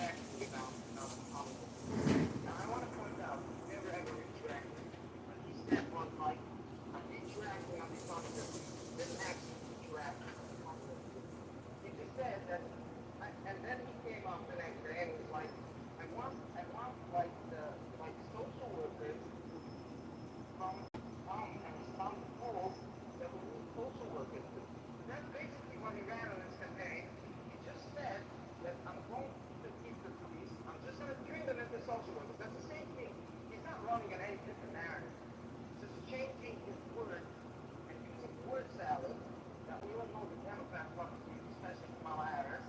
actually about politics. Now, I want to point out, we never ever interacted. What he said was like, I'm interacting on the concept. He didn't actually interact on the concept. He just said that, and then he came up the next day and was like, I want like like social workers to come and respond to polls that will need social workers to. That's basically what he ran on his campaign. He just said that I'm going to keep the police. I'm just going to turn them into social workers. That's the same thing. He's not running on any different narrative. He's just changing his words and using word salad that we all know the Democrats love to use, especially Kamala Harris.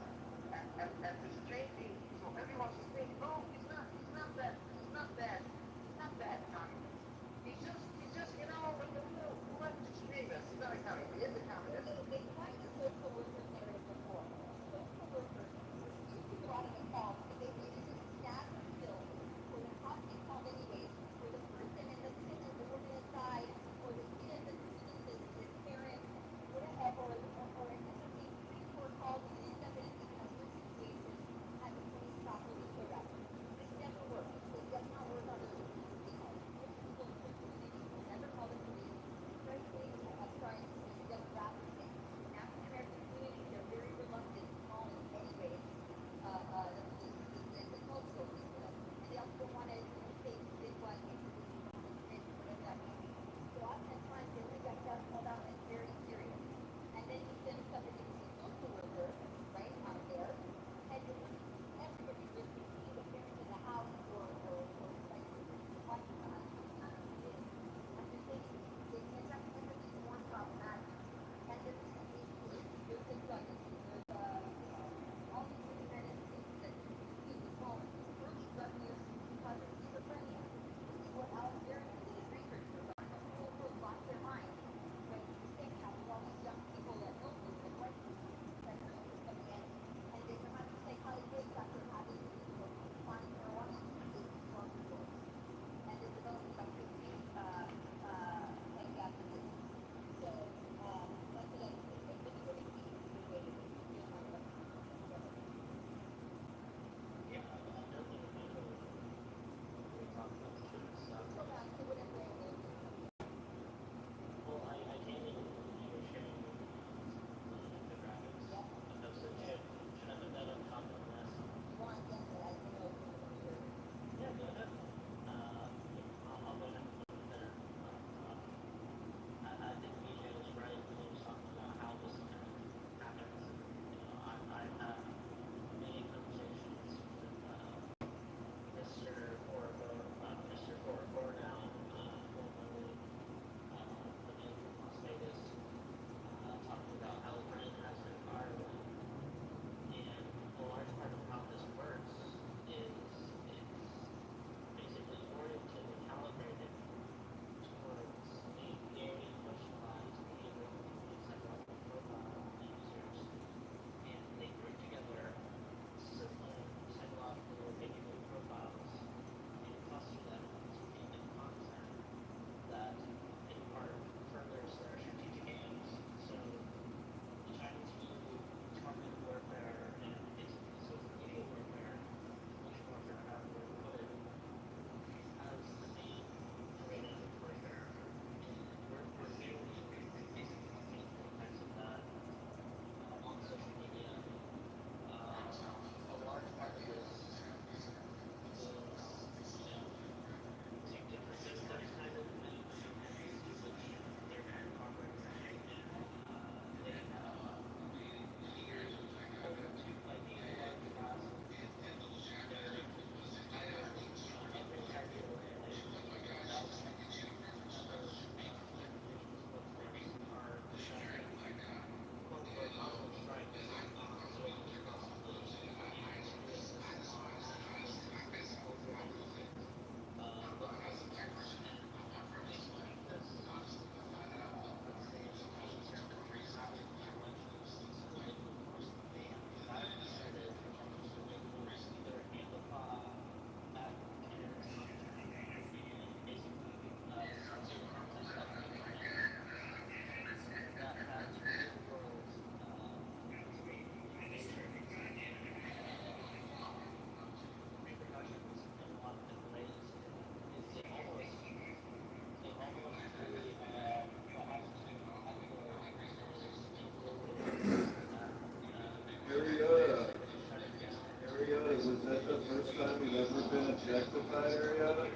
was that the first time you've ever been objectified, Ariana?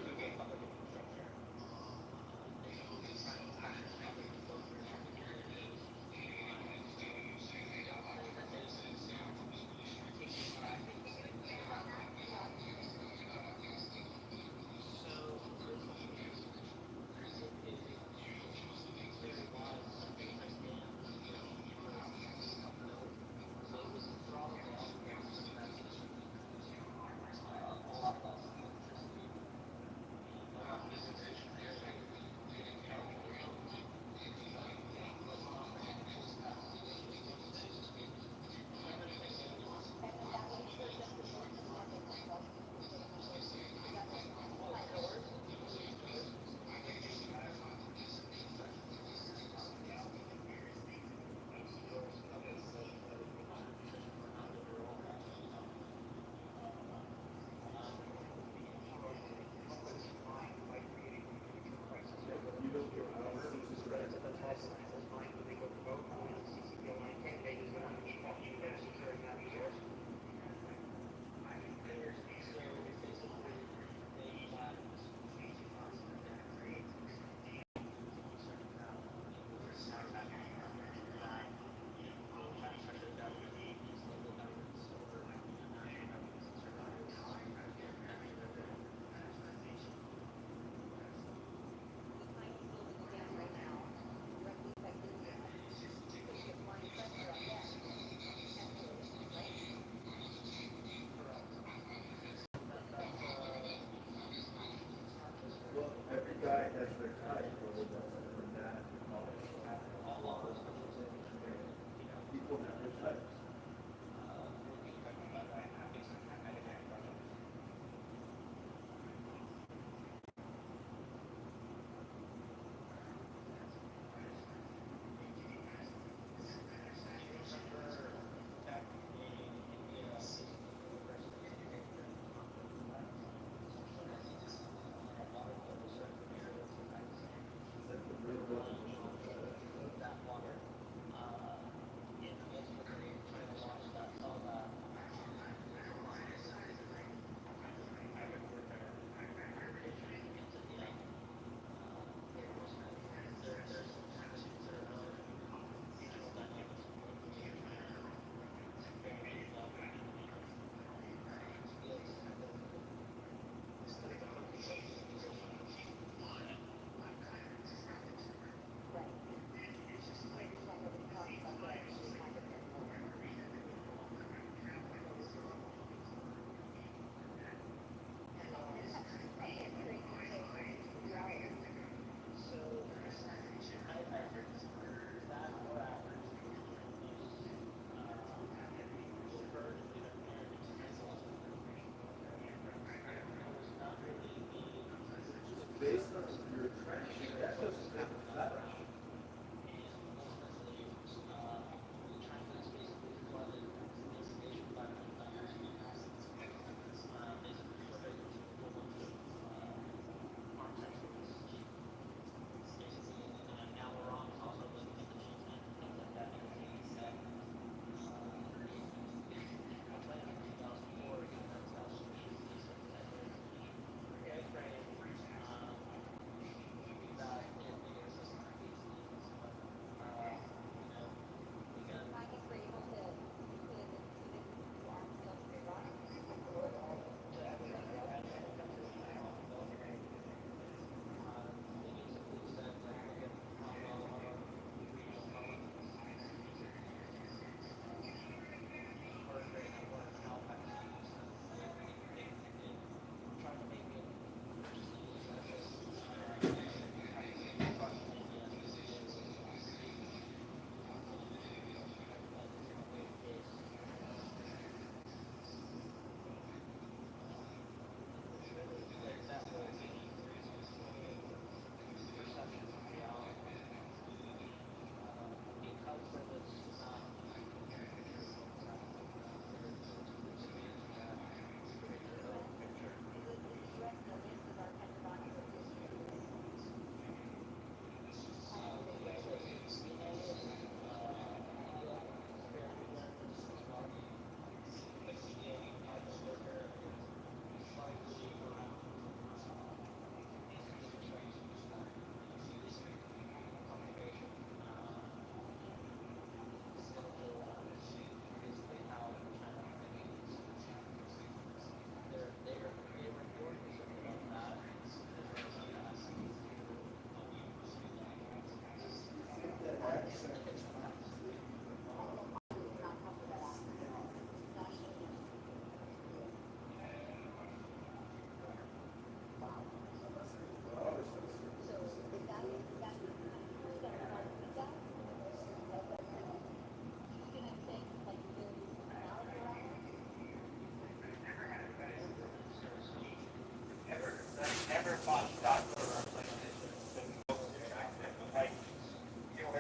Like, have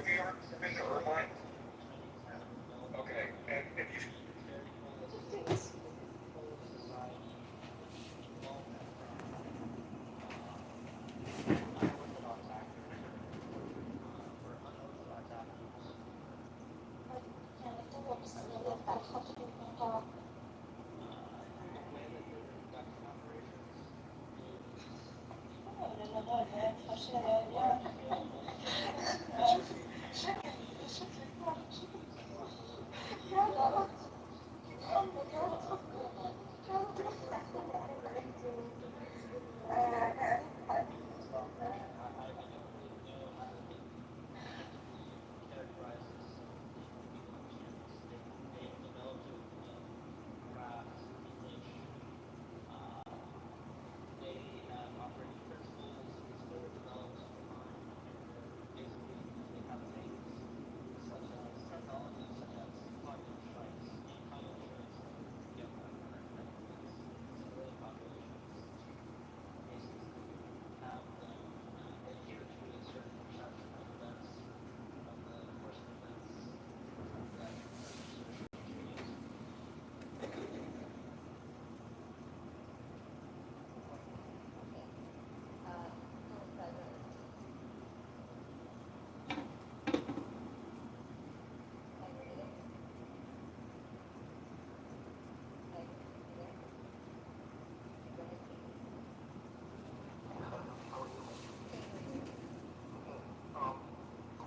you ever been to Irvine? Okay, and if you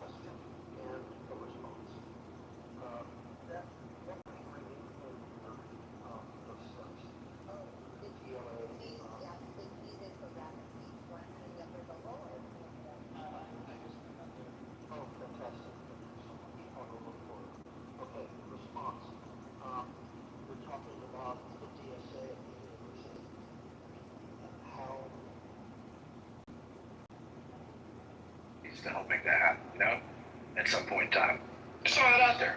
question and a response. That bringing in those steps. Oh, fantastic. On the look for it. Okay, response. We're talking about the DSA at the university. How needs to help make that happen, at some point in time. Just throw it out there.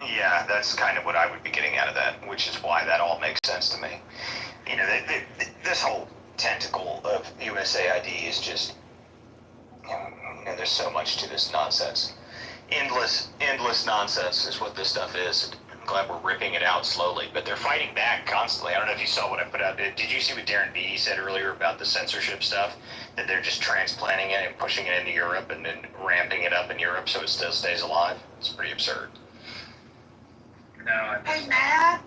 Yeah, that's kind of what I would be getting out of that, which is why that all makes sense to me. This whole tentacle of USAID is just, there's so much to this nonsense. Endless nonsense is what this stuff is. I'm glad we're ripping it out slowly, but they're fighting back constantly. I don't know if you saw what I put out. Did you see what Darren Beattie said earlier about the censorship stuff? That they're just transplanting it and pushing it into Europe and then ramping it up in Europe so it still stays alive? It's pretty absurd. No, Hey, Matt.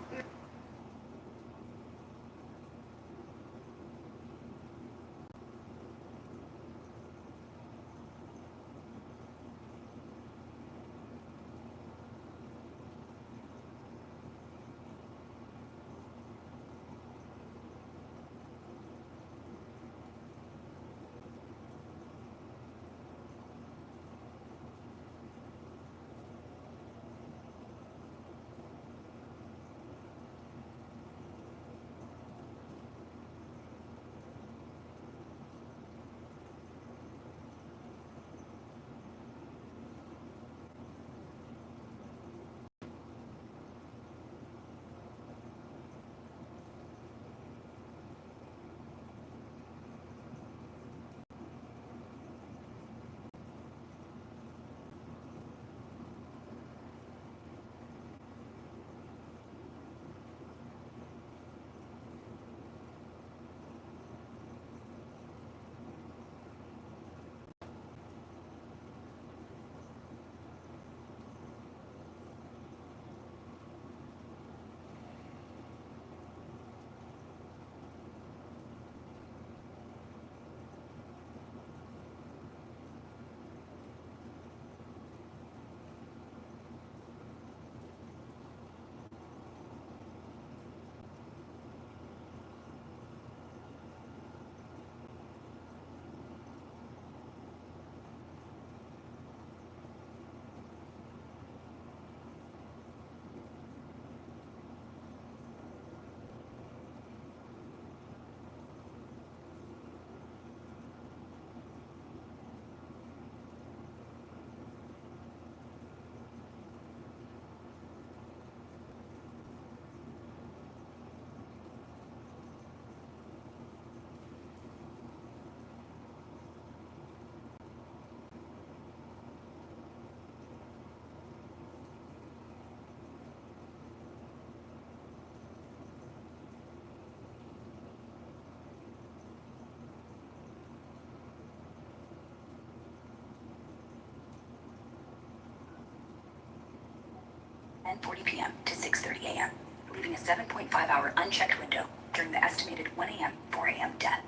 9:40 p.m. to 6:30 a.m., leaving a 7.5-hour unchecked window during the estimated 1 a.m., 4 a.m. death.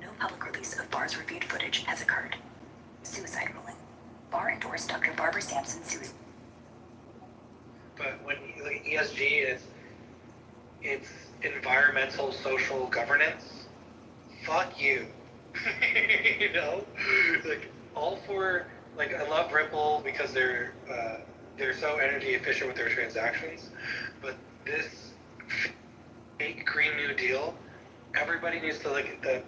No public release of Barr's reviewed footage has occurred. Suicide ruling. Barr endorsed Dr. Barbara Sampson's suicide. But when you look at ESG, it's environmental social governance. Fuck you. You know, like all for like I love Ripple because they're so energy efficient with their transactions, but this fake Green New Deal, everybody needs to look at the.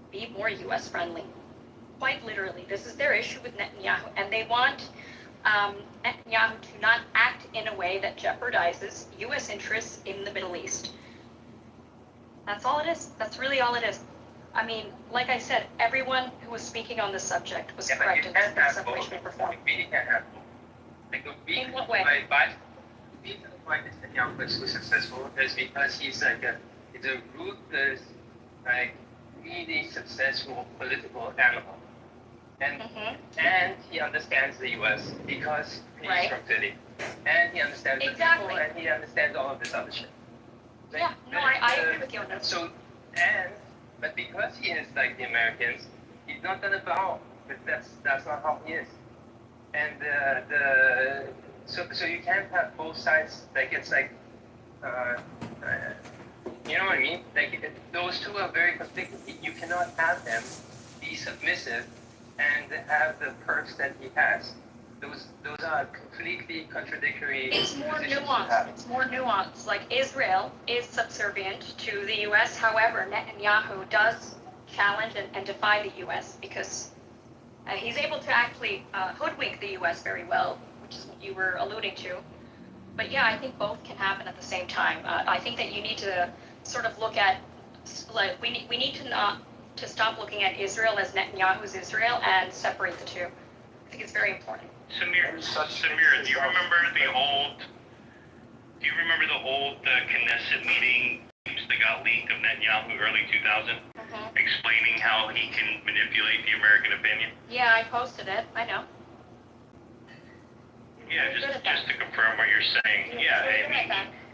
Be more U.S. friendly. Quite literally, this is their issue with Netanyahu, and they want Netanyahu to not act in a way that jeopardizes U.S. interests in the Middle East. That's all it is. That's really all it is. I mean, like I said, everyone who was speaking on this subject was correct in some way, shape, or form. We can't have both. Like, In what way? The reason why Netanyahu is so successful is because he's like a ruthless, like really successful political animal. And he understands the U.S. because he's Right. from Philly. And he understands Exactly. the people, and he understands all of this other shit. Like, Yeah, no, I agree with you on that. So, but because he is like the Americans, he's not gonna bow. But that's not how he is. And so you can't have both sides. Like it's like, you know what I mean? Like those two are very conflicting. You cannot have them be submissive and have the perks that he has. Those are completely contradictory. It's more positions to nuanced. have. It's more nuanced. Like Israel is subservient to the U.S. However, Netanyahu does challenge and defy the U.S. because he's able to actually hoodwink the U.S. very well, which is what you were alluding to. But yeah, I think both can happen at the same time. I think that you need to sort of look at, like, we need to stop looking at Israel as Netanyahu's Israel and separate the two. I think it's very important. Samir, do you remember the old Knesset meeting that got leaked of Netanyahu early 2000, explaining how he can manipulate the American opinion? Yeah, I posted it. I know. Yeah, just to confirm what you're saying. Yeah, I mean,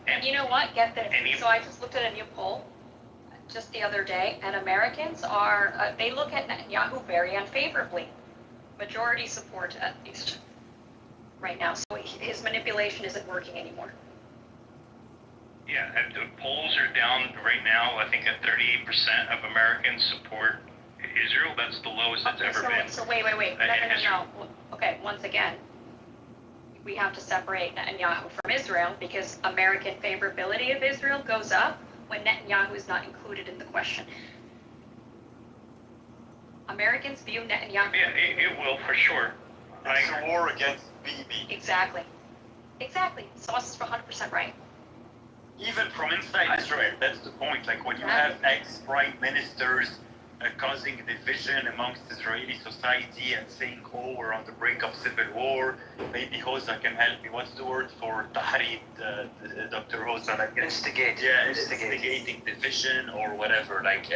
And you know what? Get this. And So I just looked at a new poll just the other day, and Americans are, they look at Netanyahu very unfavorably. Majority support, at least, right now. So his manipulation isn't working anymore. yeah, and the polls are down right now. I think at 38% of Americans support Israel. That's the lowest it's ever been. So wait. No. Okay, once again, we have to separate Netanyahu from Israel because American favorability of Israel goes up when Netanyahu is not included in the question. Americans view Netanyahu. Yeah, it will for sure. It's a war against Bibi. Exactly. Sauce is 100% right. Even from inside Israel, that's the point. Like when you have ex-prime ministers causing division amongst Israeli society and saying, oh, we're on the brink of civil war. Maybe Hosa can help me. What's the word for tahrid, Dr. Hosa? Like, instigating division or whatever. Like,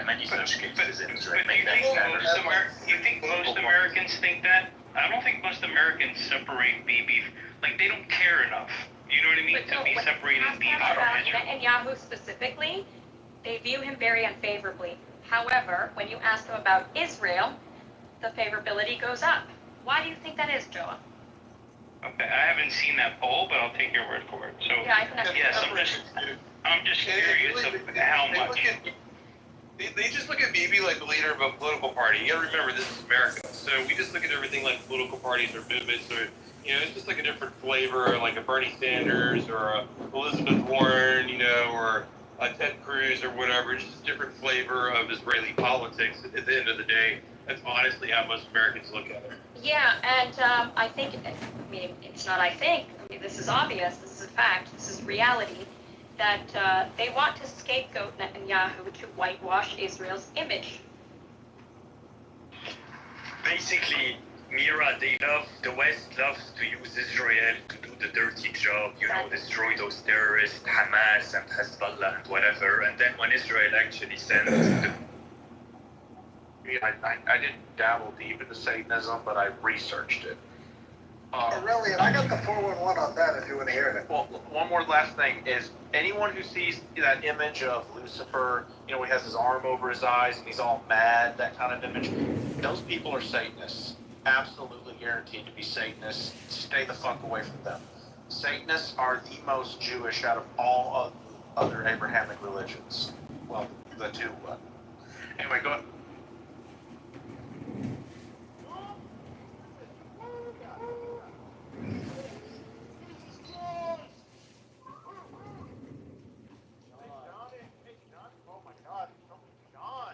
many such cases in Israel. But you think most Americans think that? I don't think most Americans separate Bibi. Like, they don't care enough. You know what I mean? To be separating Bibi from Israel. Netanyahu specifically, they view him very unfavorably. However, when you ask them about Israel, the favorability goes up. Why do you think that is, Joa? Okay, I haven't seen that poll, but I'll take your word for it. So, Yeah, I think that's yes, I'm just curious of how much. They just look at Bibi like the leader of a political party. You gotta remember, this is America. So we just look at everything like political parties or movements or, it's just like a different flavor, like a Bernie Sanders or a Elizabeth Warren, or a Ted Cruz or whatever. It's just a different flavor of Israeli politics at the end of the day. That's honestly how most Americans look at it. Yeah, and I think, it's not I think, this is obvious, this is a fact, this is reality, that they want to scapegoat Netanyahu to whitewash Israel's image. Basically, Mira, the West loves to use Israel to do the dirty job, destroy those terrorists, Hamas and Hezbollah and whatever, and then when Israel actually sends I didn't dabble deep into Satanism, but I researched it. Really, and I got the 411 on that if you want to hear it. Well, one more last thing is anyone who sees that image of Lucifer, he has his arm over his eyes and he's all mad, that kind of image, those people are Satanists. Absolutely guaranteed to be Satanists. Stay the fuck away from them. Satanists are the most Jewish out of all of other Abrahamic religions. Well, the two. Anyway, go ahead.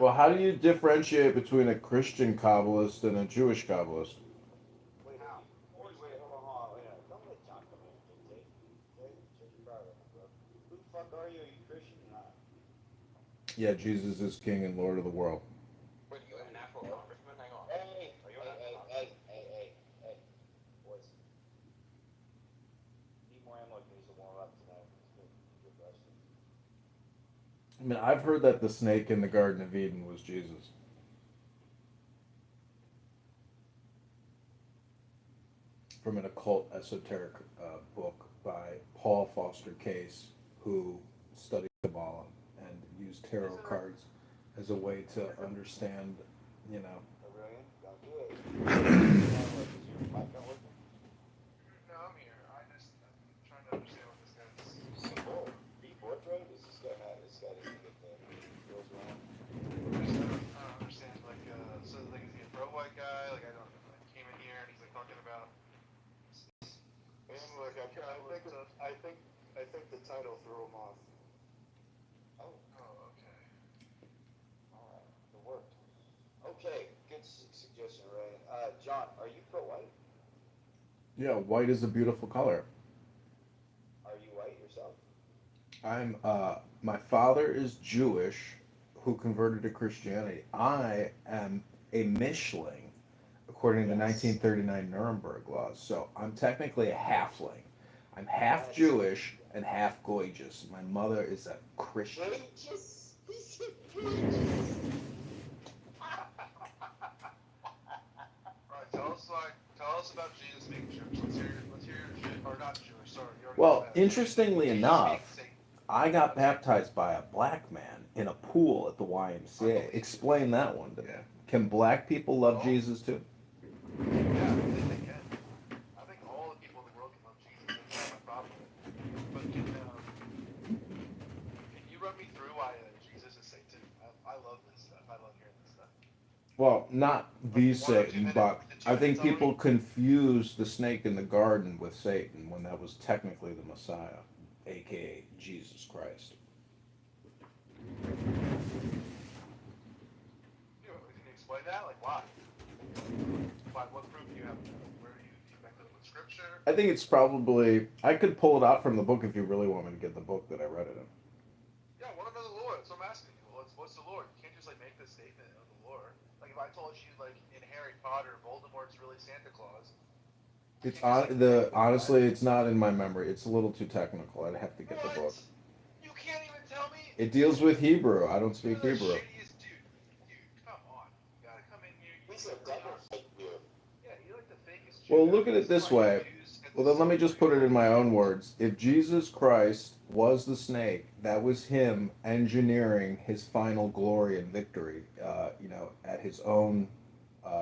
Well, how do you differentiate between a Christian Kabbalist and a Jewish Kabbalist? Wait, hold on. Don't let John come in and dictate. Okay? Check your brother, bro. Who the fuck are you? Are you Christian or not? Yeah, Jesus is King and Lord of the world. Wait, you an actual congressman? Hang on. Hey, Are you an actual boys. Need more ammo needs to warm up tonight. Good question. I mean, I've heard that the snake in the Garden of Eden was Jesus. From an occult esoteric book by Paul Foster Case, who studied Kabbalah and used tarot cards as a way to understand, Oh, really? Don't do it. Is your mic not working? No, I'm here. I'm trying to understand what this guy's. Be forthright? Is this guy not? This guy doesn't get the girls around. I don't understand. So is he a pro-white guy? I don't. Came in here and he's talking about. Look, I think the title threw him off. Oh, okay. all right, it worked. Okay, good suggestion, Ray. John, are you pro-white? Yeah, white is a beautiful color. Are you white yourself? I'm, my father is Jewish who converted to Christianity. I am a Mischling, according to the 1939 Nuremberg laws. So I'm technically a halfling. I'm half Jewish and half gorgeous. My mother is a Christian. Gorgeous? He said gorgeous. Alright, tell us about Jesus being Jewish. Let's hear your shit. Or not Jewish, sorry. Well, interestingly enough, I got baptized by a black man in a pool at the YMCA. Explain that one to me. Can black people love Jesus too? Yeah, I think they can. I think all the people in the world can love Jesus. That's not my problem with it. But can you run me through why Jesus is Satan? I love this stuff. I love hearing this stuff. Well, not the Satan, but I think people confuse the snake in the garden with Satan when that was technically the Messiah, aka Jesus Christ. Can you explain that? Why? What proof do you have? Where do you back that up with scripture? I think it's probably, I could pull it out from the book if you really want me to get the book that I read it in. Yeah, I want to know the Lord. So I'm asking you. What's the Lord? You can't just make this statement of the Lord. If I told you in Harry Potter, Voldemort's really Santa Claus. It's honestly, it's not in my memory. It's a little too technical. I'd have to get the book. You can't even tell me. It deals with Hebrew. I don't speak You're the Hebrew. shittiest dude. Dude, come on. You gotta come in here. He's a double fake Jew. Yeah, you're the fakest. Well, look at it this way. Well, then let me just put it in my own words. If Jesus Christ was the snake, that was him engineering his final glory and victory, at his own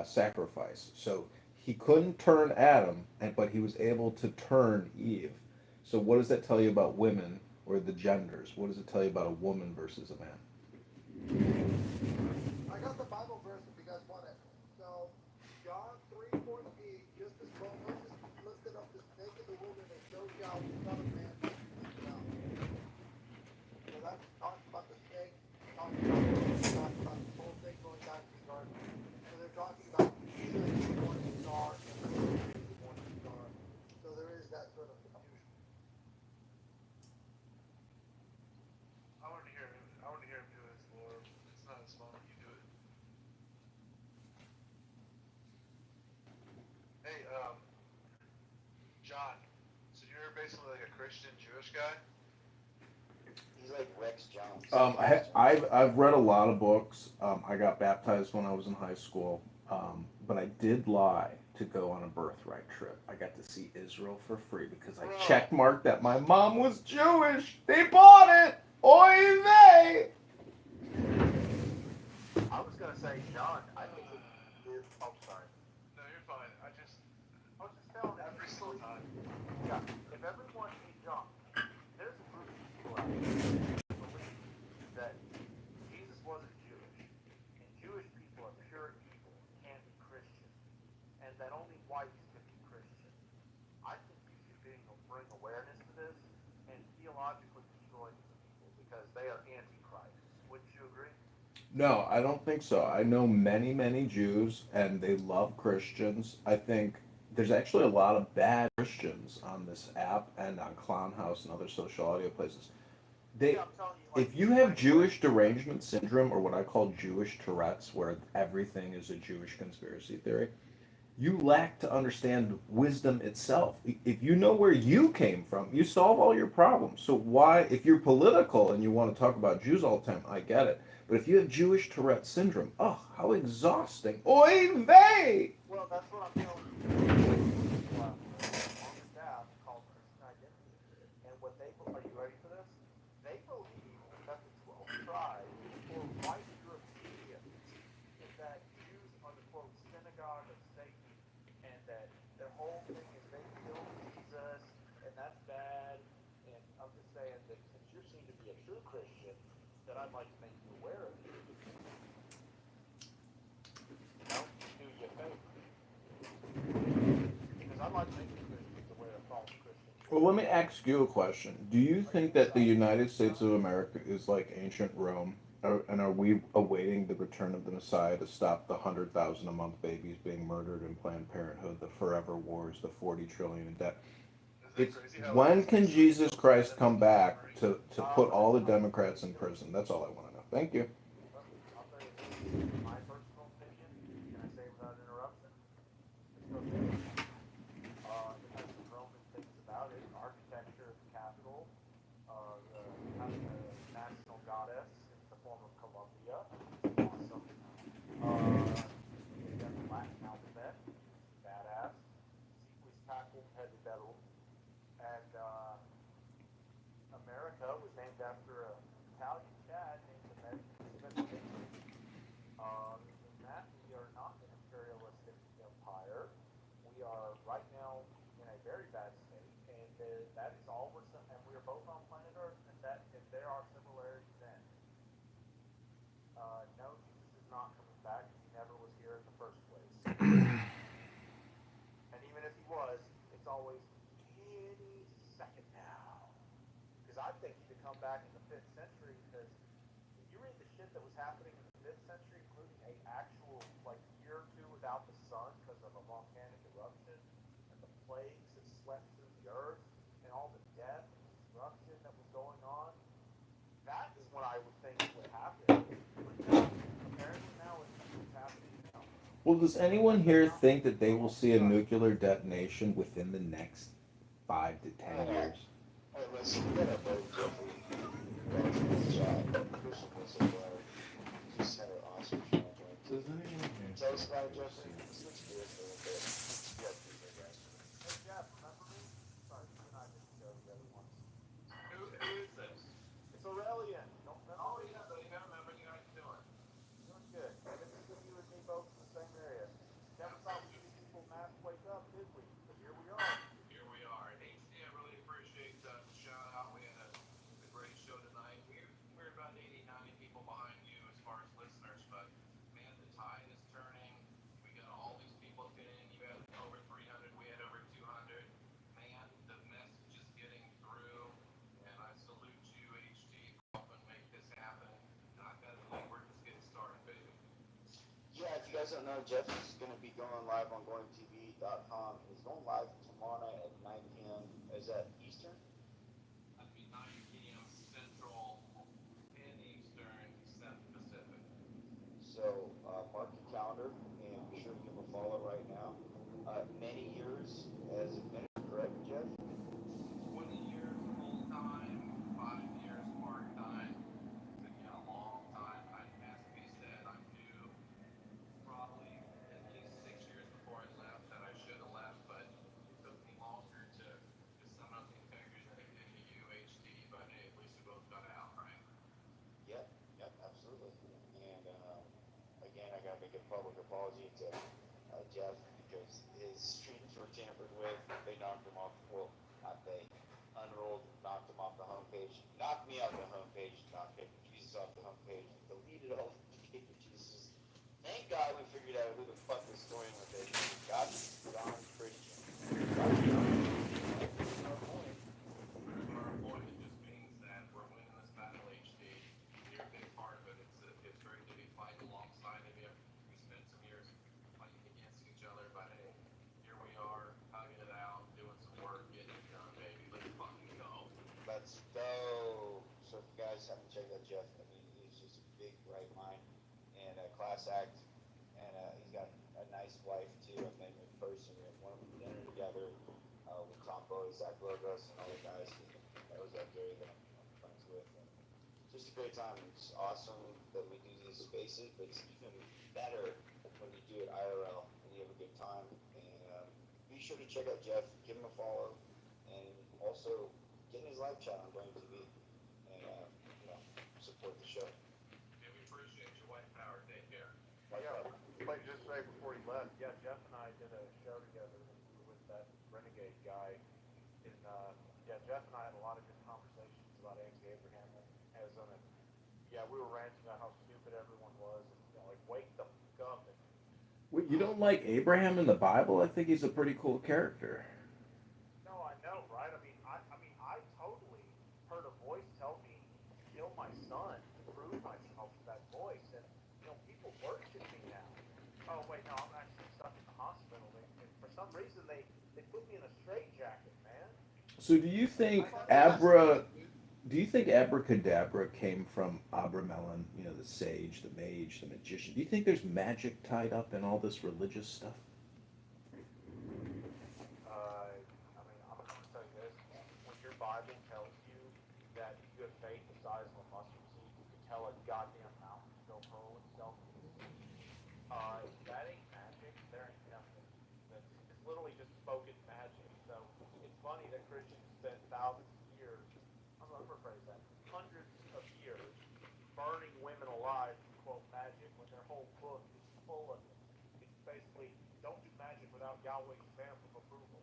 sacrifice. So he couldn't turn Adam, but he was able to turn Eve. So what does that tell you about women or the genders? What does it tell you about a woman versus a man? I got the Bible verse if you guys want it. So, John 3:14, just as Moses lifted up the snake in the wilderness, so shall the Son of Man be lifted up. So that's talking about the snake, talking about the whole thing going back to the garden. So they're talking about Jesus is the morning star and the snake is the morning star. So there is that sort of confusion. I want to hear him do his Lord. It's not as fun when you do it. Hey, John. So you're basically a Christian Jewish guy? He's like Rex Jones. I've read a lot of books. I got baptized when I was in high school, but I did lie to go on a birthright trip. I got to see Israel for free because I checkmarked that my mom was Jewish. They bought it. Oy vey. I was gonna say, John, I think it is. Oh, sorry. No, you're fine. I was just telling every single time. Yeah, if everyone, hey, John, there's a group of people out there that believe that Jesus wasn't Jewish, and Jewish people are pure evil, can't be Christian, and that only whites can be Christian. I think you should bring awareness to this and theologically destroy these people because they are antichrist. Wouldn't you agree? No, I don't think so. I know many, many Jews, and they love Christians. I think there's actually a lot of bad Christians on this app and on Clown House and other social audio places. They, Yeah, I'm telling you, like, if you have Jewish derangement syndrome, or what I call Jewish Tourette's, where everything is a Jewish conspiracy theory, you lack to understand wisdom itself. If you know where you came from, you solve all your problems. So why, if you're political and you want to talk about Jews all the time, I get it. But if you have Jewish Tourette syndrome, oh, how exhausting. Oy vey! well, that's what I'm telling you. On the staff called Christian Identity, and what they are you ready for this? They believe that the 12 tribes or white Europeans, that Jews are the quote synagogue of Satan, and that their whole thing is they killed Jesus, and that's bad. And I'm just saying that since you seem to be a true Christian, that I'd like to make you aware of it. Do you a favor? Because I'd like to make you Christians aware of false Christians. Well, let me ask you a question. Do you think that the United States of America is like ancient Rome? And are we awaiting the return of the Messiah to stop the 100,000 a month babies being murdered in Planned Parenthood, the forever wars, the 40 trillion in debt? When can Jesus Christ come back to put all the Democrats in prison? That's all I want to know. Thank you. I'll tell you this, my personal opinion, can I say without interruption? It's okay. It has some Roman things about it, architecture of the Capitol, the national goddess in the form of Columbia, awesome. We got the Latin alphabet, badass. Sequis heavy metal, and America was named after an Italian Chad named Domenico. In that, we are not an imperialistic empire. We are right now in a very bad state, and that is all and we are both on planet Earth, and there are similarities then. No, Jesus is not coming back. He never was here in the first place. And even if he was, it's always any second now. Because I think he'd come back in the 5th century, because if you read the shit that was happening in the 5th century, including a actual year or two without the sun because of a volcanic eruption, and the plagues that swept through the earth, and all the death and destruction that was going on, that is what I would think would happen. But no, apparently now it's happening now. Well, does anyone here think that they will see a nuclear detonation within the next 5 to 10 years? Hey, listen, we gotta vote Jeffrey. Good job. Christian whistleblower. Just had an awesome show. Does anyone here? Tell us about it, Jeffrey. Switch gears a little bit. Yeah, Hey Jeff, remember me? Sorry, you and I didn't go the other ones. Who is this? It's Aurelian. Don't remember? Oh, yeah, buddy. I remember you. How you doing? Doing good. Good to see you and me both in the same area. Never thought we'd see people mass wake up, did we? But here we are. Here we are. HD, I really appreciate the shout out. We had a great show tonight. We're about 80, 90 people behind you as far as listeners, but man, the tide is turning. We got all these people tuning in. You had over 300. We had over 200. Man, the message is getting through, and I salute you, HD, for helping make this happen. And I gotta believe we're just getting started, baby. Yeah, if you guys don't know, Jeff is going to be going live on goingtv.com. He's going live tomorrow night at 9 p.m. Is that Eastern? That'd be 9 p.m. Central, 10 Eastern, 7 Pacific. So mark your calendar and be sure to give him a follow right now. Many years as a minister, correct, Jeff? 20 years full time, 5 years part time. Took me a long time. As he said, I'm due probably at least 6 years before I left that I make a public apology to Jeff because his streams were tampered with. They knocked him off. Well, not they. Unrolled, knocked him off the homepage. Knocked me off the homepage. Knocked Paper Jesus off the homepage. Deleted all the Paper Jesus. Thank God we figured out who the fuck was going with it. God darn Christian. God darn our point. Our point it just means that we're winning this battle, HD. You're a big part of it. It's great to be fighting alongside of you. We spent some years fighting against each other, but hey, here we are, hugging it out, doing some work, getting it done, baby. Let's fucking go. Let's go. So if you guys haven't checked out Jeff, I mean, he's just a big, bright mind and a class act. And he's got a nice wife too. I met him in person. We went to dinner together with Tom Bowie, Zach Logos, and all the guys that was up there that I'm friends with. And just a great time. It's awesome that we do these spaces, but it's even better when you do it IRL and you have a good time. And be sure to check out Jeff, give him a follow, and also get in his live chat on Going TV and support the show. And we appreciate your white power. Take care. Like just right before he left, yeah, Jeff and I did a show together with that Renegade guy. And yeah, Jeff and I had a lot of good conversations about Andy Abraham and Arizona. Yeah, we were ranting about how stupid everyone was, and like wake the fuck up. And, Wait, you don't like Abraham in the Bible? I think he's a pretty cool character. no, I know, right? I mean, I totally heard a voice tell me to kill my son to prove myself to that voice, and people worship me now. Oh wait, no, I'm actually stuck in the hospital. And for some reason, they put me in a straitjacket, man. So do you think abracadabra came from Abramelin, the sage, the mage, the magician? Do you think there's magic tied up in all this religious stuff? I mean, I'm going to tell you this. When your Bible tells you that you have faith the size of a mustard seed, you can tell a goddamn mountain to go hurl itself. That ain't magic. There ain't nothing. It's literally just spoken magic. So it's funny that Christians spent thousands of years, I'm going to rephrase that, hundreds of years burning women alive to quote magic when their whole book is full of it. It's basically, don't do magic without Yahweh's stamp of approval.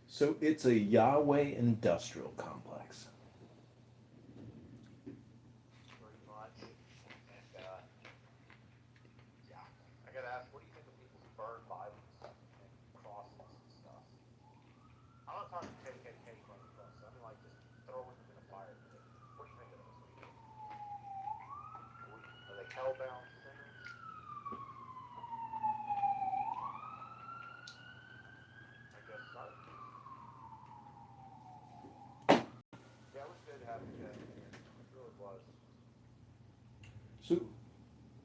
So it's a Yahweh industrial complex. Pretty much. And yeah, I gotta ask, what do you think of people who burn Bibles and crosses and stuff? I'm not talking KKK funny crosses. I mean, like just throwing them in a fire pit. What do you think of those people? Are they hellbound sinners? I guess so. Yeah, it was good having Jeff here. It really was.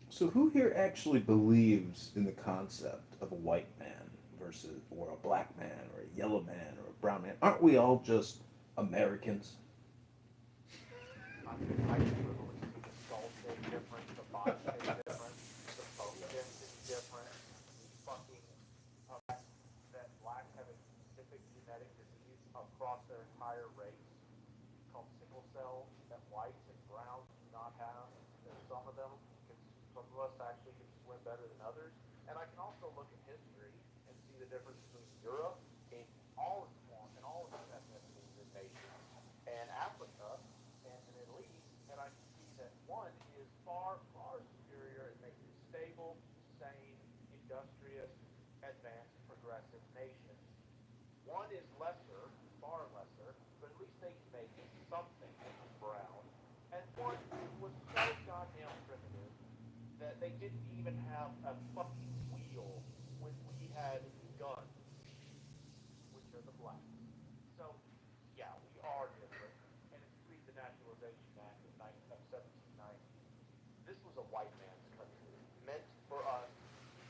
So who here actually believes in the concept of a white man versus, or a black man, or a yellow man, or a brown man? Aren't we all just Americans? I can literally see the skull shape different, the body shape different, the bone density different, the fucking fact that blacks have a specific genetic disease across their entire race called sickle cell that whites and browns do not have. There's some of them, some of us actually can swim better than others. And I can also look at history and see the difference between Europe and all its forms and all its ethnicities and nations and Africa and the Middle East, and I can see that one is far, far superior in making stable, sane, industrious, advanced, progressive nations. One is lesser, far lesser, but at least they can make something brown. And one was so goddamn primitive that they didn't even have a fucking wheel when we had guns, which are the blacks. So, yeah, we are different. And if you read the Naturalization Act of 1790, this was a white man's country, meant for us,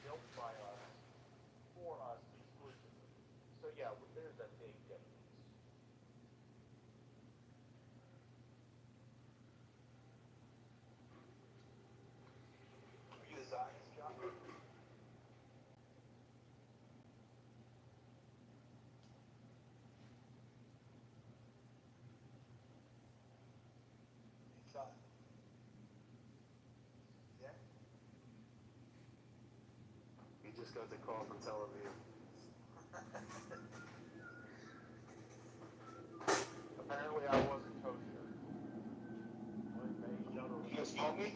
built by us, for us exclusively. So yeah, there's a big difference. Are you a Zionist, John? just got the call from Tel Aviv. Apparently I wasn't kosher. You guys call me?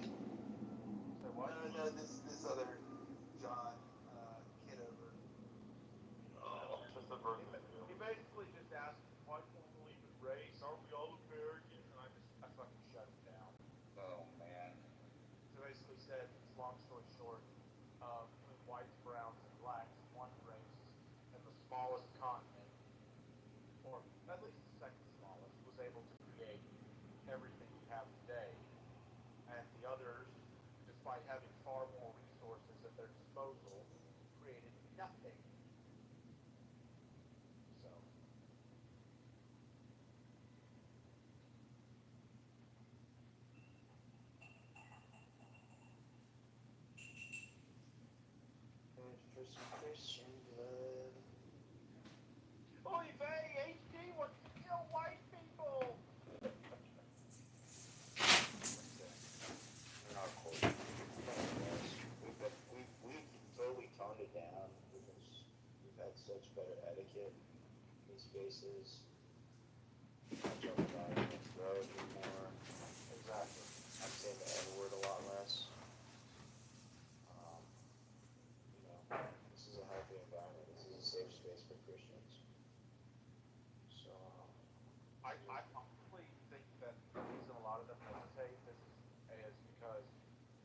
Say what? No, this other John, Kitover. Oh, he basically just asked, why do you want to believe in race? Are we all Americans? And I fucking shut him down. Oh, man. So basically said, long story short, between whites, browns, and blacks, one race, and the smallest continent, or at least the second smallest, was able to create everything we have today. And the others, despite having far more resources at their disposal, created nothing. So. For some Christian blood. Oy vey, HD wants to kill white people! We're not cool. We've totally toned it down because we've had such better etiquette in spaces. Not jumping on against the road anymore. Exactly. I'm saying the N word a lot less. This is a healthy environment. This is a safe space for Christians. So, I honestly think that the reason a lot of them hesitate is because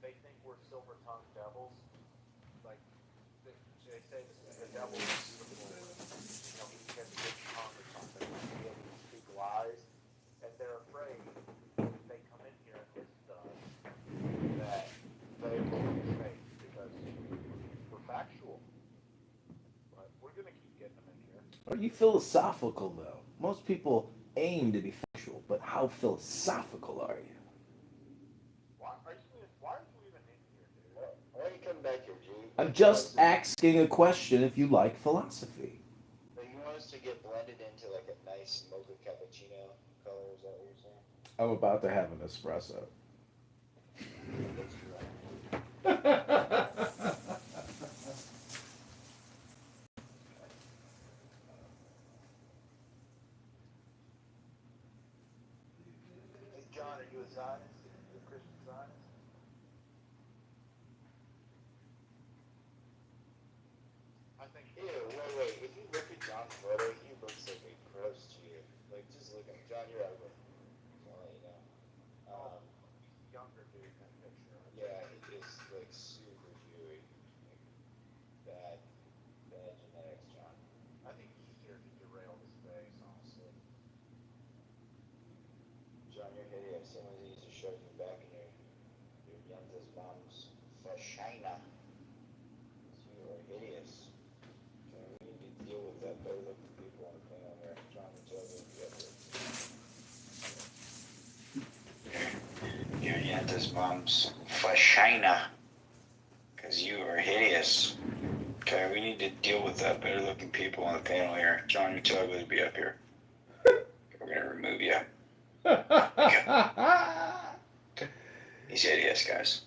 they think we're silver-tongued devils. Like, they say the devil is beautiful, he has a good tongue or something, he'll be able to speak lies, and they're afraid if they come in here and listen to us, that they will be fake, because we're factual. But we're going to keep getting them in here. Are you philosophical though? Most people aim to be factual, but how philosophical are you? Why are you even in here, dude? why are you coming back here, G? I'm just asking a question if you like philosophy. So you want us to get blended into like a nice mocha cappuccino color? Is that what you're saying? I'm about to have an espresso. That's right. Hey, John, are you a Zionist? Are you a Christian Zionist? I think. Ew, wait. If you look at John's photo, he looks like a gross Jew. Like, just look at him. John, you're ugly. I'll let you know. He's younger dude in that picture. Yeah, he is like super Jewy. Like, bad genetics, John. I think he's just here to derail this face, honestly. John, you're hideous. Someone needs to shove you back in your Yenda's mom's vagina. You are hideous. Okay, we need to deal with that better looking people on the panel here. John and Joe will be up here. Your Yenda's mom's vagina. Because you are hideous. Okay, we need to deal with that better looking people on the panel here. John, you're too ugly to be up here. We're gonna remove you. He's hideous, guys.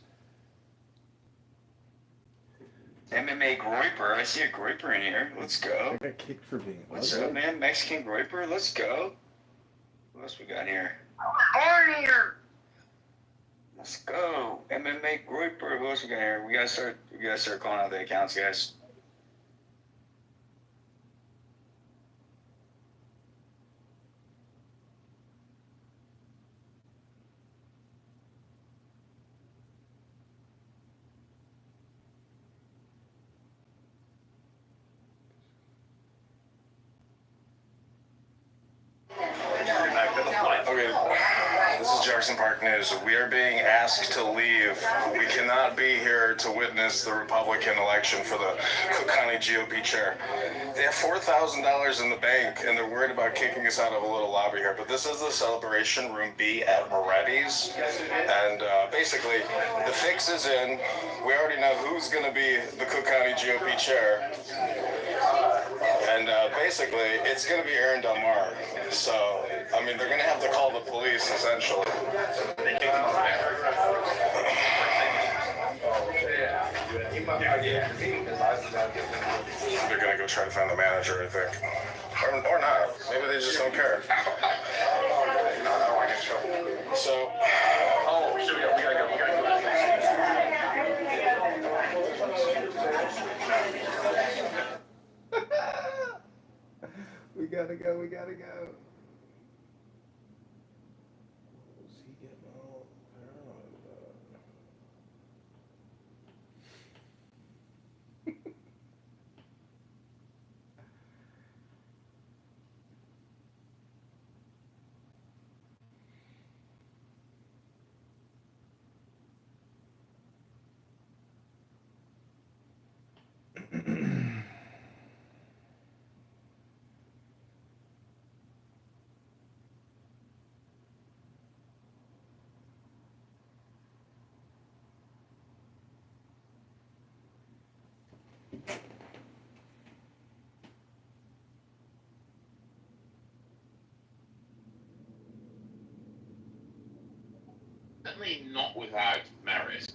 MMA Groiper, I see a Groiper in here. Let's go. I got kicked for being What's ugly. up, man? Mexican Groiper, let's go. What else we got here? Born here. Let's go. MMA Groiper, who else we got here? We gotta start calling out the accounts, guys. Okay, this is Jefferson Park News. We are being asked to leave. We cannot be here to witness the Republican election for the Cook County GOP chair. They have $4,000 in the bank, and they're worried about kicking us out of a little lobby here. But this is the celebration room B at Moretti's, and basically the fix is in. We already know who's going to be the Cook County GOP chair. And basically, it's going to be Aaron Delmar. So, I mean, they're going to have to call the police, essentially. They're gonna go try to find the manager, I think. Or not. Maybe they just don't care. So, oh, shit, we gotta go. We gotta go. We gotta go. Was he getting all paranoid about? Certainly not without merit.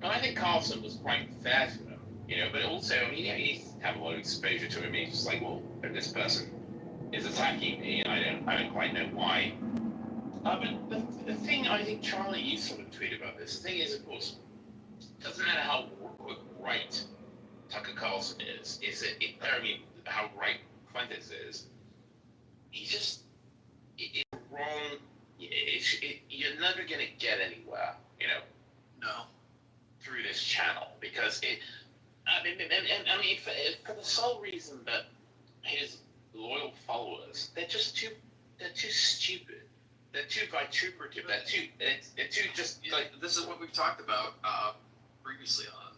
And I think Carlson was quite fair to him, but also, I mean, he needs to have a lot of exposure to him. He's just like, well, this person is attacking me, and I don't quite know why. But the thing, I think, Charlie, you sort of tweeted about this. The thing is, of course, it doesn't matter how right Tucker Carlson is how right Fuentes is, he's just, it's wrong. You're never going to get anywhere, No. through this channel, because I mean, for the sole reason that his loyal followers, they're too stupid. They're too vituperative. They're too just like. This is what we've talked about previously on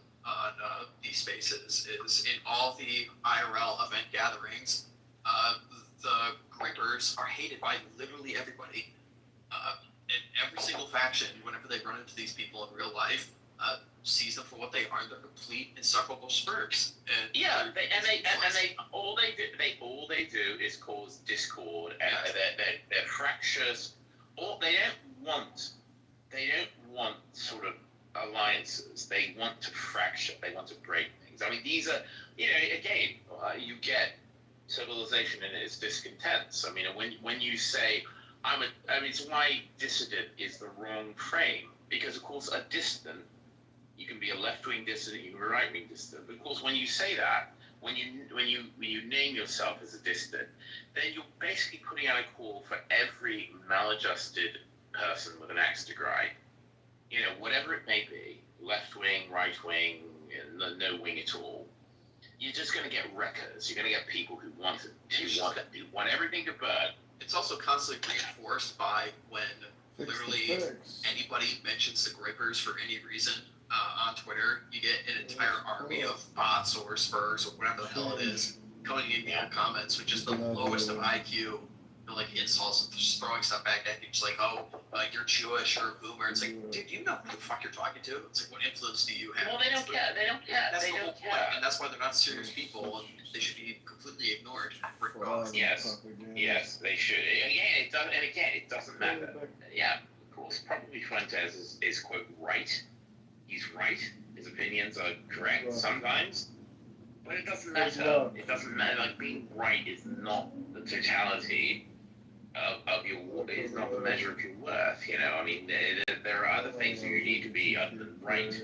these spaces. Is in all the IRL event gatherings, the grippers are hated by literally everybody. And every single faction, whenever they run into these people in real life, sees them for what they are. They're complete insufferable spurts. And yeah, all they do is cause discord, and they're fractious. They don't want sort of alliances. They want to fracture. They want to break things. I mean, these are, again, you get civilization and its discontents. I mean, when you say, it's why dissident is the wrong frame, because of course a dissident, you can be a left-wing dissident, you can be a right-wing dissident, but of course when you say that, when you name yourself as a dissident, then you're basically putting out a call for every maladjusted person with an axe to grind, whatever it may be, left-wing, right-wing, no wing at all. You're just going to get wreckers. You're going to get people who want everything to burn. It's also constantly reinforced by when literally anybody mentions the grippers for any reason on Twitter, you get an entire army of bots or spurs or whatever the hell it is coming in the comments with just the lowest of IQ, like insults and just throwing stuff back at you, just like, you're Jewish or a boomer. It's like, dude, you know who the fuck you're talking to? It's like, what influence do you have? Well, they don't care. That's the whole point, and that's why they're not serious people, and they should be completely ignored. Yes, they should. It doesn't matter. Yeah, of course, probably Fuentes is quote right. He's right. His opinions are correct sometimes, but it doesn't matter. It doesn't matter. Like, being right is not the totality of your. Is not the measure of your worth. I mean, there are other things that you need to be other than right.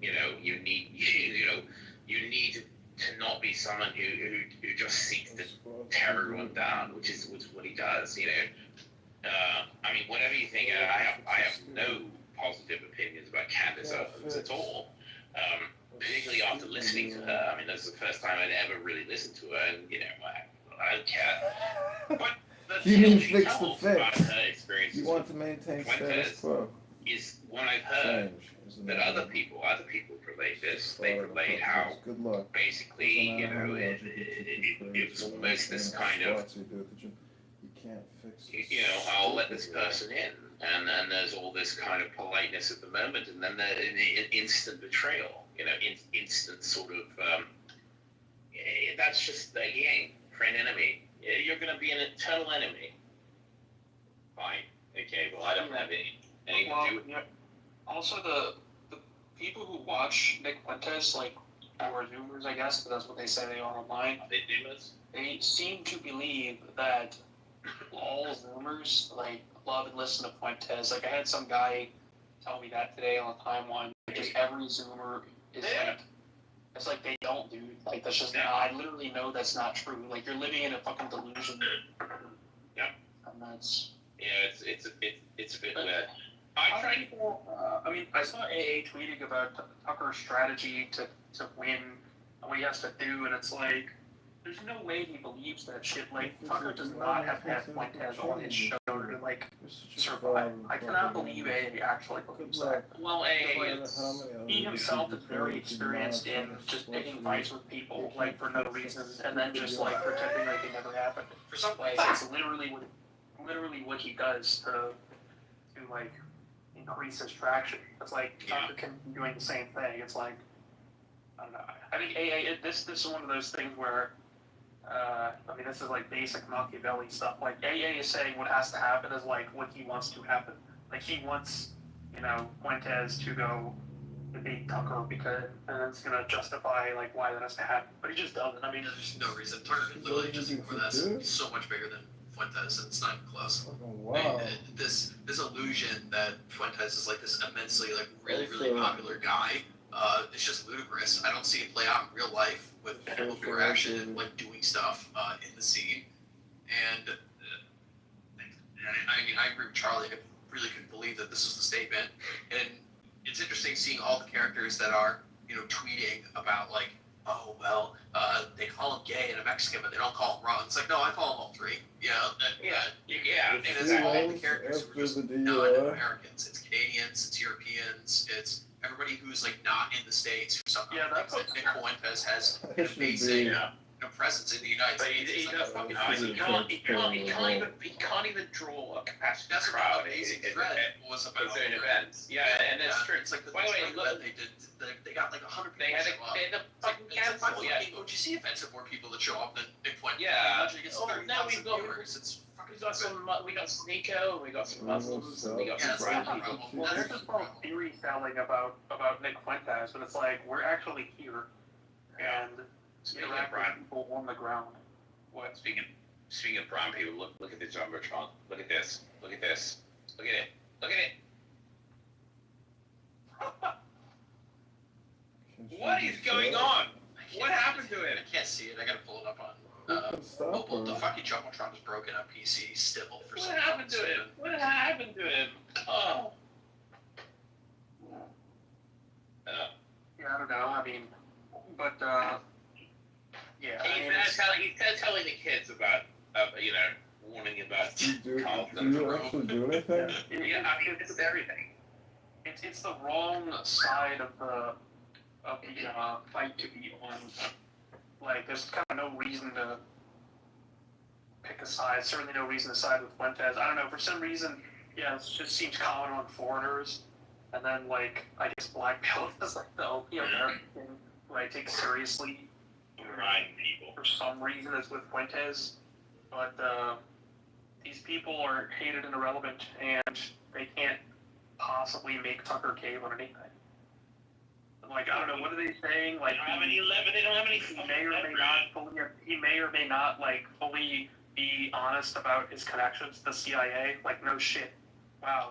You need to not be someone who just seeks to tear everyone down, which is what he does. I mean, whatever you think, I have no positive opinions about Candace Owens at all. Particularly after listening to her. I mean, that's the first time I'd ever really listened to her, and I don't care. But You mean fix the fix? About her experience, you want to maintain status quo? Is when I've heard that other people relate this. They relate how basically, it was almost this kind of, I'll let this person in, and then there's all this kind of politeness at the moment, and then the instant betrayal, instant sort of, that's just, again, friend enemy. You're going to be an eternal enemy. Fine. Okay, well, I don't have anything to do with it. Also, the people who watch Nick Fuentes, like, or Zoomers, I guess, but that's what they say they are online. Are they Zoomers? They seem to believe that all Zoomers like love and listen to Fuentes. Like I had some guy tell me that today on the timeline. Just every Zoomer is like, it's like they don't, dude. Like that's just not. I literally know that's not true. Like you're living in a fucking delusion. Yeah. And that's. Yeah, it's a bit weird. I mean, I saw AA tweeting about Tucker's strategy to win, what he has to do, and it's like, there's no way he believes that shit. Like, Tucker does not have to have Fuentes on his show to, like, survive. I cannot believe AA actually believes that. Well, AA, He himself is very experienced in just picking fights with people, like, for no reason, and then just, like, pretending like it never happened. For some ways, it's literally what he does to like, increase his traction. It's like Tucker can be doing the same thing. It's like, I don't know. I think AA, this is one of those things where, I mean, this is like basic Machiavelli stuff. Like AA is saying what has to happen is like what he wants to happen. Like he wants, Fuentes to go debate Tucker because, and it's gonna justify like why that has to happen. But he just doesn't. I mean, there's no reason. Tucker can literally just ignore that. He's so much bigger than Fuentes, and it's not even close. Wow. This illusion that Fuentes is like this immensely like really popular guy, it's just ludicrous. I don't see it play out in real life with people who are actually like doing stuff in the scene. And I mean, I agree with Charlie. I really couldn't believe that this was the statement. And it's interesting seeing all the characters that are tweeting about like, oh well, they call him gay and a Mexican, but they don't call him wrong. It's like, no, I call him all three. And it's all the characters who are just not Americans. It's Canadians, it's Europeans, it's everybody who's like not in the States who somehow thinks that Nick Fuentes has an amazing presence in the United States. He can't even draw a capacity. That's crowd. what the amazing thread was about. His own events. Yeah, and that's true. It's like the by the way, that they did. They got like 100 people. They had the fucking it's cancel. like OGC events have more people that show up than Nick Fuentes. Yeah. Now we've got viewers. It's we got Sneeko, we got some Muslims, and we got some brown people. Well, there's this whole theory selling about Nick Fuentes, but it's like we're actually here, and interact with people on the ground. What? Speaking of brown people, look at the jumbotron. Look at this. Look at this. Look at it. Look at it. What is going on? What happened to it? I can't see it. I gotta pull it up on mobile. The fucking jumbotron was broken on PC still for some reason. What happened to it? What happened to it? Oh. Yeah, I don't know. I mean, but yeah. He's telling the kids about warning about Carlton. Do you actually do anything? Yeah, I mean, it's everything. It's the wrong side of the fight to be on. Like, there's kind of no reason to pick a side. Certainly no reason to side with Fuentes. I don't know, for some reason, it just seems common on foreigners. And then, like, I guess black belt is like the only American thing I take seriously. Right, people. For some reason, it's with Fuentes. But these people are hated and irrelevant, and they can't possibly make Tucker cave on anything. Like, I don't know, what are they saying? Like, They don't have any lever. They don't have any. he may or may not like fully be honest about his connections to the CIA. Like, no shit. Wow.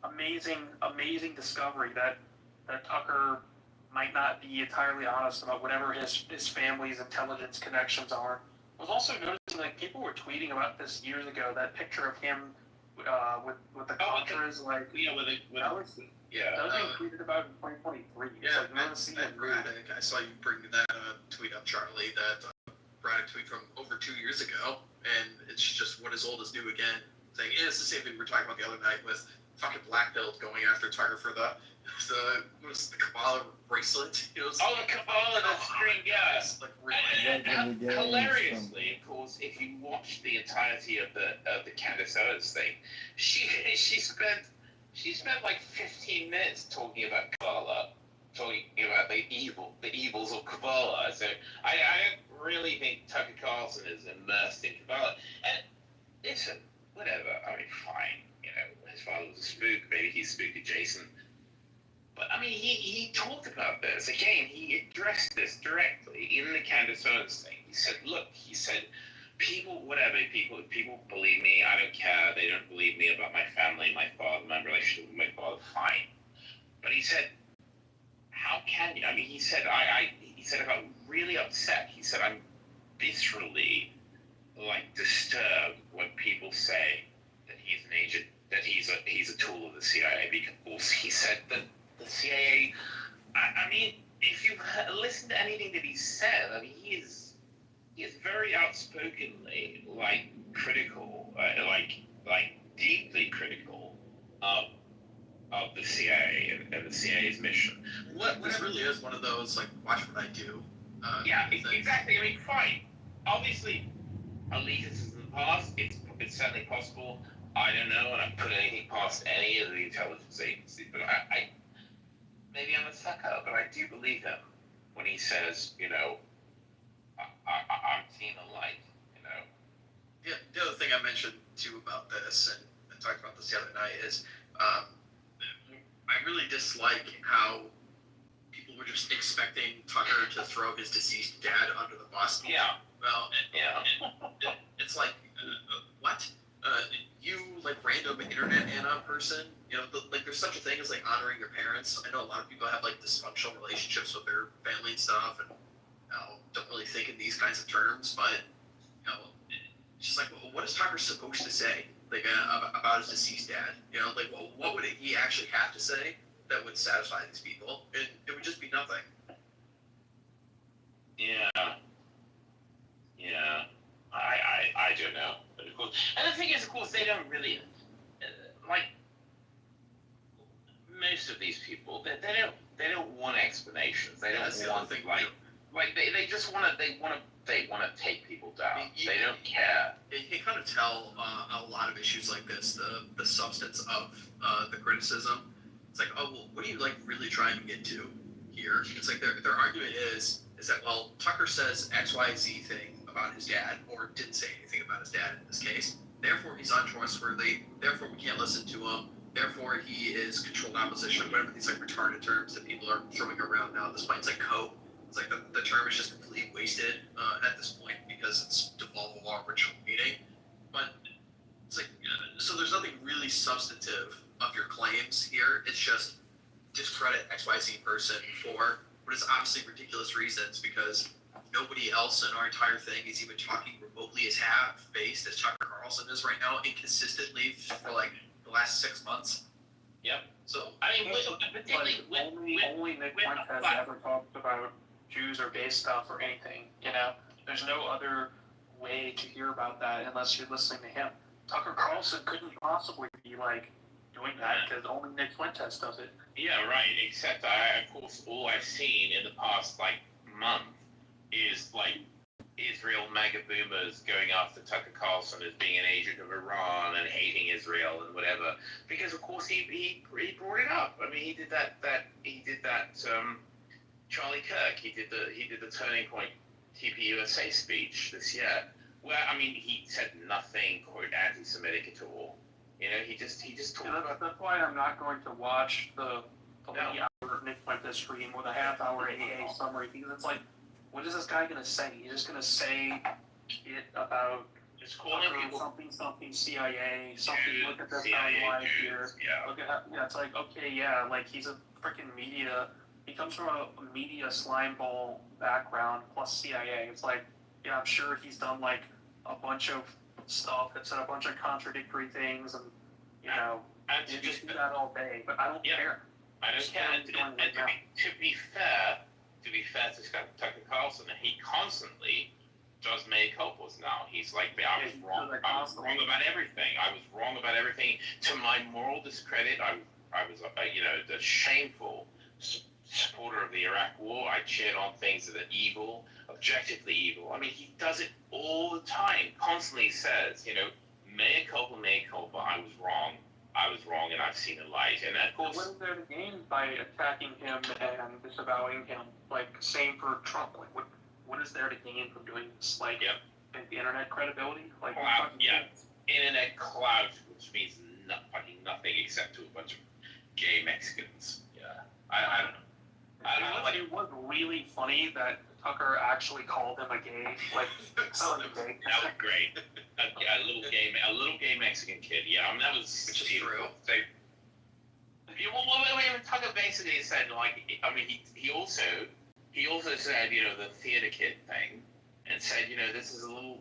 Amazing discovery that Tucker might not be entirely honest about whatever his family's intelligence connections are. I was also noticing, like, people were tweeting about this years ago, that picture of him with the Contras, like, that was being tweeted about in 2023. Braddock, I saw you bring that tweet up, Charlie, that Braddock tweet from over 2 years ago, and it's just what is old is new again thing. And it's the same thing we were talking about the other night with fucking Black Belt going after Tucker for the Kabbalah bracelet. The Kabbalah, the string, Like, hilariously, of course, if you watch the entirety of the Candace Owens thing, she spent like 15 minutes talking about Kabbalah, talking about the evils of Kabbalah. So I don't really think Tucker Carlson is immersed in Kabbalah. And listen, whatever. I mean, fine. His father was a spook. Maybe he's spooked Jason. But I mean, he talked about this again. He addressed this directly in the Candace Owens thing. He said, "Look," he said, "people, whatever people believe me. I don't care. They don't believe me about my family, my father, my relationship with my father. Fine." But he said, "How can you?" I mean, he said, he said, "I got really upset." He said, "I'm viscerally like disturbed when people say that he's an agent, that he's a tool of the CIA, because he said that the CIA. I mean, if you listen to anything that he said, I mean, he is very outspokenly like critical, like deeply critical of the CIA and the CIA's mission. This really is one of those like watch what I do. Yeah, exactly. I mean, fine. Obviously, allegiances in the past, it's certainly possible. I don't know, and I put anything past any of the intelligence agencies. But I maybe I'm a sucker, but I do believe him when he says, you know, I'm seeing the light. You know. Yeah, the other thing I mentioned too about this, and I talked about this the other night, is I really dislike how people were just expecting Tucker to throw his deceased dad under the bus. Yeah. Well, it's like, what? You, like, random internet Anna person, you know, like, there's such a thing as, like, honoring your parents. I know a lot of people have, like, dysfunctional relationships with their family and stuff, and, you know, don't really think in these kinds of terms, but, you know, it's just like, well, what is Tucker supposed to say, like, about his deceased dad? You know, like, well, what would he actually have to say that would satisfy these people? It would just be nothing. Yeah. Yeah. I don't know. But of course, and the thing is, of course, they don't really like most of these people. They don't want explanations. They don't want like they just want to take people down. They don't care. You can kind of tell a lot of issues like this, the substance of the criticism. It's like, oh, well, what are you like really trying to get to here? It's like their argument is that, well, Tucker says XYZ thing about his dad, or didn't say anything about his dad in this case. Therefore, he's untrustworthy. Therefore, we can't listen to him. Therefore, he is controlled opposition. Whatever these like retarded terms that people are throwing around now at this point, it's like cope. It's like the term is just completely wasted at this point because it's devolved of our original meaning. But it's like, so there's nothing really substantive of your claims here. It's just discredit XYZ person for what is obviously ridiculous reasons, because nobody else in our entire thing is even talking remotely as half-based as Tucker Carlson is right now, inconsistently for like the last 6 months. Yep. So I mean, only Nick Wentz has ever talked about Jews or gay stuff or anything. You know, there's no other way to hear about that unless you're listening to him. Tucker Carlson couldn't possibly be like doing that because only Nick Fuentes does it. Yeah, right. Except of course, all I've seen in the past like month is like Israel mega boomers going after Tucker Carlson as being an agent of Iran and hating Israel and whatever. Because of course he brought it up. I mean, he did that Charlie Kirk. He did the Turning Point TPUSA speech this year, where I mean he said nothing quote anti-Semitic at all. You know, he just talked about. That's why I'm not going to watch the 3-hour Nick Fuentes stream with a half-hour AA summary, because it's like, what is this guy gonna say? He's just gonna say it about just calling people something CIA, something. Look at this timeline here. Yeah. Look at how, yeah. It's like, okay, yeah, like he's a freaking media. He comes from a media slime ball background plus CIA. It's like, yeah, I'm sure he's done like a bunch of stuff that said a bunch of contradictory things, and you know, you just do that all day. But I don't care. I don't care. And to be fair to Tucker Carlson, he constantly does mea culpas now. He's like, I was wrong about everything. I was wrong about everything. To my moral discredit, I was the shameful supporter of the Iraq War. I cheered on things that are evil, objectively evil. I mean, he does it all the time. Constantly says, mea culpa, I was wrong, and I've seen the light. And of course, what is there to gain by attacking him and disavowing him? Like, same for Trump. Like, what is there to gain from doing this? Like, the internet credibility? Like, internet clout, which means fucking nothing except to a bunch of gay Mexicans. Yeah. I don't know. It was really funny that Tucker actually called him a gay, like, That was great. A little gay Mexican kid. Yeah, I mean that was Which is true. Well, Tucker basically said like, I mean, he also said, you know, the theater kid thing, and said, you know, this is a little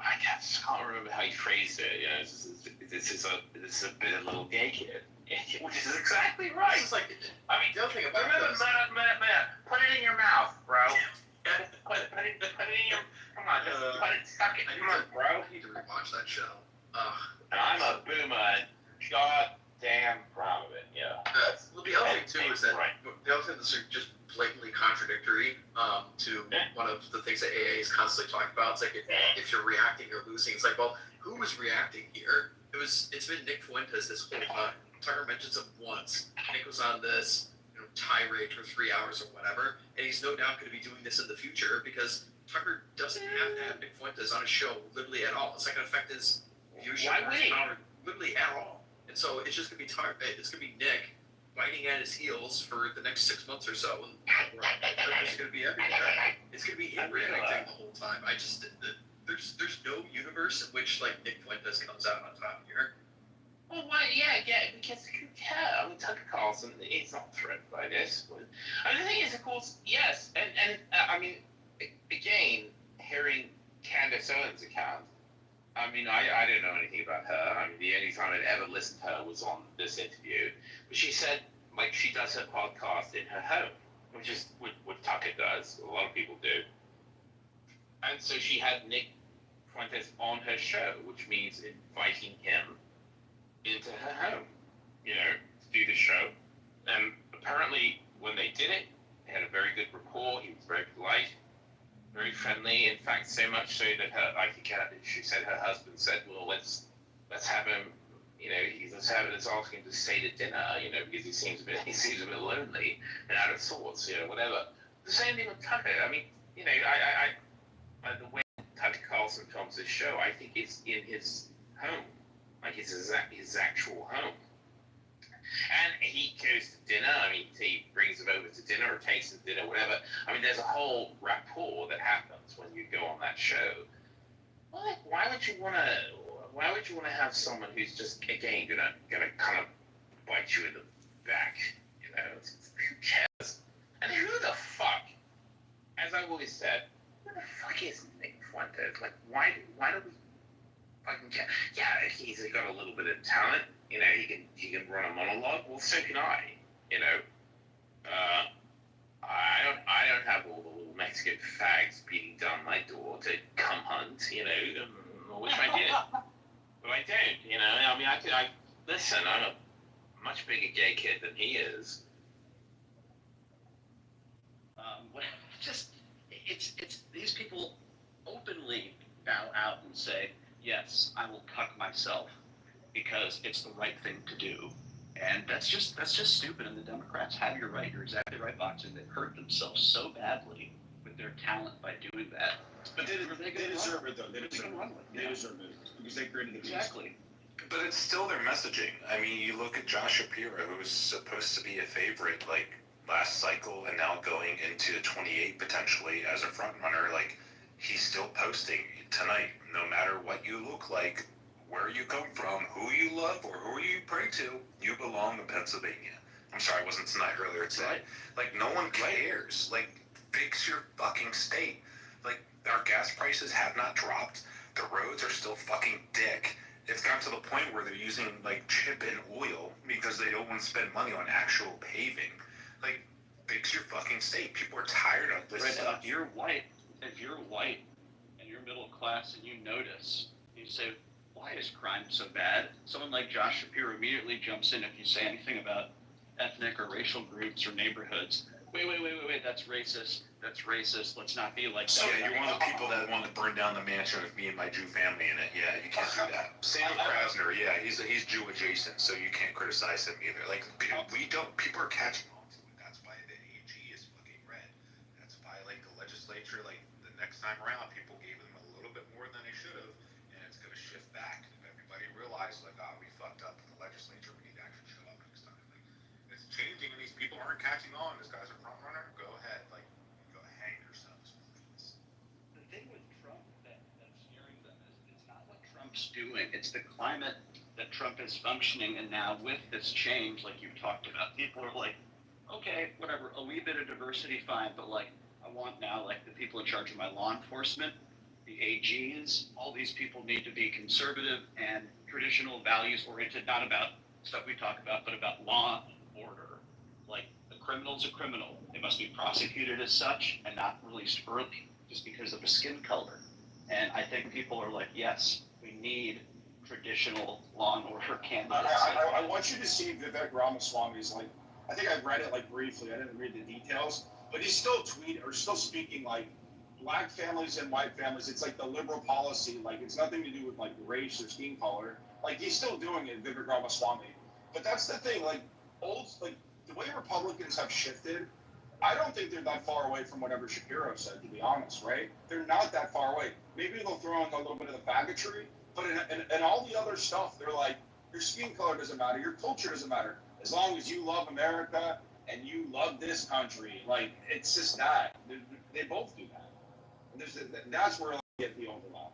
I can't remember how he phrased it. You know, this is a bit of a little gay kid, which is exactly right. It's like, I mean, the other thing about Remember, Matt, put it in your mouth, bro. put it in your. Come on, just put it, stuck it. Come on, bro. I need to rewatch that show. And I'm a boomer, and goddamn proud of it. Yeah. Well, the other thing too is that the other thing that's just blatantly contradictory to one of the things that AA is constantly talking about. It's like if you're reacting or losing, it's like, well, who was reacting here? It's been Nick Fuentes this whole time. Tucker mentions him once. Nick was on this tirade for 3 hours or whatever, and he's no doubt going to be doing this in the future because Tucker doesn't have to have Nick Fuentes on his show literally at all. It's not going to affect his viewership or his power literally at all. And so it's just going to be it's going to be Nick biting at his heels for the next 6 months or so, and it's going to be everywhere. It's going to be him reacting the whole time. There's no universe in which like Nick Fuentes comes out on top here. Well, because who cares? I mean, Tucker Carlson is not threatened by this. And the thing is, of course, yes, and I mean, again, hearing Candace Owens' account, I mean, I don't know anything about her. I mean, the only time I'd ever listened to her was on this interview. But she said, like, she does her podcast in her home, which is what Tucker does. A lot of people do. And so she had Nick Fuentes on her show, which means inviting him into her home, you know, to do the show. And apparently, when they did it, they had a very good rapport. He was very polite, very friendly. In fact, so much so that she said her husband said, "Well, let's have him, you know, let's ask him to stay to dinner, you know, because he seems a bit lonely and out of sorts, you know, whatever." The same thing with Tucker. I mean, you know, I the way Tucker Carlson films this show, I think it's in his home. Like his actual home. And he goes to dinner, I mean, he brings him over to dinner or takes him to dinner, whatever. I mean, there's a whole rapport that happens when you go on that show. Well, why would you want to have someone who's just, again, gonna kind of bite you in the back, you know? Who cares? And who the fuck, as I've always said, who the fuck is Nick Fuentes? Like, why do we fucking care? Yeah, he's got a little bit of talent. You know, he can run a monologue. Well, so can I. You know, I don't have all the little Mexican fags beating down my door to come hunt. You know, I wish I did, but I don't. You know, I mean, I listen. I'm a much bigger gay kid than he is. It's these people openly bow out and say, yes, I will cuck myself because it's the right thing to do. And that's just stupid. And the Democrats have your right. You're exactly right, Boxer. They've hurt themselves so badly with their talent by doing that. But they deserve it, though. They deserve it because they created the exactly. But it's still their messaging. I mean, you look at Josh Shapiro, who was supposed to be a favorite, like, last cycle, and now going into 28 potentially as a front runner. Like, he's still posting tonight, no matter what you look like, where you come from, who you love, or who you pray to, you belong to Pennsylvania. I'm sorry, it wasn't tonight, earlier today. Like, no one cares. Like, fix your fucking state. Like, our gas prices have not dropped. The roads are still fucking dick. It's gotten to the point where they're using, like, chip and oil because they don't want to spend money on actual paving. Like, fix your fucking state. People are tired of this stuff. If you're white and you're middle class and you notice, you say, why is crime so bad? Someone like Josh Shapiro immediately jumps in if you say anything about ethnic or racial groups or neighborhoods. Wait, that's racist. Let's not be like that. Yeah, you're one of the people that want to burn down the mansion with me and my Jew family in it. Yeah, you can't do that. Sam Krasner, yeah, he's Jew adjacent, so you can't criticize him either. Like, people are catching on to it. That's why the AG is fucking red. That's why, like, the legislature, like, the next time around, people gave them a little bit more than they should have, and it's going to shift back. Everybody realized, like, we fucked up. these people aren't catching on. This guy's a front runner. Go ahead, like, go hang yourselves. The thing with Trump that's scaring them is it's not what Trump's doing. It's the climate that Trump is functioning in now with this change, like you've talked about. People are like, okay, whatever, a wee bit of diversity, fine, but like, I want now, like, the people in charge of my law enforcement, the AGs, all these people need to be conservative and traditional values oriented, not about stuff we talk about, but about law and order. Like, the criminal's a criminal. They must be prosecuted as such and not released early just because of a skin color. And I think people are like, yes, we need traditional law and order candidates. I want you to see Vivek Ramaswamy's, like, I think I read it like briefly. I didn't read the details, but he's still still speaking like black families and white families. It's like the liberal policy. Like, it's nothing to do with like race or skin color. Like, he's still doing it, Vivek Ramaswamy. But that's the thing. Like, the way Republicans have shifted, I don't think they're that far away from whatever Shapiro said, to be honest, right? They're not that far away. Maybe they'll throw in a little bit of the faggotry, but in all the other stuff, they're like, your skin color doesn't matter, your culture doesn't matter. As long as you love America and you love this country, like, it's just that. They both do that. And that's where I get the overlap.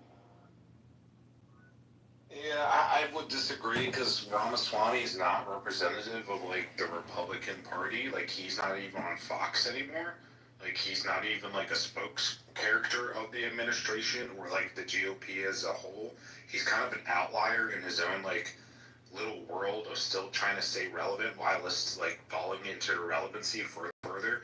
Yeah, I would disagree because Ramaswamy is not representative of like the Republican Party. Like, he's not even on Fox anymore. Like, he's not even like a spokes character of the administration or like the GOP as a whole. He's kind of an outlier in his own like little world of still trying to stay relevant while it's like falling into irrelevancy further.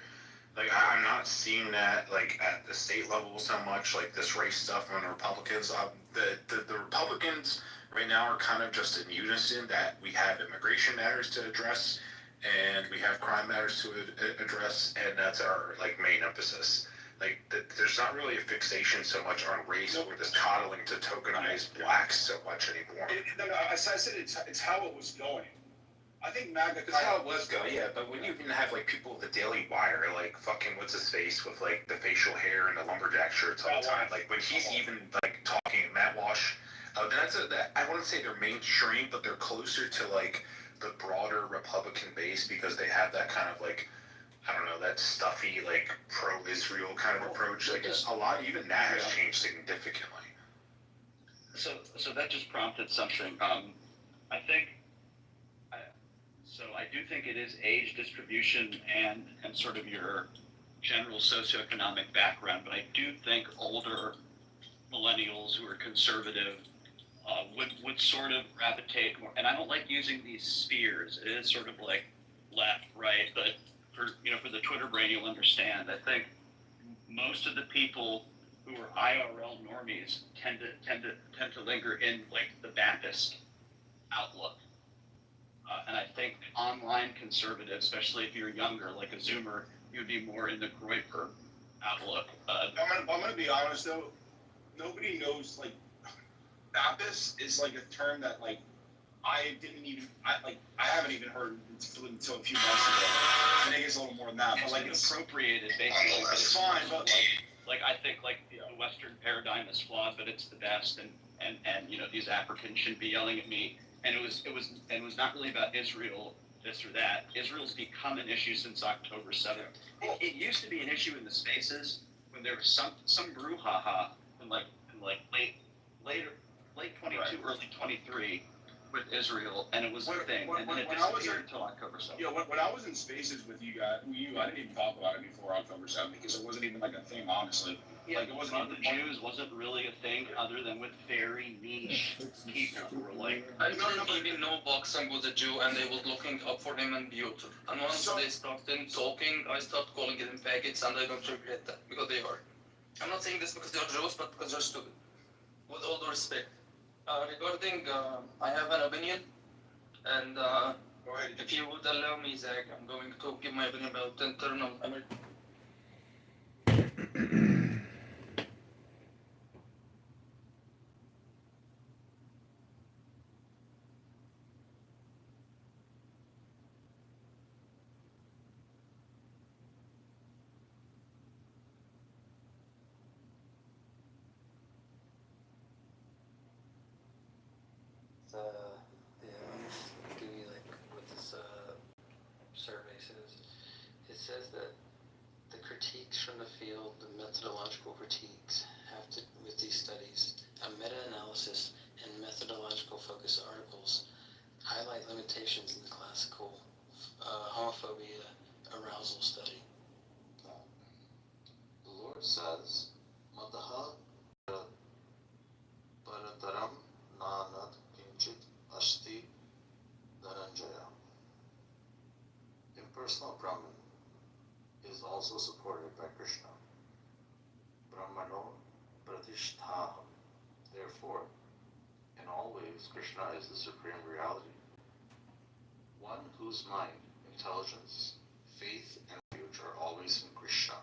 Like, I'm not seeing that like at the state level so much, like this race stuff on the Republicans. The Republicans right now are kind of just in unison that we have immigration matters to address and we have crime matters to address, and that's our like main emphasis. Like, there's not really a fixation so much on race or this coddling to tokenize blacks so much anymore. I said it's how it was going. I think MAGA. That's how it was going, yeah. But when you even have like people with the Daily Wire, like fucking what's his face with like the facial hair and the lumberjack shirts all the time, like when he's even like talking Matt Walsh, I wouldn't say they're mainstream, but they're closer to like the broader Republican base because they have that kind of like, I don't know, that stuffy like pro-Israel kind of approach. Like, a lot, even that has changed significantly. So that just prompted something. I do think it is age distribution and sort of your general socioeconomic background, but I do think older millennials who are conservative would sort of gravitate more. And I don't like using these spheres. It is sort of like left, right, but for the Twitter brain, you'll understand. I think most of the people who are IRL normies tend to linger in like the Baptist outlook. And I think online conservative, especially if you're younger, like a Zoomer, you'd be more in the Groyper outlook. I'm gonna be honest though, nobody knows, like, Baptist is like a term that like I haven't even heard until a few months ago. I think it's a little more than that, but like it's appropriated basically. That's fine, but like I think like the Western paradigm is flawed, but it's the best, and these Africans shouldn't be yelling at me. And it was not really about Israel, this or that. Israel's become an issue since October 7th. It used to be an issue in the spaces when there was some brouhaha in late 22, early 23 with Israel, and it was a thing, and then it disappeared until October 7th. Yeah, when I was in spaces with you guys, I didn't even talk about it before October 7th because it wasn't even like a thing, honestly. Yeah, like, it wasn't the Jews wasn't really a thing other than with very niche people who were like. I didn't even know Boxing was a Jew, and they was looking up for him in Beauty. And once they started talking, I started calling them faggots, and I don't regret that because they are. I'm not saying this because they're Jews, but because they're stupid. With all due respect. Regarding, I have an opinion, and if you would allow me, Zach, I'm going to give my opinion about internal American. Do you like what this survey says? says that the critiques from the field, the methodological critiques, have to, with these studies, a meta-analysis and methodological focus articles highlight limitations in the classical homophobia arousal study. The Lord says, Mataha Parataram Nanat Kinchit Asti Dhananjaya. Impersonal Brahman is also supported by Krishna. Brahmano Pratisthaham. Therefore, in all ways, Krishna is the supreme reality. One whose mind, intelligence, faith, and refuge are always in Krishna.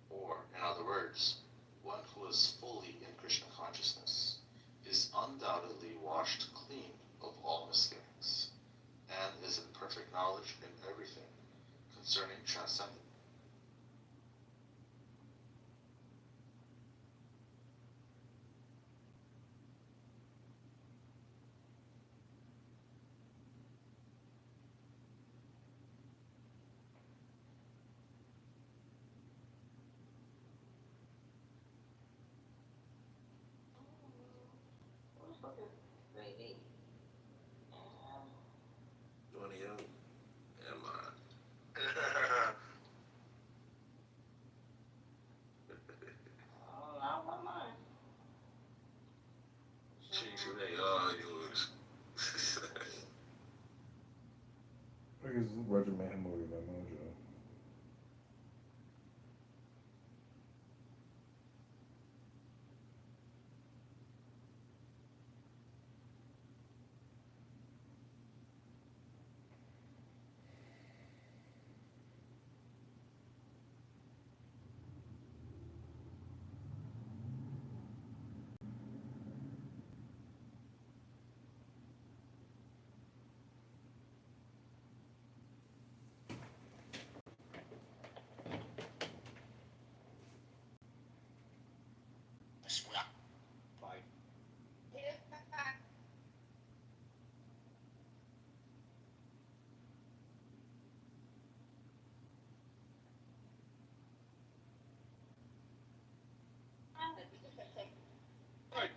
Or, in other words, one who is fully in Krishna consciousness is undoubtedly washed clean of all misgivings and is in perfect knowledge in everything concerning transcendence. One of you and mine. Chief, they are yours. I guess Roger Mayhem movie by Mojo.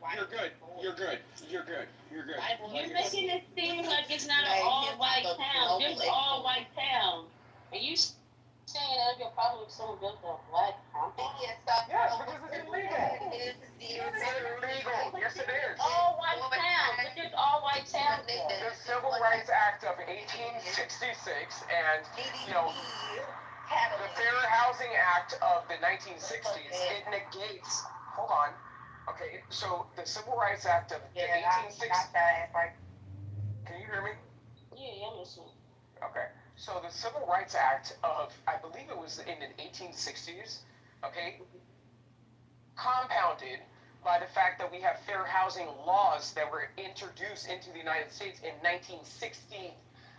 Bye. You're good. You're good. You're good. You're good. You're making it seem like it's not an all-white town. There's all-white town. Are you saying that your problem with someone built a black town? Yes, because it's illegal. It's illegal. Yes, it is. All-white town. But there's all-white town. The Civil Rights Act of 1866 and, the Fair Housing Act of the 1960s, it negates, hold on. Okay, so the Civil Rights Act of the 1860s. Can you hear me? Yeah, I'm listening. Okay, so the Civil Rights Act of, I believe it was in the 1860s, okay, compounded by the fact that we have fair housing laws that were introduced into the United States in 1960,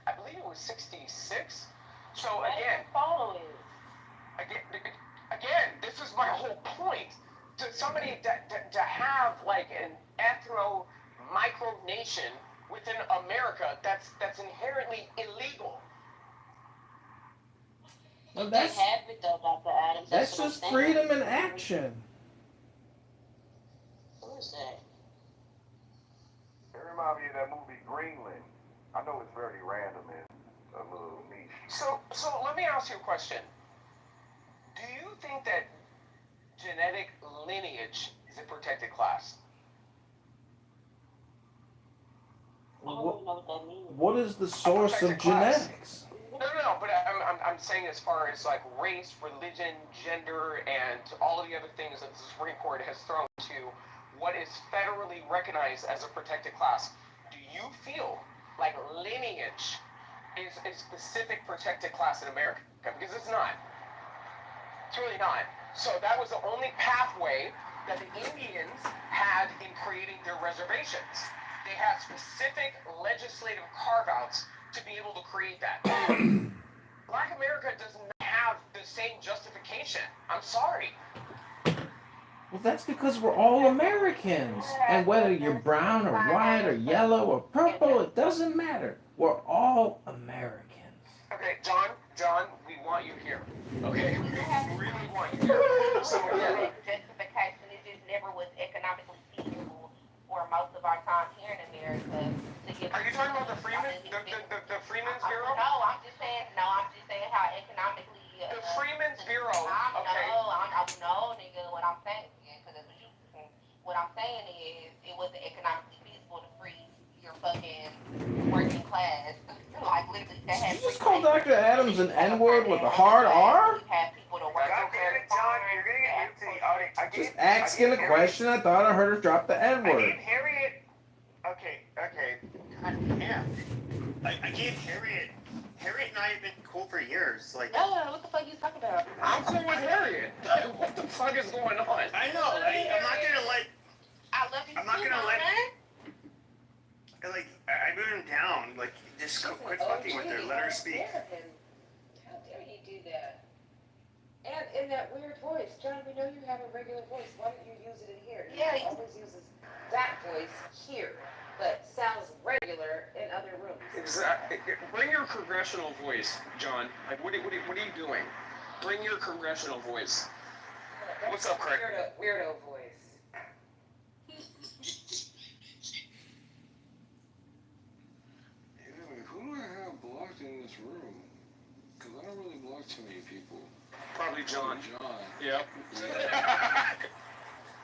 I believe it was 66. So again, this is my whole point. To somebody to have like an micro nation within America that's inherently illegal. Well, that's just freedom in action. What is that? It reminds me of that movie Greenland. I know it's very random and a little niche. So let me ask you a question. Do you think that genetic lineage is a protected class? What is the source of genetics? No, but I'm saying as far as like race, religion, gender, and all of the other things that the Supreme Court has thrown to what is federally recognized as a protected class. Do you feel like lineage is a specific protected class in America? Because it's not. It's really not. So that was the only pathway that the Indians had in creating their reservations. They had specific legislative carve-outs to be able to create that. Black America does not have the same justification. I'm sorry. Well, that's because we're all Americans. And whether you're brown or white or yellow or purple, it doesn't matter. We're all Americans. Okay, John, we want you here. Okay? We really want you here. So, yeah. Justification, it just never was economically feasible for most of our time here in America to get. Are you talking about the Freeman, the Freeman's Bureau? No, I'm just saying how economically. The Freeman's Bureau. Okay. No, nigga. What I'm saying, what I'm saying is, it wasn't economically feasible to free your fucking working class. Like literally, they had. Did you just call Dr. Adams an N-word with a hard R? Have people to work. God damn it, John, you're gonna get into the audience. Just asking a question. I thought I heard her drop the I N-word. gave Harriet. Okay. God damn. I gave Harriet and I have been cool for years. Like, what the fuck you talking about? I'm cool with Harriet. What the fuck is going on? I know. I'm not gonna let. I love you. I'm not gonna let. Like, I moved him down. Like, just quit fucking with her. Let her speak. How dare you do that? And in that weird voice. John, we know you have a regular voice. Why don't you use it in here? Yeah. He always uses that voice here, but sounds regular in other rooms. Exactly. Bring your congressional voice, John. Like, what are you doing? Bring your congressional voice. What's up, Craig? Weirdo voice. Who do I have blocked in this room? Because I don't really block too many people. Probably John. Yep.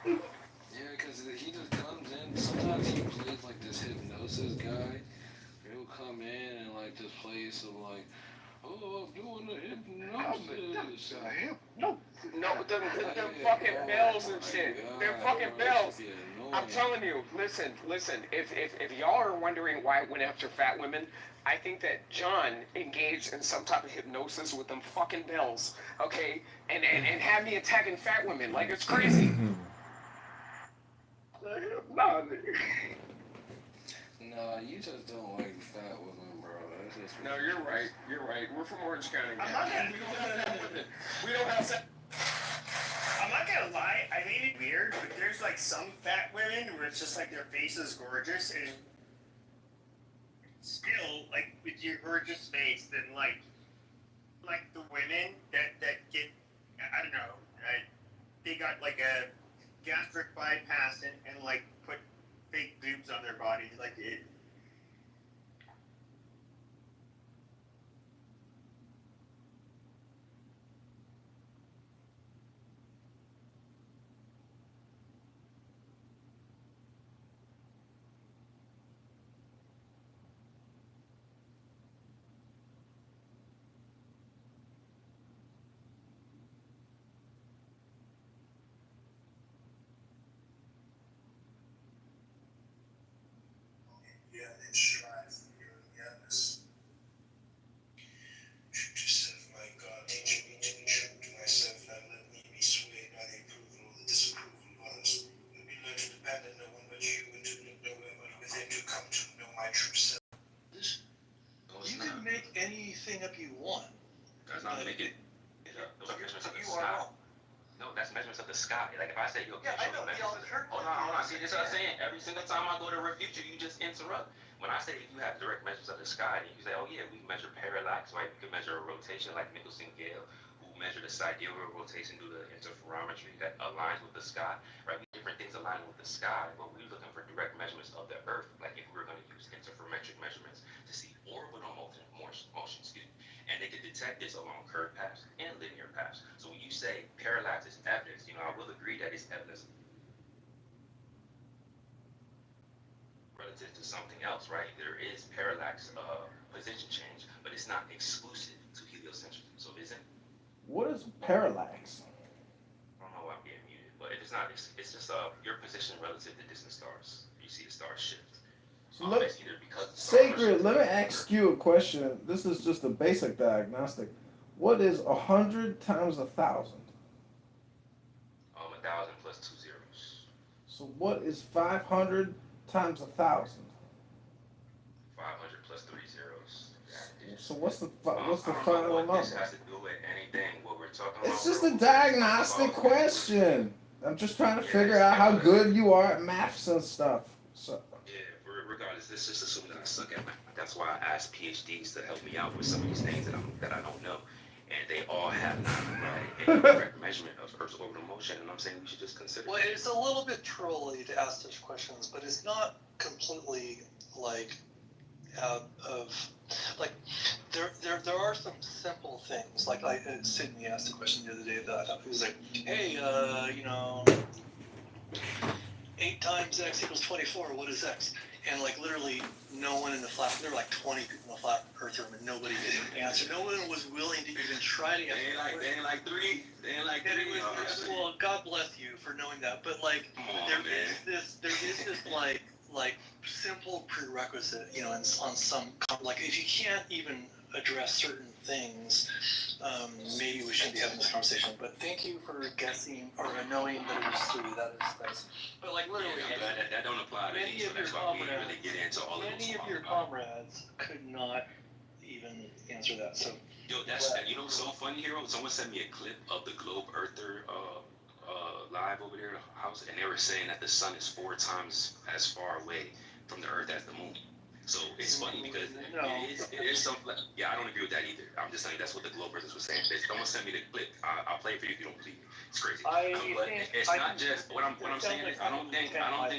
Yeah, because he just comes in. Sometimes he plays like this hypnosis guy. He'll come in and like just play some like, oh, I'm doing the hypnosis. No, them fucking bells and shit. They're fucking bells. I'm telling you, listen. If y'all are wondering why I went after fat women, I think that John engaged in some type of hypnosis with them fucking bells, okay? And had me attacking fat women like it's crazy. Nah, you just don't like fat women, bro. That's just No, you're right. We're from Orange County. I'm not gonna. We don't have sex. I'm not gonna lie. I made it weird, but there's like some fat women where it's just like their face is gorgeous and still like with your gorgeous face, then like the women that get, I don't know, they got like a gastric bypass and like put fake boobs on their body, like it. Yeah, it strives for your youngest. True to self, my God, teach me to be true to myself, not let me be swayed by the approval or the disapproval of others. Let me learn to depend on no one but you and to look nowhere but within to come to know my true self. You can make anything up you want. That's not making it up. Those are measurements of the You sky. are wrong. No, that's measurements of the sky. Like if I say, yo, Yeah, I know. Hold on. See, this is what I'm saying. Every single time I go to refute you, you just interrupt. When I say you have direct measures of the sky, and you say, oh yeah, we can measure parallax, right? We can measure a rotation like Michelson-Gale, who measure the sidereal rotation due to interferometry that aligns with the sky, right? Different things align with the sky, but we're looking for direct measurements of the Earth, like if we were going to use interferometric measurements to see orbital motion, and they can detect this along curved paths and linear paths. So when you say parallax is evidence, I will agree that it's evidence relative to something else, right? There is parallax position change, but it's not exclusive to heliocentrism. So it isn't. What is parallax? I don't know why I'm getting muted, but it's not. It's just your position relative to distant stars. You see the stars shift. So It's either because Sacred, let me ask you a question. This is just a basic diagnostic. What is 100 times 1,000? 1,000 plus 2 zeros. So what is 500 times 1,000? 500 plus 3 zeros. So what's the final I don't know what number? this has to do with anything. What we're talking It's about. just a diagnostic question. I'm just trying to figure out how good you are at maths and stuff. So. Regardless, let's just assume that I suck at math. That's why I ask PhDs to help me out with some of these things that I don't know. and they all have right, a correct measurement of Earth's orbital motion, and I'm saying we should just consider. Well, it's a little bit trolly to ask such questions, but it's not completely like out of like there are some simple things. Like Sydney asked a question the other day that I thought it was like, hey, 8 times x equals 24. What is x? And like literally, no one in the flat. There were like 20 people in the flat Earth room, and nobody did answer. No one was willing to even try to answer. They ain't like three. Well, God bless you for knowing that. But like, there is this like simple prerequisite, you know, on some like if you can't even address certain things, maybe we shouldn't be having this conversation. But thank you for guessing or knowing that it was 3. That is nice. But like literally, that don't apply to me. many So of your that's why we comrades, really get into all of those. many of your comrades could not even answer that. So yo, you know what's so funny, Hero? Someone sent me a clip of the Globe Earther live over there at the house, and they were saying that the sun is 4 times as far away from the Earth as the moon. So it's funny because it is something. Yeah, I don't agree with that either. I'm just saying that's what the Globe Earthers were saying. Someone sent me the clip. I'll play it for you if you don't believe me. It's crazy. But it's not just what I'm saying is I don't think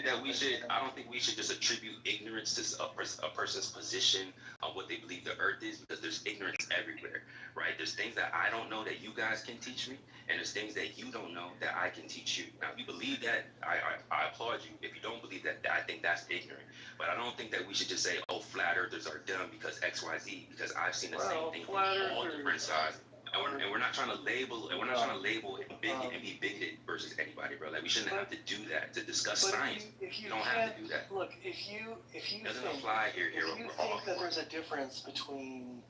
that we should. I don't think we should just attribute ignorance to a person's position on what they believe the Earth is, because there's ignorance everywhere, right? There's things that I don't know that you guys can teach me, and there's things that you don't know that I can teach you. Now, if you believe that, I applaud you. If you don't believe that, I think that's ignorant. But I don't think that we should just say, oh, flat earthers are dumb because X, Y, Z, because I've seen the same thing from all different sides. And we're not trying to label, and and be bigoted versus anybody, bro. Like, we shouldn't have to do that to discuss science. If you don't have to do that. Look, if you doesn't think, apply here, if you think that there's a difference between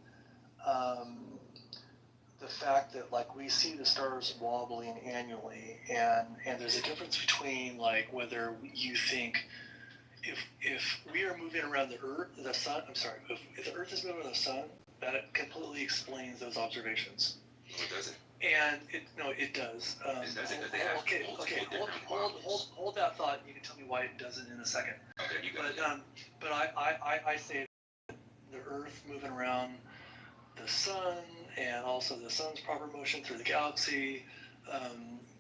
the fact that like we see the stars wobbling annually, and there's a difference between like whether you think if we are moving around the sun, if the Earth is moving around the sun, that completely explains those observations. No, it doesn't. And it does. It doesn't, because they have hold that thought. You can tell me why it doesn't in a second. Okay, you got it. But I say the Earth moving around the sun, and also the sun's proper motion through the galaxy,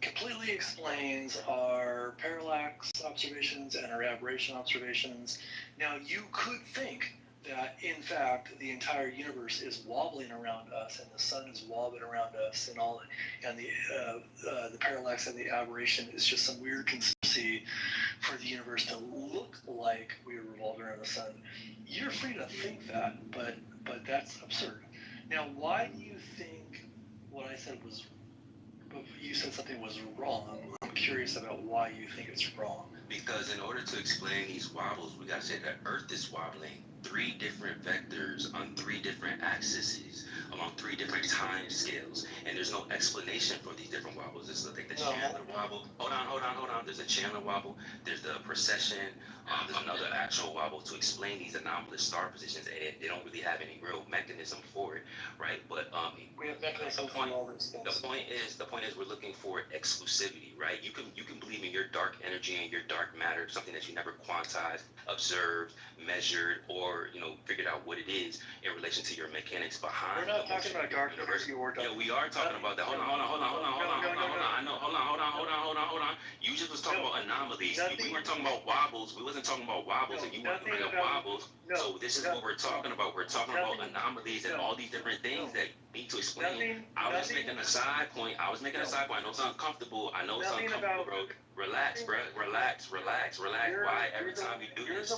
completely explains our parallax observations and our aberration observations. Now, you could think that, in fact, the entire universe is wobbling around us, and the sun is wobbling around us, and the parallax and the aberration is just some weird conspiracy for the universe to look like we are revolving around the sun. You're free to think that, but that's absurd. Now, why do you think what I said was? You said something was wrong. I'm curious about why you think it's wrong. Because in order to explain these wobbles, we gotta say that Earth is wobbling 3 different vectors on 3 different axes along 3 different time scales, and there's no explanation for these different wobbles. There's the Chandler wobble. Hold on. There's a Chandler wobble. There's the precession. There's another actual wobble to explain these anomalous star positions, and they don't really have any real mechanism for it, right? But we have mechanisms for all these things. The point is we're looking for exclusivity, right? You can believe in your dark energy and your dark matter, something that you never quantized, observed, measured, or figured out what it is in relation to your mechanics behind. We're not talking about dark energy or dark. Yeah, we are talking about that. Hold on. You just was talking about anomalies. We weren't talking about wobbles. We wasn't talking about wobbles, and you weren't bringing up wobbles. So this is what we're talking about. We're talking about anomalies and all these different things that need to explain. I was making a side point. I know it's uncomfortable. Bro. Relax, bro. Relax. Why every time you do this?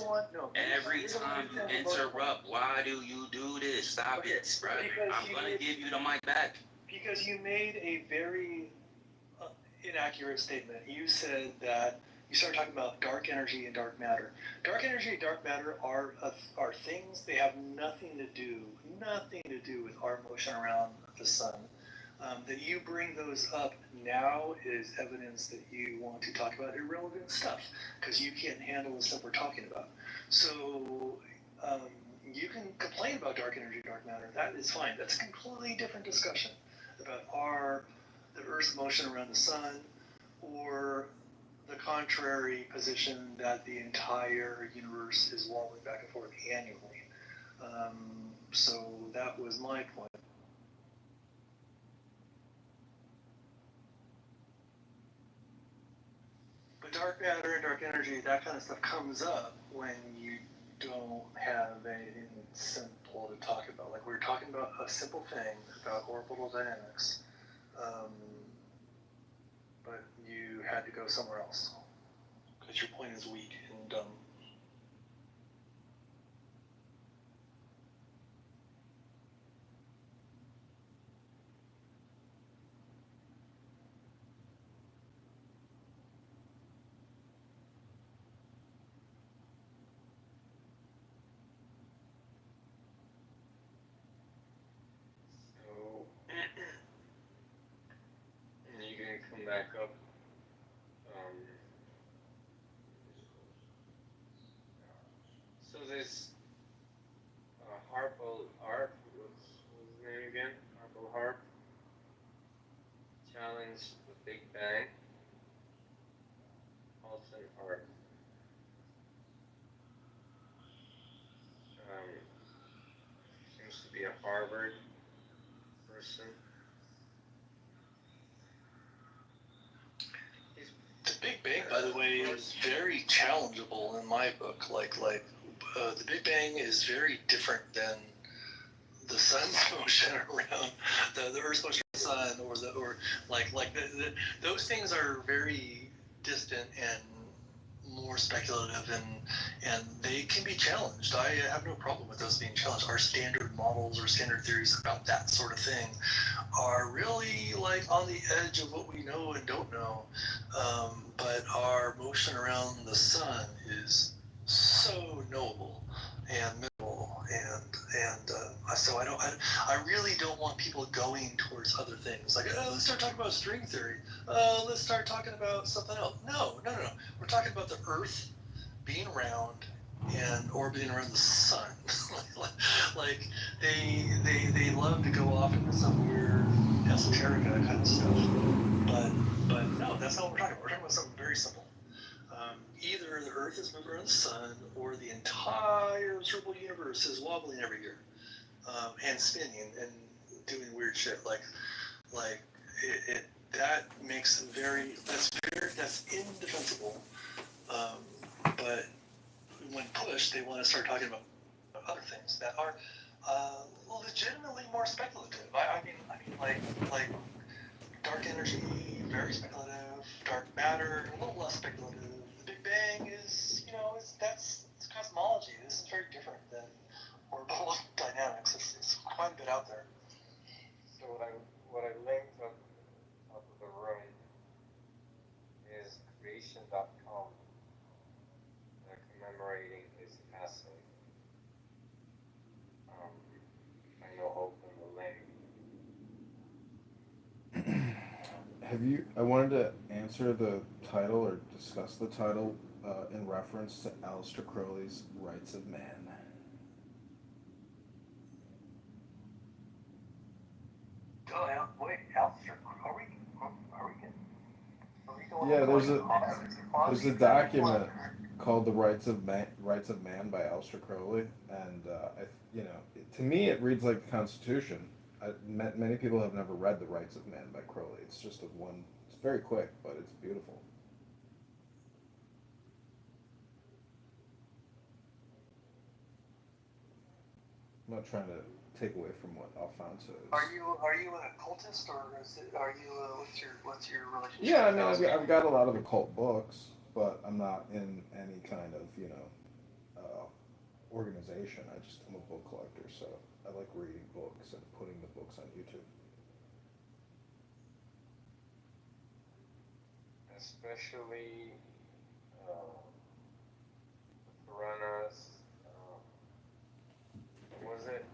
Every time you interrupt, why do you do this? Stop it, bro. I'm gonna give you the mic back. Because you made a very inaccurate statement. You said that you started talking about dark energy and dark matter. Dark energy and dark matter are things. They have nothing to do with our motion around the sun. That you bring those up now is evidence that you want to talk about irrelevant stuff because you can't handle the stuff we're talking about. So you can complain about dark energy, dark matter. That is fine. That's a completely different discussion about the Earth's motion around the sun, or the contrary position that the entire universe is wobbling back and forth annually. So that was my point. dark matter and dark energy, that kind of stuff comes up when you don't have anything simple to talk about. Like we were talking about a simple thing about orbital dynamics, but you had to go somewhere else because your point is weak and dumb. So, and you can come back up. So this Harpo Harp, what's his name again? Harpo Harp challenged the Big Bang. Alton Harp. Seems to be a Harvard person. The Big Bang, by the way, is very challengeable in my book. The Big Bang is very different than the sun's motion around the Earth's motion around the sun, those things are very distant and more speculative, and they can be challenged. I have no problem with those being challenged. Our standard models or standard theories about that sort of thing are really like on the edge of what we know and don't know. But our motion around the sun is so knowable and minimal, and so I really don't want people going towards other things like, oh, let's start talking about string theory. Let's start talking about something else. No. We're talking about the Earth being round and orbiting around the sun. like they love to go off into some weird esoterica kind of stuff. But no, that's not what we're talking about. We're talking about something very simple. Either the Earth is moving around the sun, or the entire observable universe is wobbling every year, and spinning and doing weird shit. That makes that's indefensible. But when pushed, they want to start talking about other things that are legitimately more speculative. I mean, like dark energy, very speculative. Dark matter, a little less speculative. The Big Bang is, it's cosmology. This is very different than orbital dynamics. It's quite a bit out there. So what I linked up of the room is creation.com. They're commemorating his passing. I know open the link. I wanted to answer the title or discuss the title in reference to Aleister Crowley's Rights of Man. Oh, wait, Aleister Crowley? Yeah, there's a document called the Rights of Man by Aleister Crowley, and to me it reads like the Constitution. Many people have never read the Rights of Man by Crowley. It's just it's very quick, but it's beautiful. I'm not trying to take away from what Alfonso is. Are you an occultist, or what's your relationship? Yeah, I mean, I've got a lot of occult books, but I'm not in any kind of organization. I'm a book collector, so I like reading books and putting the books on YouTube. Especially Puranas. What was it?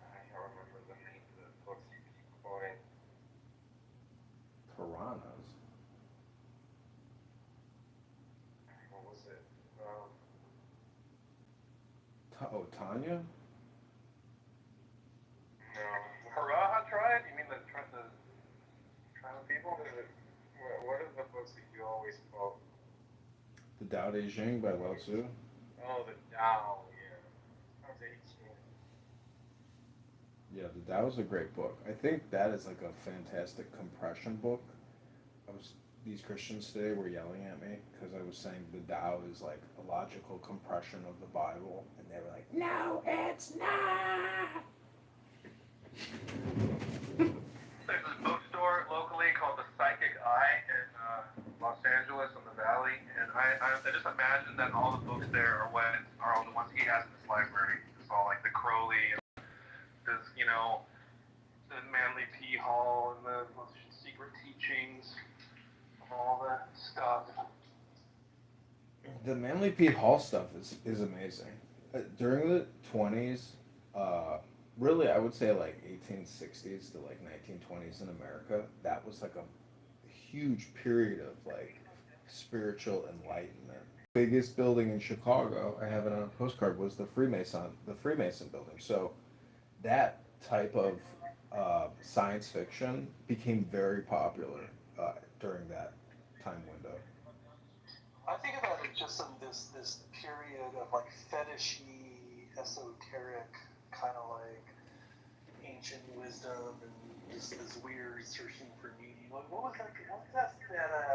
I can't remember the name of the books you keep quoting. Puranas? What was it? Tanya? No. Hurrah tribe? You mean the tribe of people? What are the books that you always quote? The Tao Te Ching by Lao Tzu? Oh, the Tao, yeah. Yeah, the Tao is a great book. I think that is like a fantastic compression book. These Christians today were yelling at me because I was saying the Tao is like a logical compression of the Bible, and they were like, "No, it's not." There's a bookstore locally called the Psychic Eye in Los Angeles in the Valley, and I just imagine that all the books there are all the ones he has in his library. It's all like the Crowley and this, the Manly P. Hall and the Secret Teachings, all that stuff. The Manly P. Hall stuff is amazing. During the 20s, really, I would say like 1860s to like 1920s in America, that was like a huge period of like spiritual enlightenment. Biggest building in Chicago, I have it on a postcard, was the Freemason building. So that type of science fiction became very popular during that time window. I think about it just in this period of like fetishy, esoteric, kind of like ancient wisdom and this weird searching for meaning. What was that?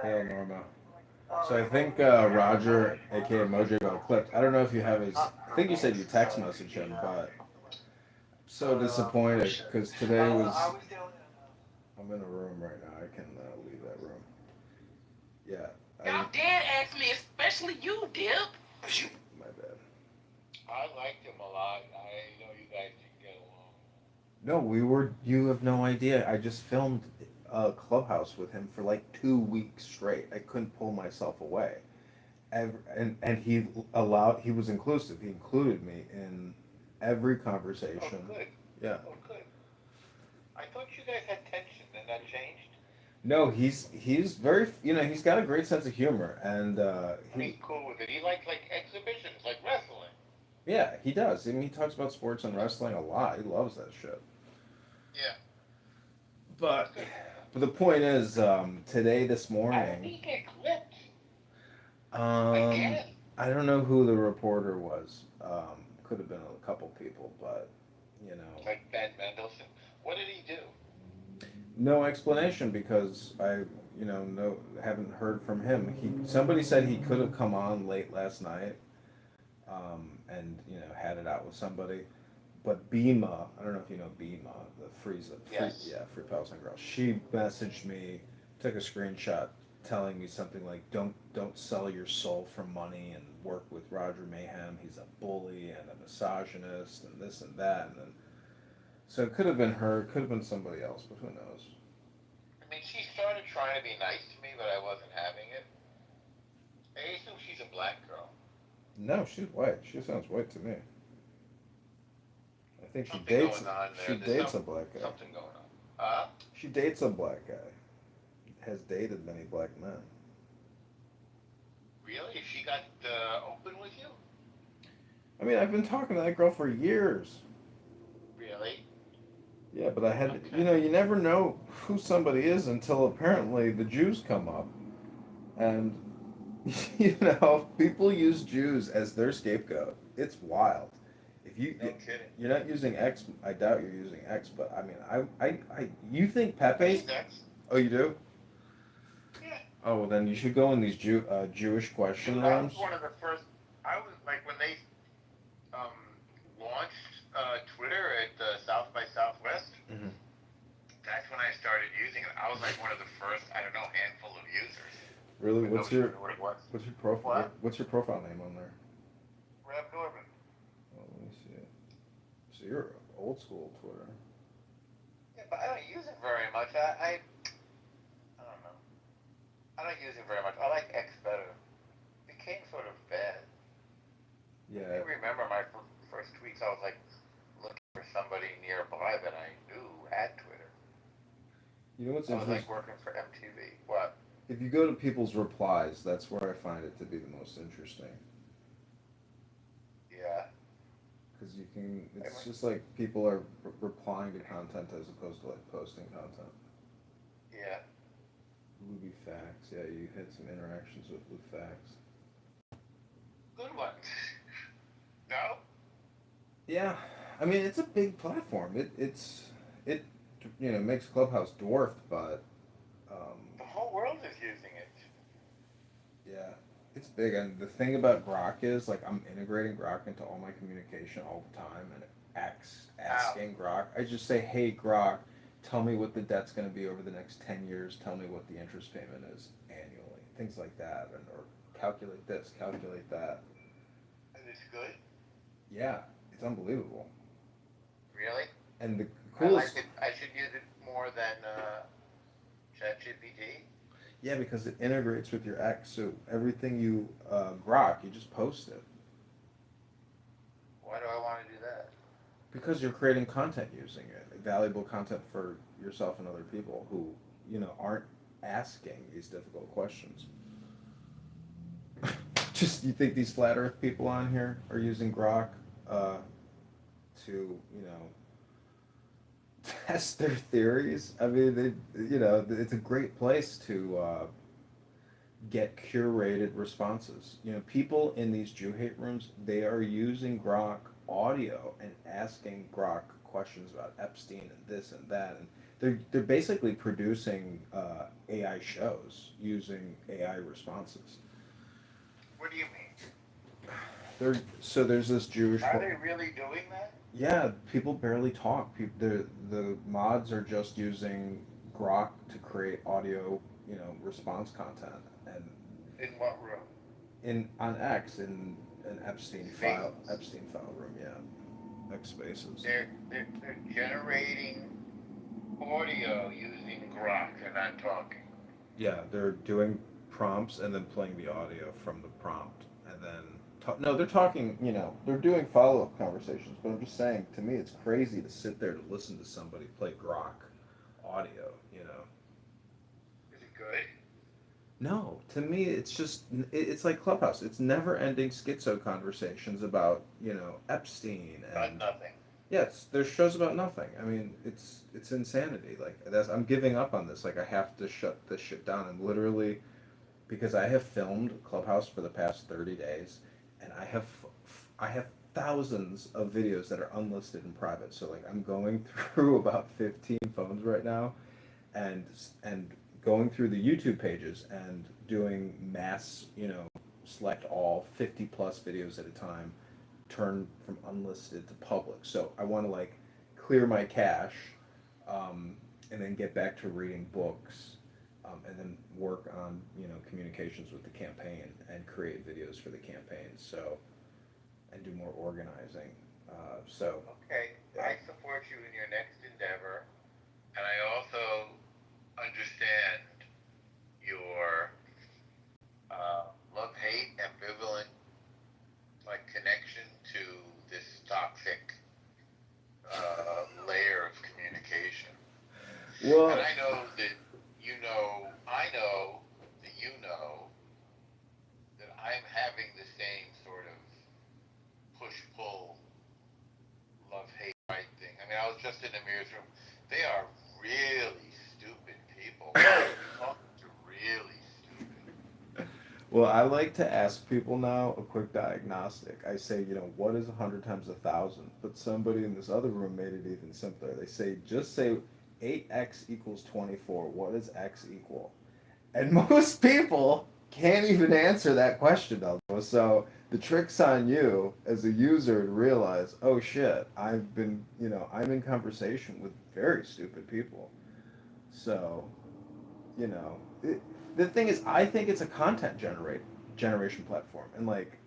Hail Norma. So I think Roger, aka Mojo, got clipped. I don't know if you have his. I think you said you text message him, but I'm so disappointed because today was. I'm in a room right now. I can leave that room. Yeah. Y'all did ask me, especially you, Dip. My bad. I liked him a lot. I know you guys didn't get along. No, we were. You have no idea. I just filmed a Clubhouse with him for like 2 weeks straight. I couldn't pull myself away. And he allowed. He was inclusive. He included me in every conversation. Oh, good. Yeah. Oh, good. I thought you guys had tension, and that changed. No, he's very. He's got a great sense of humor, and He's cool with it. He likes like exhibitions, like wrestling. yeah, he does. I mean, he talks about sports and wrestling a lot. He loves that shit. Yeah. But the point is, this How morning. did he get clipped? Um, I don't know who the reporter was. Could have been a couple people, but Like Ben Mendelsohn. What did he do? no explanation because I, haven't heard from him. Somebody said he could have come on late last night, and had it out with somebody. But Bima, I don't know if you know Bima, the Yes. Free Palestine girl. She messaged me, took a screenshot, telling me something like, "Don't sell your soul for money and work with Roger Mayhem. He's a bully and a misogynist and this and that." And then, so it could have been her, it could have been somebody else, but who knows? I mean, she started trying to be nice to me, but I wasn't having it. I assume she's a black girl. No, she's white. She sounds white to me. I think she Something dates. going on there. She There's dates a black guy. Something going on. Huh? She dates a black guy. Has dated many black men. Really? She got open with you? I mean, I've been talking to that girl for years. Really? Yeah, but I had, you never know who somebody is until apparently the Jews come up. And, people use Jews as their scapegoat. It's wild. If you, No kidding. you're not using X, I doubt you're using X, but I mean, you think Pepe's? Oh, you do? Yeah. Oh, well then you should go in these Jewish question I rooms. was one of the first. I was like when they launched Twitter at South by Southwest. Mm-hmm. That's when I started using it. I was like one of the first, I don't know, handful of users. Really? What's your profile? What? What's your profile name on there? Reb Norman. Oh, let me see it. So you're old school Twitter. Yeah, but I don't use it very much. I don't know. I don't use it very much. I like X better. It became sort of bad. Yeah. I remember my first tweets. I was like looking for somebody nearby that I knew had Twitter. You know what's I was interesting? like working for MTV. What? If you go to people's replies, that's where I find it to be the most interesting. Yeah. Because it's just like people are replying to content as opposed to like posting content. Yeah. Luby Facts, yeah, you had some interactions with Lou Facts. Good one. No? Yeah, I mean, it's a big platform. It makes Clubhouse dwarfed, but The whole world is using it. yeah, it's big. And the thing about Grok is, like, I'm integrating Grok into all my communication all the time, and asking Grok. I just say, hey, Grok, tell me what the debt's going to be over the next 10 years. Tell me what the interest payment is annually. Things like that, or calculate this, calculate that. And it's good. Yeah, it's unbelievable. Really? And the I like coolest. it. I should use it more than ChatGPT. Yeah, because it integrates with your X, so everything you Grok, you just post it. Why do I want to do that? Because you're creating content using it, like valuable content for yourself and other people who, aren't asking these difficult questions. Just, you think these flat Earth people on here are using Grok to, test their theories? I mean, it's a great place to get curated responses. People in these Jew hate rooms, they are using Grok audio and asking Grok questions about Epstein and this and that, and they're basically producing AI shows using AI responses. What do you mean? There's this Jewish. Are they really doing that? Yeah, people barely talk. The mods are just using Grok to create audio, response content, and In what room? on X in an Epstein file room, yeah, X Spaces. They're generating audio using Grok. They're not talking. Yeah, they're doing prompts and then playing the audio from the prompt, and then no, they're talking. They're doing follow-up conversations. But I'm just saying, to me, it's crazy to sit there to listen to somebody play Grok audio. Is it good? No, to me, it's just it's like Clubhouse. It's never-ending schizo conversations about Epstein and About nothing. yes, there's shows about nothing. I mean, it's insanity. Like I'm giving up on this. Like I have to shut this shit down. And literally, because I have filmed Clubhouse for the past 30 days, and I have thousands of videos that are unlisted and private. So like I'm going through about 15 phones right now, and going through the YouTube pages and doing mass, select all 50 plus videos at a time, turn from unlisted to public. So I want to like clear my cache, and then get back to reading books, and then work on communications with the campaign and create videos for the campaign. So and do more organizing. Okay, yeah. I support you in your next endeavor, and I also understand your love-hate, ambivalent, like connection to this toxic layer of communication. Well, and I know that I know that you know that I'm having the same sort of push-pull, love-hate right thing. I mean, I was just in Amir's room. They are really stupid people. Talking to really stupid. Well, I like to ask people now a quick diagnostic. I say, what is 100 times 1,000? But somebody in this other room made it even simpler. They say, just say 8x equals 24. What does x equal? And most people can't even answer that question, though. So the trick's on you as a user to realize, oh shit, I'm in conversation with very stupid people. So, the thing is, I think it's a content generation platform, and like,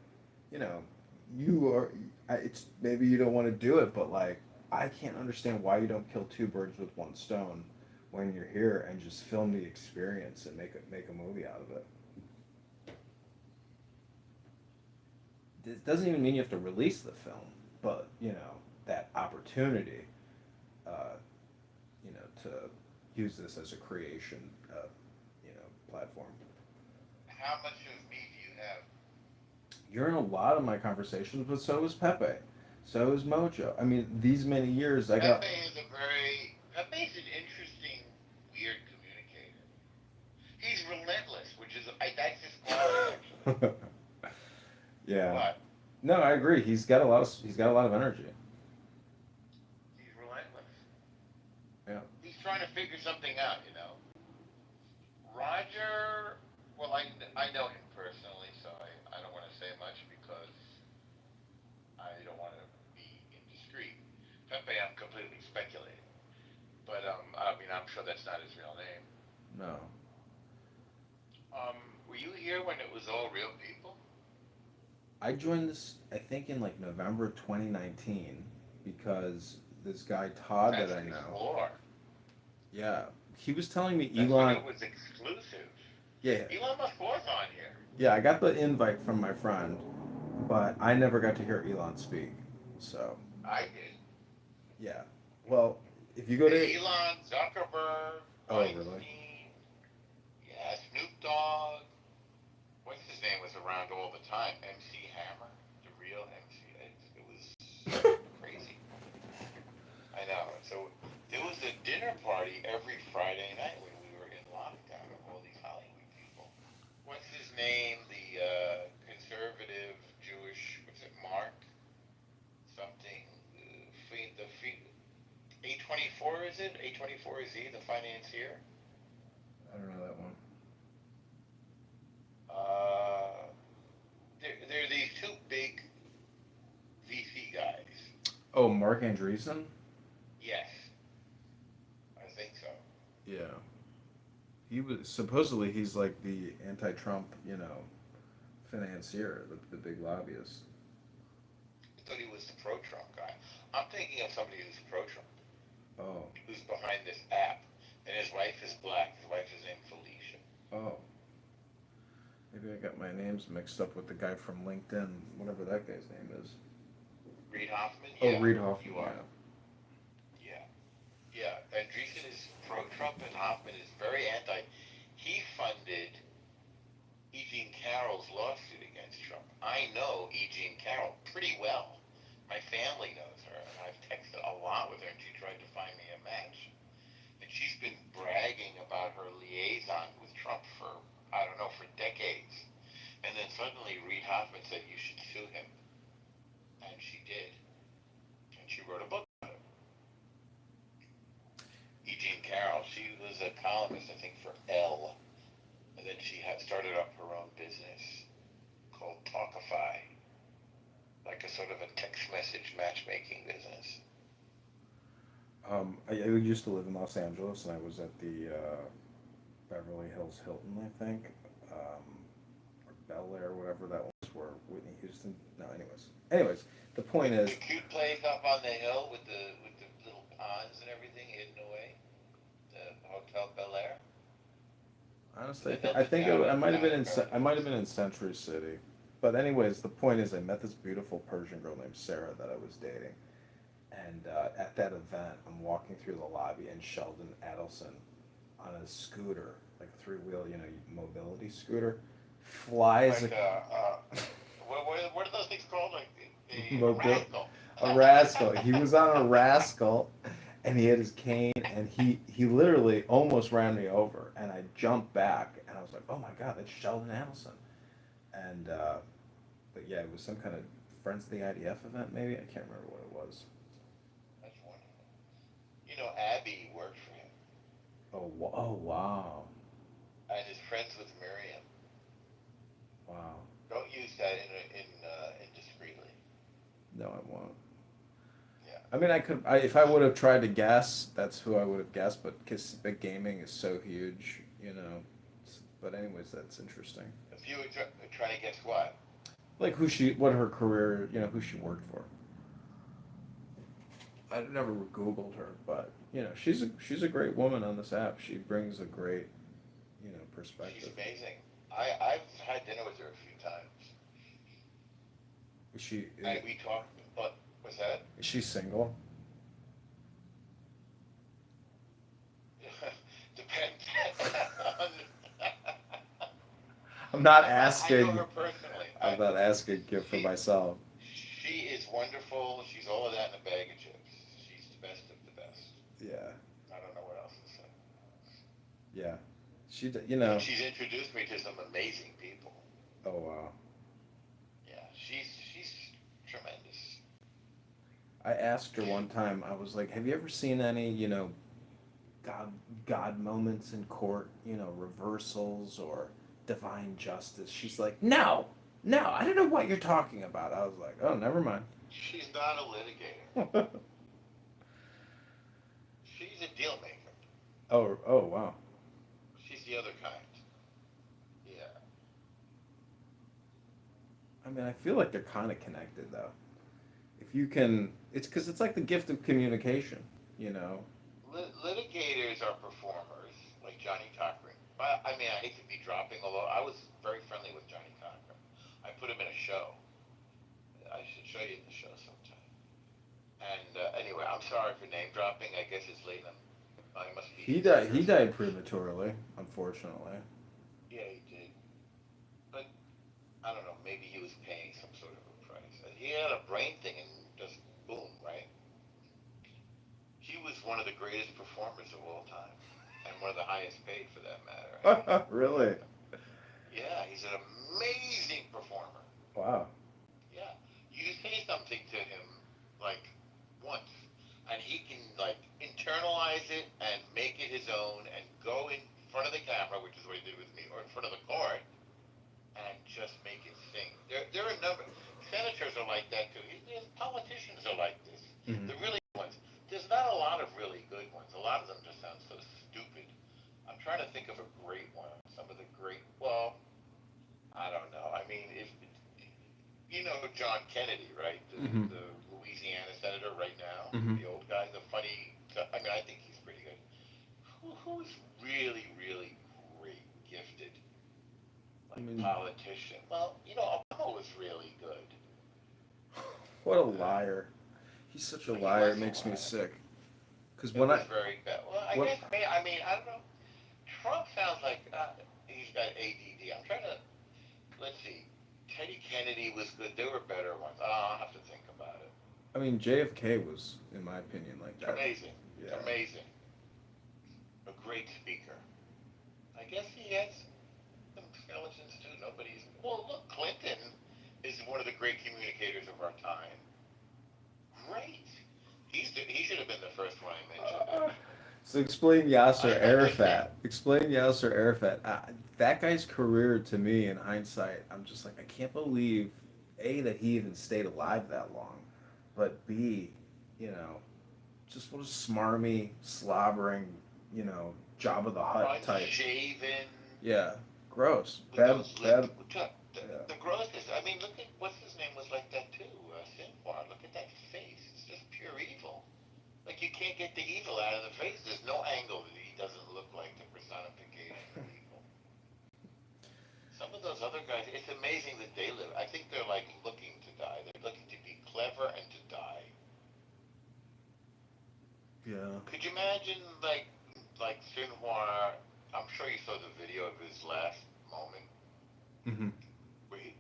it's maybe you don't want to do it, but like, I can't understand why you don't kill two birds with one stone when you're here and just film the experience and make a movie out of it. It doesn't even mean you have to release the film, but that opportunity, to use this as a creation, platform. How much of me do you have? You're in a lot of my conversations, but so is Pepe, so is Mojo. I mean, these many years I got. Pepe's an interesting, weird communicator. He's relentless, which is that's his quality. Yeah. What? No, I agree. He's got a lot of energy. trying to figure something out, you know. Roger, well, I know him personally, so I don't want to say much because I don't want to be indiscreet. Pepe, I'm completely speculating. But, I mean, I'm sure that's not his real name. No. Were you here when it was all real people? I joined this, I think, in like November 2019 because this guy Todd That's that I know. before. Yeah, he was telling me That's when Elon. it was exclusive. Yeah, Elon Musk was on here. yeah, I got the invite from my friend, but I never got to hear Elon speak. So I did. yeah, well, if you go to Elon, Zuckerberg, oh Weinstein, really? yeah, Snoop Dogg. What's his name was around all the time? MC Hammer, the real MC. It was crazy. I know. So there was a dinner party every Friday night when we were in lockdown of all these Hollywood people. What's his name? The conservative Jewish. What's it? Mark something. The A24 is it? A24 is he the financier? I don't know that one. There are these two big VC guys. Oh, Mark Andreessen? Yes, I think so. Yeah. He was supposedly he's like the anti-Trump, financier, the big lobbyist. I thought he was the pro-Trump guy. I'm thinking of somebody who's pro-Trump. Oh. Who's behind this app, and his wife is black. His wife is named Felicia. Oh. Maybe I got my names mixed up with the guy from LinkedIn, whatever that guy's name is. Reid Hoffman? Oh, Yeah, Reid Hoffman, you are. Yeah. Yeah, Andreessen is pro-Trump and Hoffman is very anti. He funded E. Jean Carroll's lawsuit against Trump. I know E. Jean Carroll pretty well. My family knows her, and I've texted a lot with her, and she tried to find me a match. And she's been bragging about her liaison with Trump for, I don't know, for decades. And then suddenly Reid Hoffman said, you should sue him. And she did. And she wrote a book about it. E. Jean Carroll, she was a columnist, I think, for Elle. And then she started up her own business called Talkify. Like a sort of a text message matchmaking business. I used to live in Los Angeles, and I was at the Beverly Hills Hilton, I think, or Bel Air, whatever that was, where Whitney Houston. No, anyways, the point is. The cute place up on the hill with the little ponds and everything hidden away. The Hotel Bel Air. Honestly, I think I might have been in Century City, but anyways, the point is, I met this beautiful Persian girl named Sarah that I was dating, and at that event, I'm walking through the lobby, and Sheldon Adelson, on a scooter, like a three-wheel, mobility scooter, flies. Like what are those things called? Like a rascal. A rascal. He was on a rascal, and he had his cane, and he literally almost ran me over, and I jumped back, and I was like, oh my God, that's Sheldon Adelson. And, but yeah, it was some kind of Friends of the IDF event, maybe? I can't remember what it was. That's wonderful. You know, Abby worked for him. Oh, wow. And is friends with Miriam. Wow. Don't use that indiscreetly. No, I won't. Yeah. I mean, if I would have tried to guess, that's who I would have guessed, but because big gaming is so huge, But anyways, that's interesting. If you were trying to guess what? Like what her career, who she worked for. I never Googled her, but she's a great woman on this app. She brings a great, perspective. She's amazing. I've had dinner with her a few times. Is she? And we talked. What was that? Is she single? Depends. I'm not asking. I know her personally. I'm not asking for myself. She is wonderful. She's all of that in a bag of chips. She's the best of the best. Yeah. I don't know what else to say. Yeah. She's introduced me to some amazing people. Oh wow. Yeah, she's tremendous. I asked her one time. I was like, "Have you ever seen any, God moments in court, reversals or divine justice. She's like, no, no, I don't know what you're talking about. I was like, oh, never mind. She's not a litigator. She's a deal maker. Oh, wow. She's the other kind. Yeah. I mean, I feel like they're kind of connected, though. If you can, it's because it's like the gift of communication, you know. Litigators are performers, like Johnny Cochran. I mean, I hate to be dropping, although I was very friendly with Johnny Cochran. I put him in a show. I should show you the show sometime. And anyway, I'm sorry for name dropping. I guess it's late. I must be. He died. He died prematurely, unfortunately. Yeah, he did. But I don't know. Maybe he was paying some sort of a price. He had a brain thing and just boom, right? He was one of the greatest performers of all time, and one of the highest paid for that matter. Really? Yeah, he's an amazing performer. Wow. Yeah, you say something to him like once, and he can like internalize it and make it his own, and go in front of the camera, which is what he did with me, or in front of the court, and just make it sing. There are a number. Senators are like that too. Politicians are like this. Mm-hmm. The really good ones. There's not a lot of really good ones. A lot of them just sound so stupid. I'm trying to think of a great one. Some of the great. Well, I don't know. I mean, if you know John Kennedy, right? Mm-hmm. The Louisiana senator right now, Mm-hmm. the old guy, the funny. I mean, I think he's pretty good. Who's really, really great, gifted, like politician? Well, Obama was really good. What a liar. He's such a liar. It makes me sick. Because when I. Very bad. Well, I guess. I mean, I don't know. Trump sounds like he's got ADD. I'm trying to. Let's see. Teddy Kennedy was good. There were better ones. I'll have to think about it. I mean, JFK was, in my opinion, like that. Amazing. Yeah. Amazing. A great speaker. I guess he has some skeletons too. Nobody's. Well, look, Clinton is one of the great communicators of our time. Great. He should have been the first one I mentioned. So explain Yasser Arafat. Explain Yasser Arafat. That guy's career, to me, in hindsight, I'm just like, I can't believe, A, that he even stayed alive that long, but B, just what a smarmy, slobbering, Jabba the Hutt type. Unshaven. Yeah, gross. Bad. The grossness. I mean, look at what's his name was like that too. Sinwar. Look at that face. It's just pure evil. Like you can't get the evil out of the face. There's no angle that he doesn't look like the personification of evil. Some of those other guys, it's amazing that they live. I think they're like looking to die. They're looking to be clever and to die. Yeah. Could you imagine like Sinwar? I'm sure you saw the video of his last moment. Mm-hmm.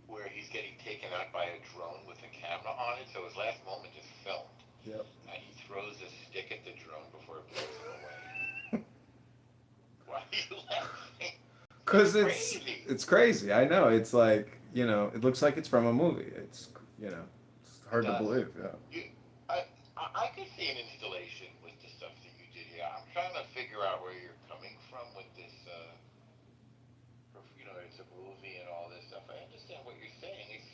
Where he's getting taken out by a drone with a camera on it, so his last moment is filmed. Yep. And he throws a stick at the drone before it blows him away. Why are you laughing? Because it's crazy. I know. It's like, it looks like it's from a movie. It's, it's hard to believe. Yeah. I could see an installation with the stuff that you did here. I'm trying to figure out where you're coming from with this, it's a movie and all this stuff. I understand what you're saying. It's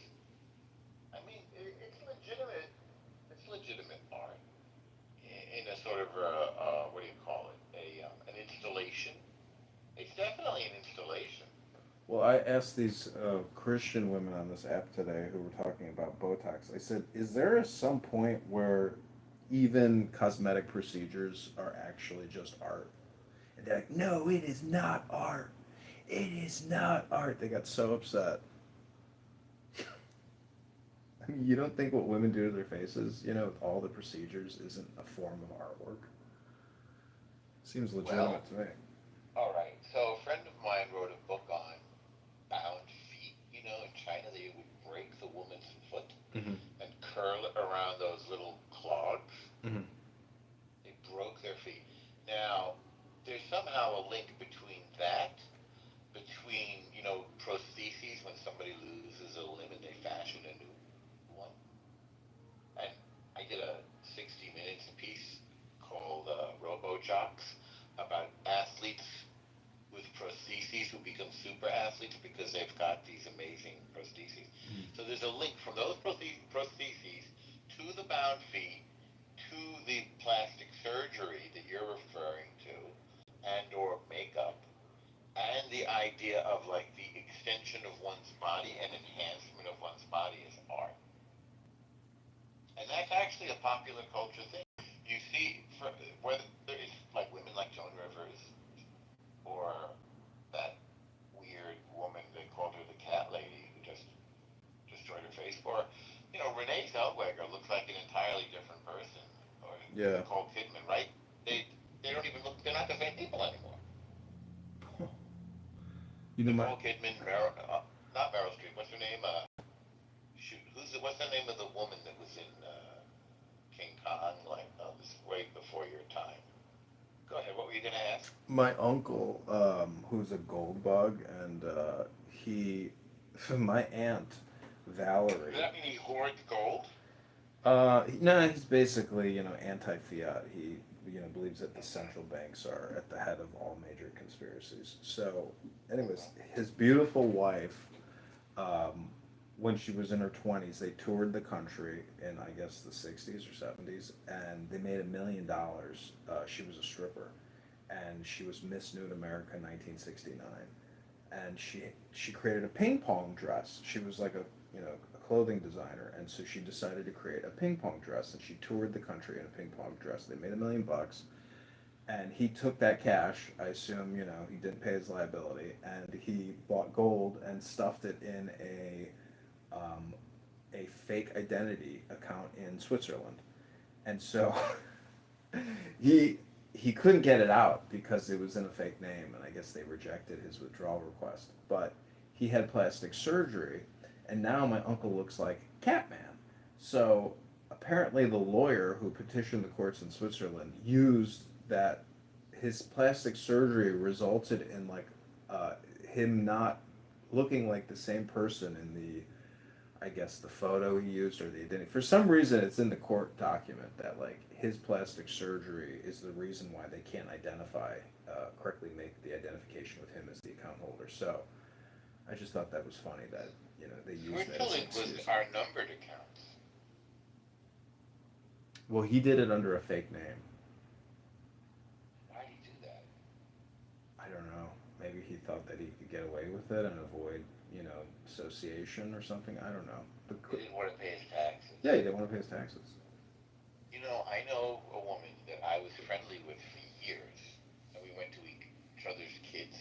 legitimate. It's legitimate art in a sort of what do you call it? An installation. It's definitely an installation. Well, I asked these Christian women on this app today who were talking about Botox. I said, is there some point where even cosmetic procedures are actually just art? And they're like, no, it is not art. It is not art. They got so upset. I mean, you don't think what women do to their faces, with all the procedures, isn't a form of artwork? Seems legitimate to me. All right. So a friend of mine wrote a book on bound feet. In China they would break the woman's foot and curl it around those little clogs. Mm-hmm. They broke their feet. Now, there's somehow a link between that, prostheses, when somebody loses a limb and they fashion a new one. And I did a 60 Minutes piece called RoboJocks super athletes because they've got these amazing prostheses. So there's a link from those prostheses to the bound feet to the plastic surgery that you're referring to, and or makeup, and the idea of like the extension of one's body and enhancement of one's body as art. And that's actually a popular culture thing. You see, whether it's like women like Joan Rivers, or that weird woman, they called her the cat lady, who just destroyed her face, or, Renee Zellweger looks like an entirely different person, or Nicole Kidman, right? They don't even look, they're not the same people anymore. Nicole Kidman, not Meryl Streep, what's her name? What's the name of the woman that was in King Kong? This is way before your time. Go ahead, what were you going to ask? My uncle, who's a gold bug, and my aunt, Valerie. Does that mean he hoards gold? No, he's basically, anti-fiat. He, believes that the central banks are at the head of all major conspiracies. So, anyways, his beautiful wife, when she was in her 20s, they toured the country in, I guess, the 60s or 70s, and they made $1 million. She was a stripper, and she was Miss Nude America 1969. And she created a ping pong dress. She was like a clothing designer, and so she decided to create a ping pong dress, and she toured the country in a ping pong dress. They made $1 million, and he took that cash. I assume he didn't pay his liability, and he bought gold and stuffed it in a fake identity account in Switzerland, and so he couldn't get it out because it was in a fake name, and I guess they rejected his withdrawal request. But he had plastic surgery, and now my uncle looks like Catman. So apparently the lawyer who petitioned the courts in Switzerland used that his plastic surgery resulted in him not looking like the same person in the, I guess, the photo he used or the identity. For some reason, it's in the court document that his plastic surgery is the reason why they can't correctly make the identification with him as the account holder. So I just thought that was funny that they used that as an Switzerland excuse. was our numbered accounts. Well, he did it under a fake name. Why did he do that? I don't know. Maybe he thought that he could get away with it and avoid, association or something. I don't know. He didn't want to pay his taxes. Yeah, he didn't want to pay his taxes. I know a woman that I was friendly with for years, and we went to each other's kids,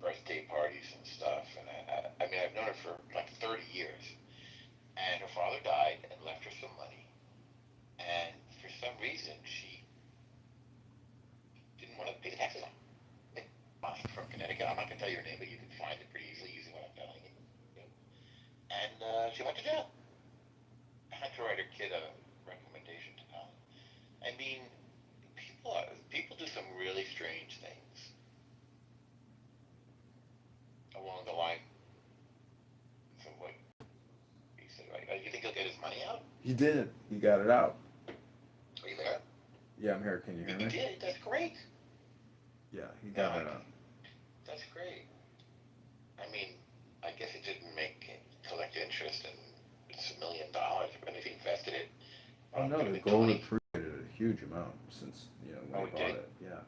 birthday parties and stuff. And I've known her for 30 years. And her father died and left her some money. And for some reason, she didn't want to pay the taxes on it. Mine from Connecticut. I'm not going to tell you her name, but you can find it pretty easily using what I'm telling you. And she went to jail. I had to write her kid a recommendation to town. People do some really strange things along the line. So what he said, right? You think he'll get his money out? He did. He got it out. Are you there? Yeah, I'm here. Can you hear me? He did. That's great. Yeah, he got it out. That's great. I guess it didn't collect interest, and it's $1 million. But if he invested it, oh no, the gold appreciated a huge amount since when he bought it. Yeah.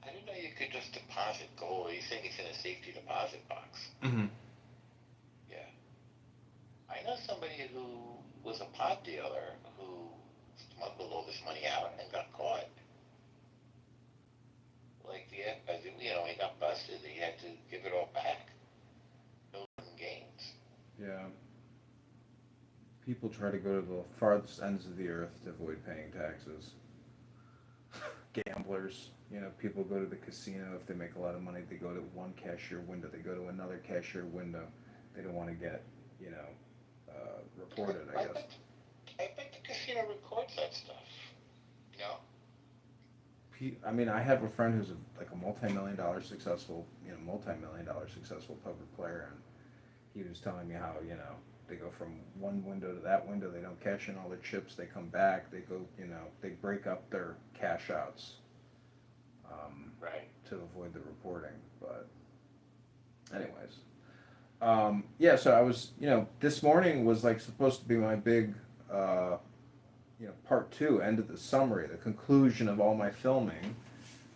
I didn't know you could just deposit gold. Are you saying it's in a safety deposit box? Mm-hmm. Yeah. I know somebody who was a pot dealer who smuggled all this money out and got caught. He got busted. He had to give it all back. No gains. Yeah. People try to go to the farthest ends of the earth to avoid paying taxes. Gamblers, people go to the casino. If they make a lot of money, they go to one cashier window. They go to another cashier window. They don't want to get, reported, I guess. I bet the casino records that stuff. I have a friend who's a multi-million-dollar successful poker player, and he was telling me how, they go from one window to that window, they don't cash in all their chips, they come back, they go, they break up their cash outs. Right. to avoid the reporting. But anyways, yeah. So I was, this morning was like supposed to be my big, part two, end of the summary, the conclusion of all my filming.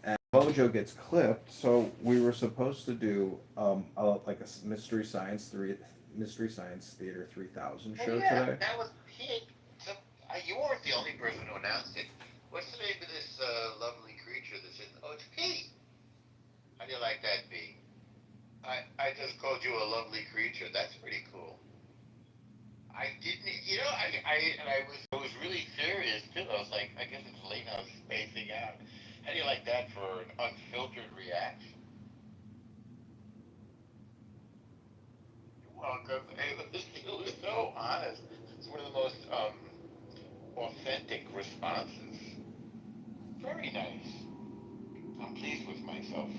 And Mojo gets clipped, so we were supposed to do like a Mystery Science Theater 3000 show today. That was you weren't the only person who announced it. What's the name of this lovely creature that's in? Oh, it's P. How do you like that, P? I just called you a lovely creature. That's pretty cool. I didn't, I was really serious too. I was like, I guess it's late. I was spacing out. How do you like that for an unfiltered reaction? You're welcome. It was so honest. It's one of the most authentic responses. Very nice. I'm pleased with myself.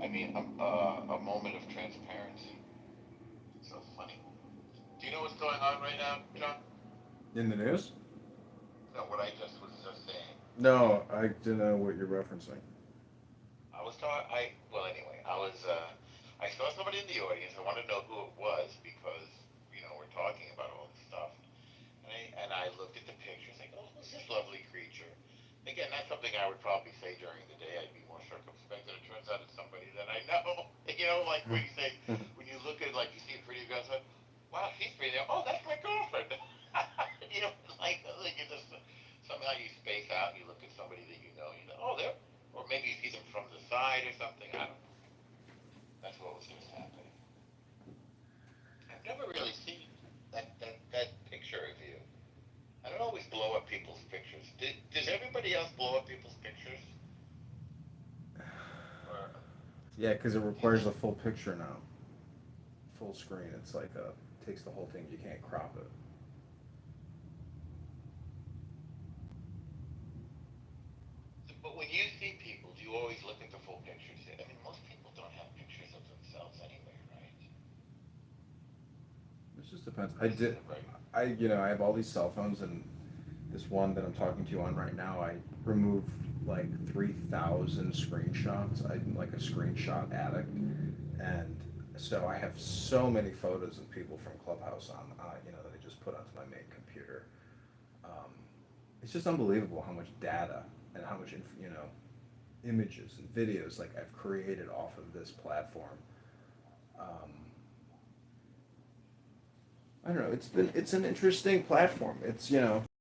I mean, a moment of transparency. So funny. Do you know what's going on right now, John? In the news? No, what I just was just saying. No, I didn't know what you're referencing. I saw somebody in the audience. I wanted to know who it was because, we're talking about all this stuff. And I looked at the pictures, like, oh, who's this lovely creature? Again, that's something I would probably say during the day. I'd be more circumspect, and it turns out it's somebody that I know. Like when you say, when you look at, like, you see a pretty girl, like, wow, she's pretty. Oh, that's my girlfriend. Like you just somehow you space out, and you look at somebody that you know, oh, they're, or maybe you see them from the side or something. I don't know. That's what was just happening. I've never really seen that picture of you. I don't always blow up people's pictures. Does everybody else blow up people's pictures? Yeah, because it requires a full picture now. Full screen. It's like takes the whole thing. You can't crop it. But when you see people, do you always look at the full pictures? I mean, most people don't have pictures of themselves anyway, right? This just depends. I have all these cell phones, and this one that I'm talking to you on right now, I removed like 3,000 screenshots. I'm like a screenshot addict, and so I have so many photos of people from Clubhouse on, that I just put onto my main computer. It's just unbelievable how much data and how much, images and videos like I've created off of this platform. I don't know. It's an interesting platform. It's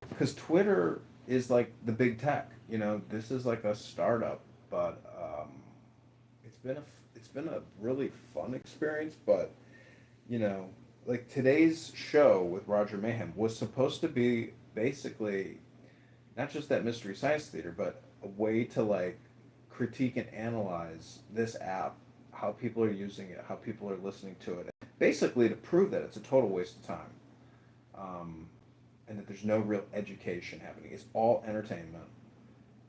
because Twitter is like the big tech. This is like a startup, but it's been a really fun experience. But like today's show with Roger Mayhem was supposed to be basically not just that Mystery Science Theater, but a way to like critique and analyze this app, how people are using it, how people are listening to it, basically to prove that it's a total waste of time, and that there's no real education happening. It's all entertainment,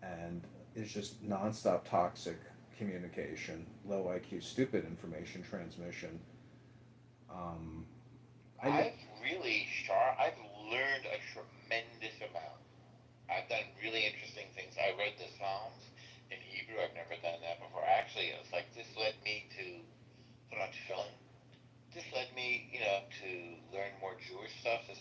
and it's just nonstop toxic communication, low IQ, stupid information transmission. I've learned a tremendous amount. I've done really interesting things. I read the Psalms in Hebrew. I've never done that before. Actually, it's like this led me to put on tefillin. This led me, to learn more Jewish stuff. This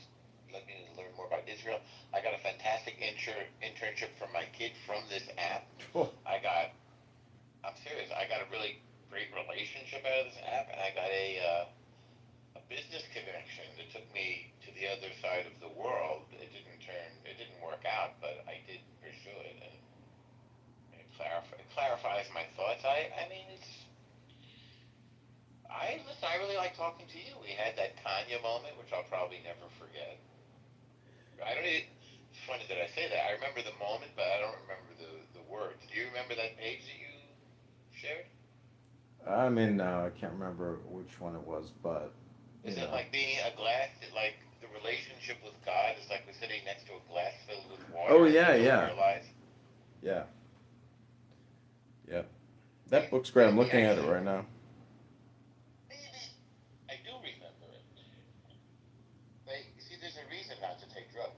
led me to learn more about Israel. I got a fantastic internship from my kid from this app. Cool. I'm serious. I got a really great relationship out of this app, and I got a business connection that took me to the other side of the world. It didn't work out, but I did pursue it, and it clarifies my thoughts. Listen, I really like talking to you. We had that Kanye moment, which I'll probably never forget. It's funny that I say that. I remember the moment, but I don't remember the words. Do you remember that page that you shared? I mean, no, I can't remember which one it was, but Is it like being a glass, like the relationship with God is like we're sitting next to a glass filled with water? Oh yeah, and yeah. realize? Yeah. Yep. That book's great. I'm looking at it right now. I do remember it. But see, there's a reason not to take drugs.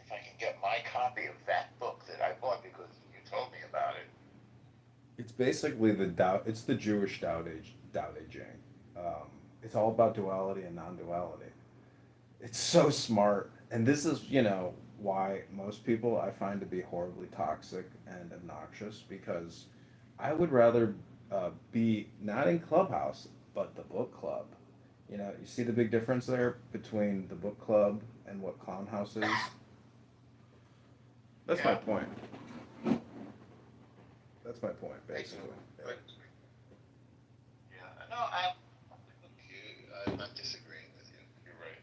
If I can get my copy of that book that I bought because you basically the Tao. It's the Jewish Tao Te Ching. It's all about duality and non-duality. It's so smart, and this is why most people I find to be horribly toxic and obnoxious because I would rather be not in Clubhouse but the book club. You see the big difference there between the book club and what Clown House is. That's my point. That's my point, basically. Yeah. Yeah, no, I'm disagreeing with you. You're right.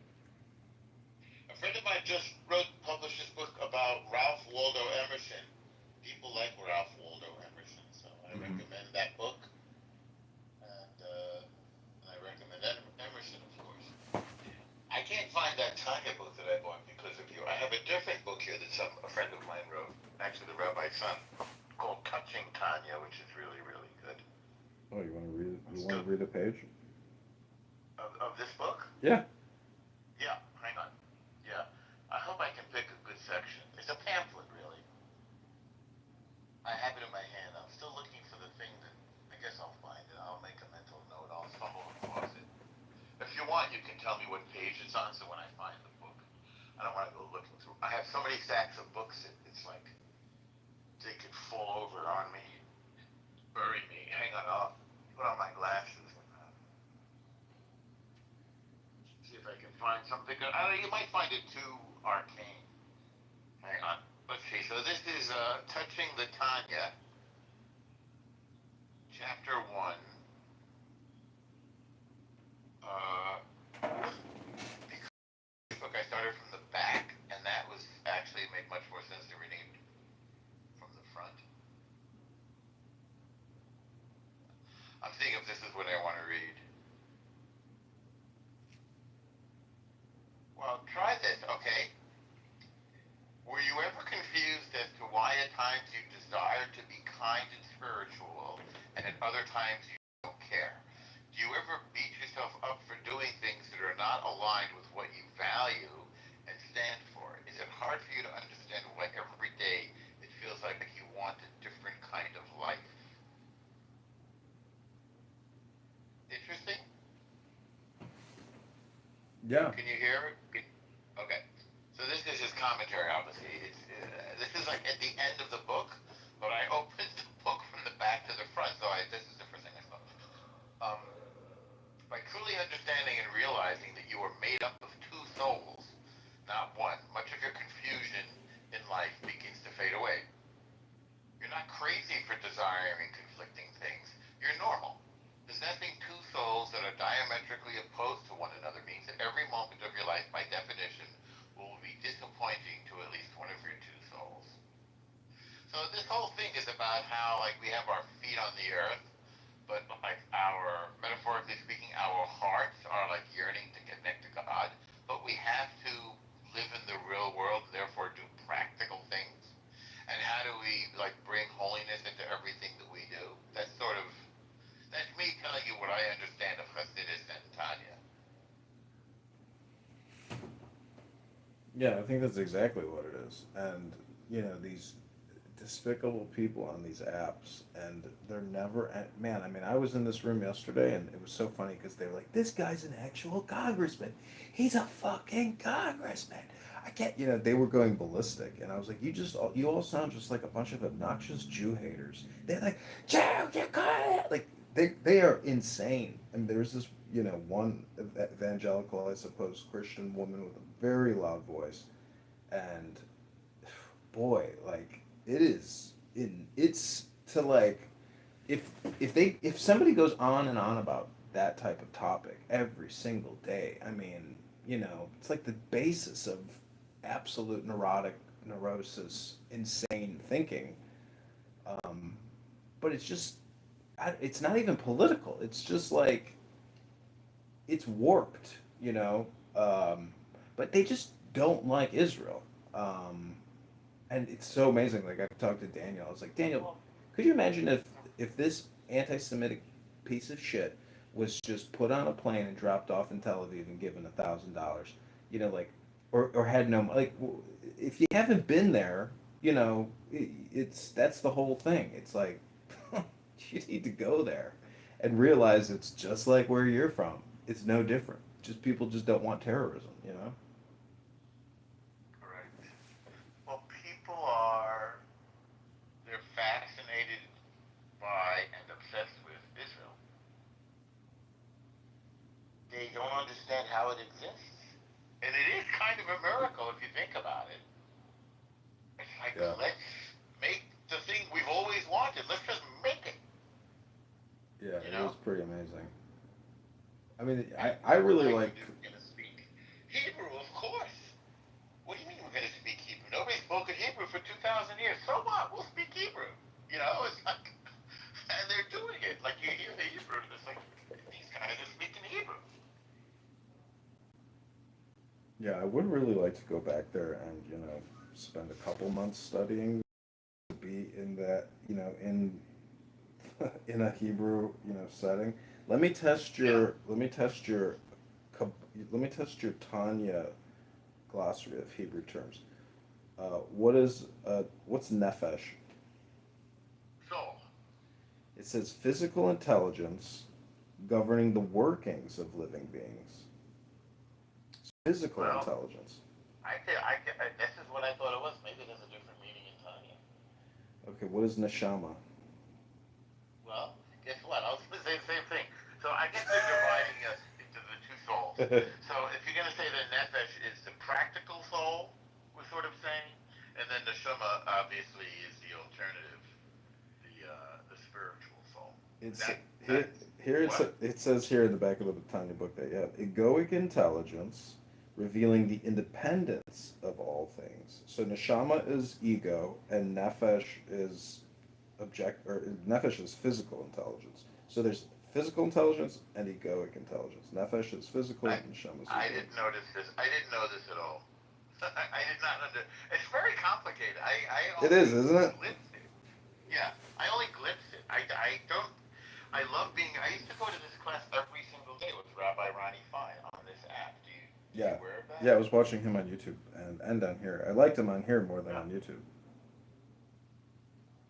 A friend of mine just published this book about Ralph Waldo Emerson. People like Ralph Waldo Emerson, so I recommend that book. And I recommend Emerson, of course. I can't find that Tanya book that I bought because of you. I have a different book here that a friend of mine wrote, actually the rabbi's son, called Touching Tanya, which is really, really good. Oh, you want to read? You want to read a page? Of this book? Yeah. Yeah, hang on. Yeah. I hope I can pick a good section. It's a pamphlet, really. I have it in my hand. I'm still looking for the thing that I guess I'll find it. I'll make a mental note. I'll stumble across it. If you want, you can tell me what page it's on so when I find the book. I don't want to go looking through. I have so many stacks of books, it's like they could fall over on me, bury me. Hang on, I'll put on my glasses. See if I can find something. You might find it too arcane. Hang on. Let's see. So this is Touching the Tanya, Chapter 1. This book I started from the back, and that was actually made much more sense than reading it from the front. I'm seeing if this is what I want to read. Well, try this, okay? Were you ever confused as to why at times you desire to be kind and spiritual, and at other times you don't care? Do you ever beat yourself up for doing things that are not aligned with what you value and stand for? Is it hard for you to understand why every day it feels like you want a different kind of life? Interesting? Yeah. Can you hear it? Okay. So this is his commentary, obviously. This is like at the end of the book, but I opened the book from the back to the front, so this is the first thing I saw. By truly understanding and realizing that you are made up of two souls, not one, much of your confusion in life begins to fade away. You're not crazy for desiring conflicting things. You're normal. Possessing two souls that are diametrically opposed to one another means that every moment of your life, by definition, will be disappointing to at least one of your two souls. So this whole thing is about how, like, we have our feet on the earth, but like metaphorically speaking, our hearts are like yearning to connect to God, but we have to live in the real world, therefore do practical things. And how do we like bring holiness into everything that we do? That's me telling you what I understand of Hasidus and Tanya. Yeah, I think that's exactly what it is. And, these despicable people on these apps, and they're never, man, I mean, I was in this room yesterday, and it was so funny because they were like, this guy's an actual congressman. He's a fucking congressman. I can't, they were going ballistic. And I was like, you all sound just like a bunch of obnoxious Jew haters. They're like, Jew, you got it. Like, they are insane. And there's this, one evangelical, I suppose, Christian woman with a very loud voice. And boy, like, it's to like, if somebody goes on and on about that type of topic every single day, I mean, it's like the basis of absolute neurosis, insane thinking. But it's just, it's not even political. It's just like, it's warped, but they just don't like Israel. And it's so amazing. Like, I've talked to Daniel. I was like, Daniel, could you imagine if this anti-Semitic piece of shit was just put on a plane and dropped off in Tel Aviv and given $1,000, like, or had no, like, if you haven't been there, that's the whole thing. It's like, You need to go there and realize it's just like where you're from. It's no different. Just people just don't want terrorism, you know? Correct. Well, they're fascinated by and obsessed with Israel. They don't understand how it exists. And it is kind of a miracle if you think about it. It's like, Yeah. let's make the thing we've always wanted. Let's just make it. Yeah, You it know? was pretty amazing. I mean, I really like. We're going to speak Hebrew, of course. What do you mean we're going to speak Hebrew? Nobody spoke Hebrew for 2,000 years. So what? We'll speak Hebrew. You know, it's like, and they're doing it. Like, you hear the Hebrew, and it's like, these guys are speaking Hebrew. Yeah, I would really like to go back there and, you know, spend a couple months studying to be in that, you know, in in a Hebrew, you know, setting. Let me test your let me test your Tanya glossary of Hebrew terms. What's nefesh? So, It says physical intelligence governing the workings of living beings. Physical intelligence. this is what I thought it was. Maybe there's a different meaning in Tanya. Okay, what is neshama? Well, guess what? I was going to say the same thing. So I guess they're dividing us into the two souls. So if you're going to say the nefesh is the practical soul, we're sort of saying, and then the neshama obviously is the alternative, the spiritual soul. It says here in the back of the Tanya book that you have egoic intelligence revealing the independence of all things. So neshama is ego and nefesh is nefesh is physical intelligence. So there's physical intelligence and egoic intelligence. Nefesh is physical and neshama is egoic. I didn't notice this. I didn't know this at all. I did not It's very complicated. It is, isn't it? Glimpsed it. Yeah, I only glimpsed it. I don't. I love being. I used to go to this class every single day with Rabbi Ronnie Fine on this app. Do you Yeah. aware of that? Yeah, I was watching him on YouTube and on here. I liked him on here more than on YouTube.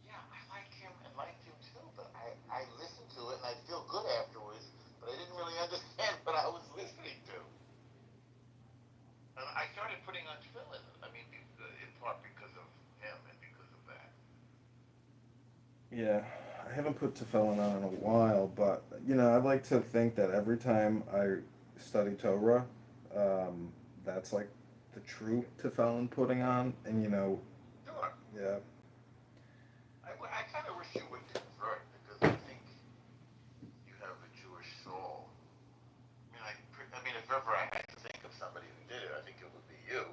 Yeah, I liked him too, but I listened to it and I feel good afterwards, but I didn't really understand what I was listening to. And I started putting on tefillin. I mean, in part because of him and because of that. Yeah, I haven't put tefillin on in a while, but you know, I like to think that every time I study Torah, that's like the true tefillin putting on, and you know, Sure. yeah. I kind of wish you would convert because I think you have a Jewish soul. I mean, if ever I had to think of somebody who did it, I think it would be you.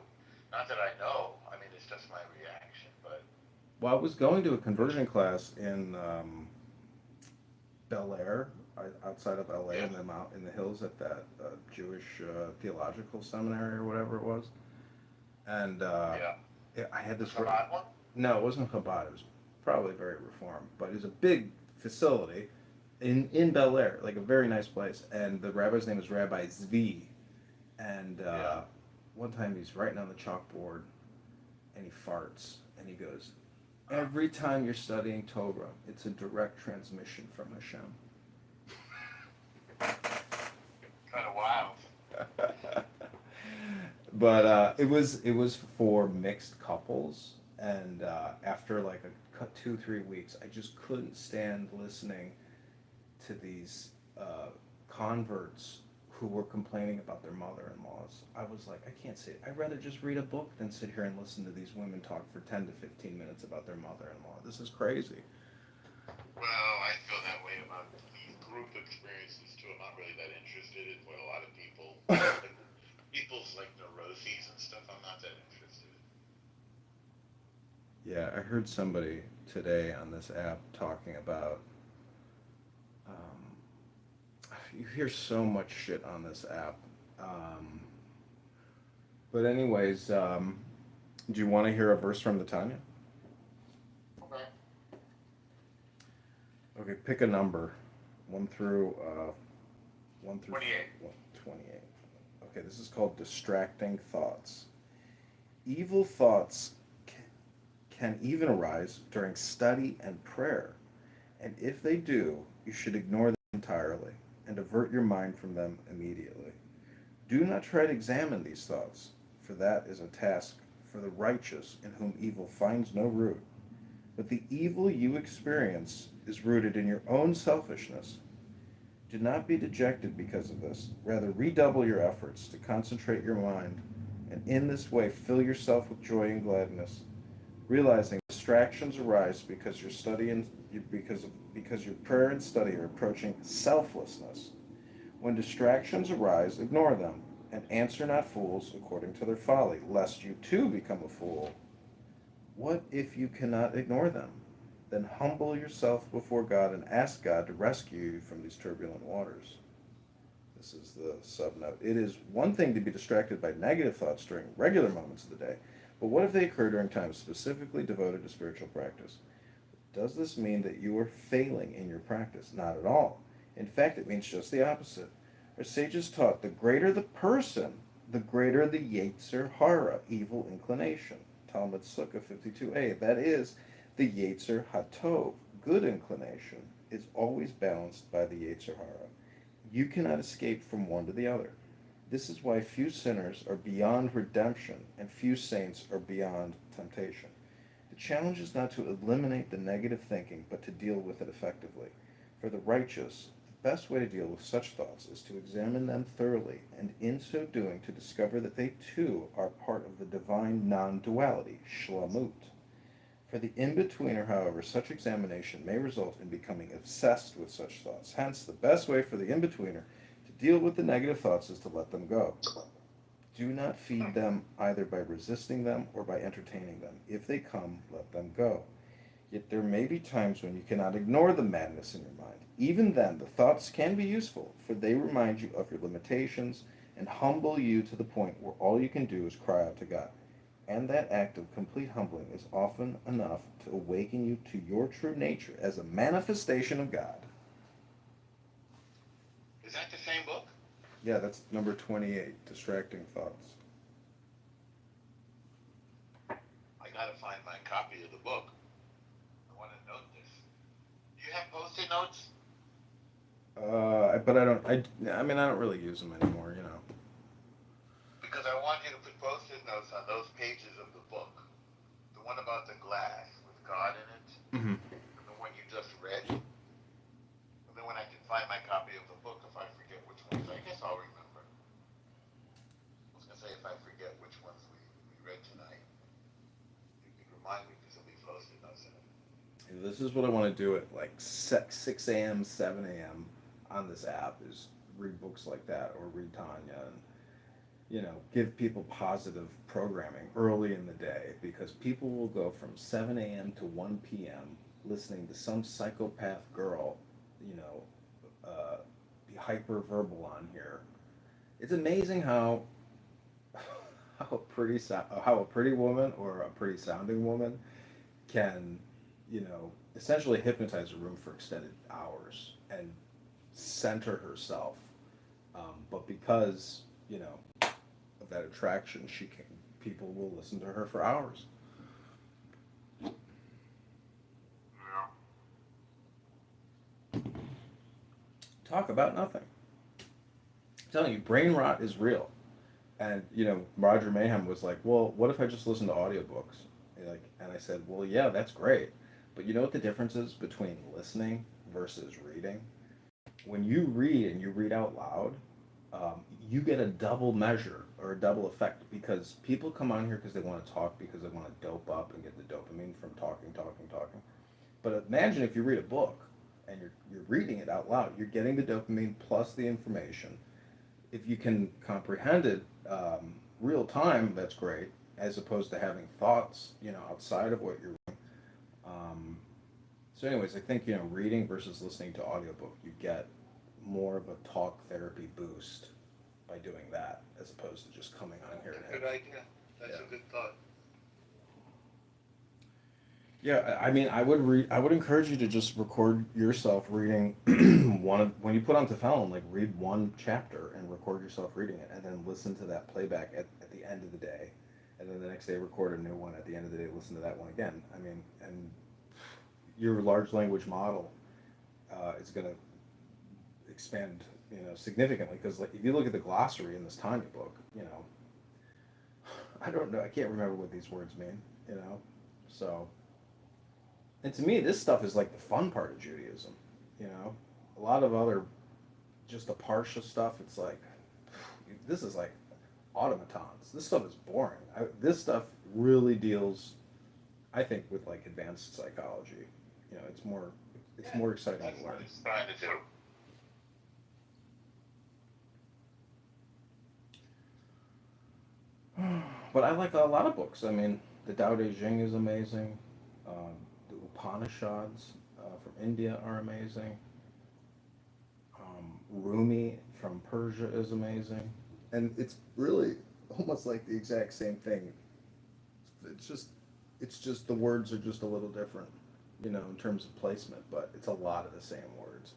Not that I know. I mean, it's just my reaction, but. Well, I was going to a conversion class in Bel Air, outside of LA, in the hills at that Jewish theological seminary or whatever it was, and I had this. Chabad one? No, it wasn't Chabad. It was probably very reformed, but it was a big facility in Bel Air, like a very nice place. And the rabbi's name is Rabbi Zvi, and one time he's writing on the chalkboard, and he farts, and he goes, "Every time you're studying Torah, it's a direct transmission from Hashem." Kind of wild. But it was for mixed couples, and after like 2-3 weeks, I just couldn't stand listening to these converts who were complaining about their mother-in-laws. I was like, I can't sit. I'd rather just read a book than sit here and listen to these women talk for 10 to 15 minutes about their mother-in-law. This is crazy. Well, I feel that way about these group experiences too. I'm not really that interested in what a lot of people, people's like neuroses and stuff. I'm not that interested in. Yeah, I heard somebody today on this app talking about. You hear so much shit on this app. But anyways, do you want to hear a verse from the Tanya? Okay. Okay, pick a number, 1 through 28. 28. Okay, this is called distracting thoughts. Evil thoughts can even arise during study and prayer, And if they do, you should ignore them entirely and avert your mind from them immediately. Do not try to examine these thoughts, for that is a task for the righteous in whom evil finds no root. But the evil you experience is rooted in your own selfishness. Do not be dejected because of this. Rather, redouble your efforts to concentrate your mind, and in this way fill yourself with joy and gladness, realizing distractions arise because your study and because your prayer and study are approaching selflessness. When distractions arise, ignore them, and answer not fools according to their folly, lest you too become a fool. What if you cannot ignore them? Then humble yourself before God and ask God to rescue you from these turbulent waters. This is the subnote. It is one thing to be distracted by negative thoughts during regular moments of the day, but what if they occur during times specifically devoted to spiritual practice? Does this mean that you are failing in your practice? Not at all. In fact, it means just the opposite. Our sages taught the greater the person, the greater the Yetzer Hara, evil inclination. Talmud Sukkah 52a. That is, the Yetzer Hatov, good inclination, is always balanced by the Yetzer Hara. You cannot escape from one to the other. This is why few sinners are beyond redemption and few saints are beyond temptation. The challenge is not to eliminate the negative thinking, but to deal with it effectively. For the righteous, the best way to deal with such thoughts is to examine them thoroughly, and in so doing to discover that they too are part of the divine non-duality, shlamut. For the in-betweener, however, such examination may result in becoming obsessed with such thoughts. Hence, the best way for the in-betweener to deal with the negative thoughts is to let them go. Do not feed them either by resisting them or by entertaining them. If they come, let them go. Yet there may be times when you cannot ignore the madness in your mind. Even then, the thoughts can be useful, for they remind you of your limitations and humble you to the point where all you can do is cry out to God. And that act of complete humbling is often enough to awaken you to your true nature as a manifestation of God. Is that the same book? Yeah, that's number 28, Distracting Thoughts. I gotta find my copy of the book. I want to note this. Do you have post-it notes? But I don't. I mean, I don't really use them anymore. You know. Because I want you to put post-it notes on those pages of the book. The one about the glass with God in it, Mm-hmm. and the one you just read. And then when I can find my copy of the book, if I forget which ones, I guess I'll remember. I was gonna say if I forget which ones we read tonight, you can remind me because there'll be post-it notes in it. This is what I want to do at like 6 a.m., 7 a.m. on this app is read books like that or read Tanya and, you know, give people positive programming early in the day because people will go from 7 a.m. to 1 p.m. listening to some psychopath girl, you know, be hyper-verbal on here. It's amazing how a pretty woman or a pretty sounding woman can, you know, essentially hypnotize a room for extended hours and center herself. But because, you know, of that attraction, people will listen to her for hours. Talk about nothing. I'm telling you, brain rot is real. And, you know, Roger Mayhem was like, well, what if I just listen to audiobooks? And I said, well, yeah, that's great. But you know what the difference is between listening versus reading? When you read and you read out loud, you get a double measure or a double effect because people come on here because they want to talk, because they want to dope up and get the dopamine from talking. But imagine if you read a book and you're reading it out loud, you're getting the dopamine plus the information. If you can comprehend it real time, that's great, as opposed to having thoughts, you know, outside of what you're reading. So anyways, I think, you know, reading versus listening to audiobook, you get more of a talk therapy boost by doing that, as opposed to just coming on here. That's a good idea. That's a good thought. Yeah, I mean, I would encourage you to just record yourself reading when you put on Tefillin, like read one chapter and record yourself reading it, and then listen to that playback at the end of the day, and then the next day record a new one at the end of the day, listen to that one again. I mean, and your large language model is going to expand, significantly. Because like if you look at the glossary in this Tanya book, I don't know, I can't remember what these words mean, So, and to me, this stuff is like the fun part of Judaism, A lot of other, just the Parsha stuff, it's like, this is like automatons. This stuff is boring. This stuff really deals, I think, with like advanced psychology. It's more exciting That's to what learn. it's trying to do. But I like a lot of books. I mean, the Tao Te Ching is amazing. The Upanishads from India are amazing. Rumi from Persia is amazing. And it's really almost like the exact same thing. It's just, the words are just a little different, in terms of placement, but it's a lot of the same words.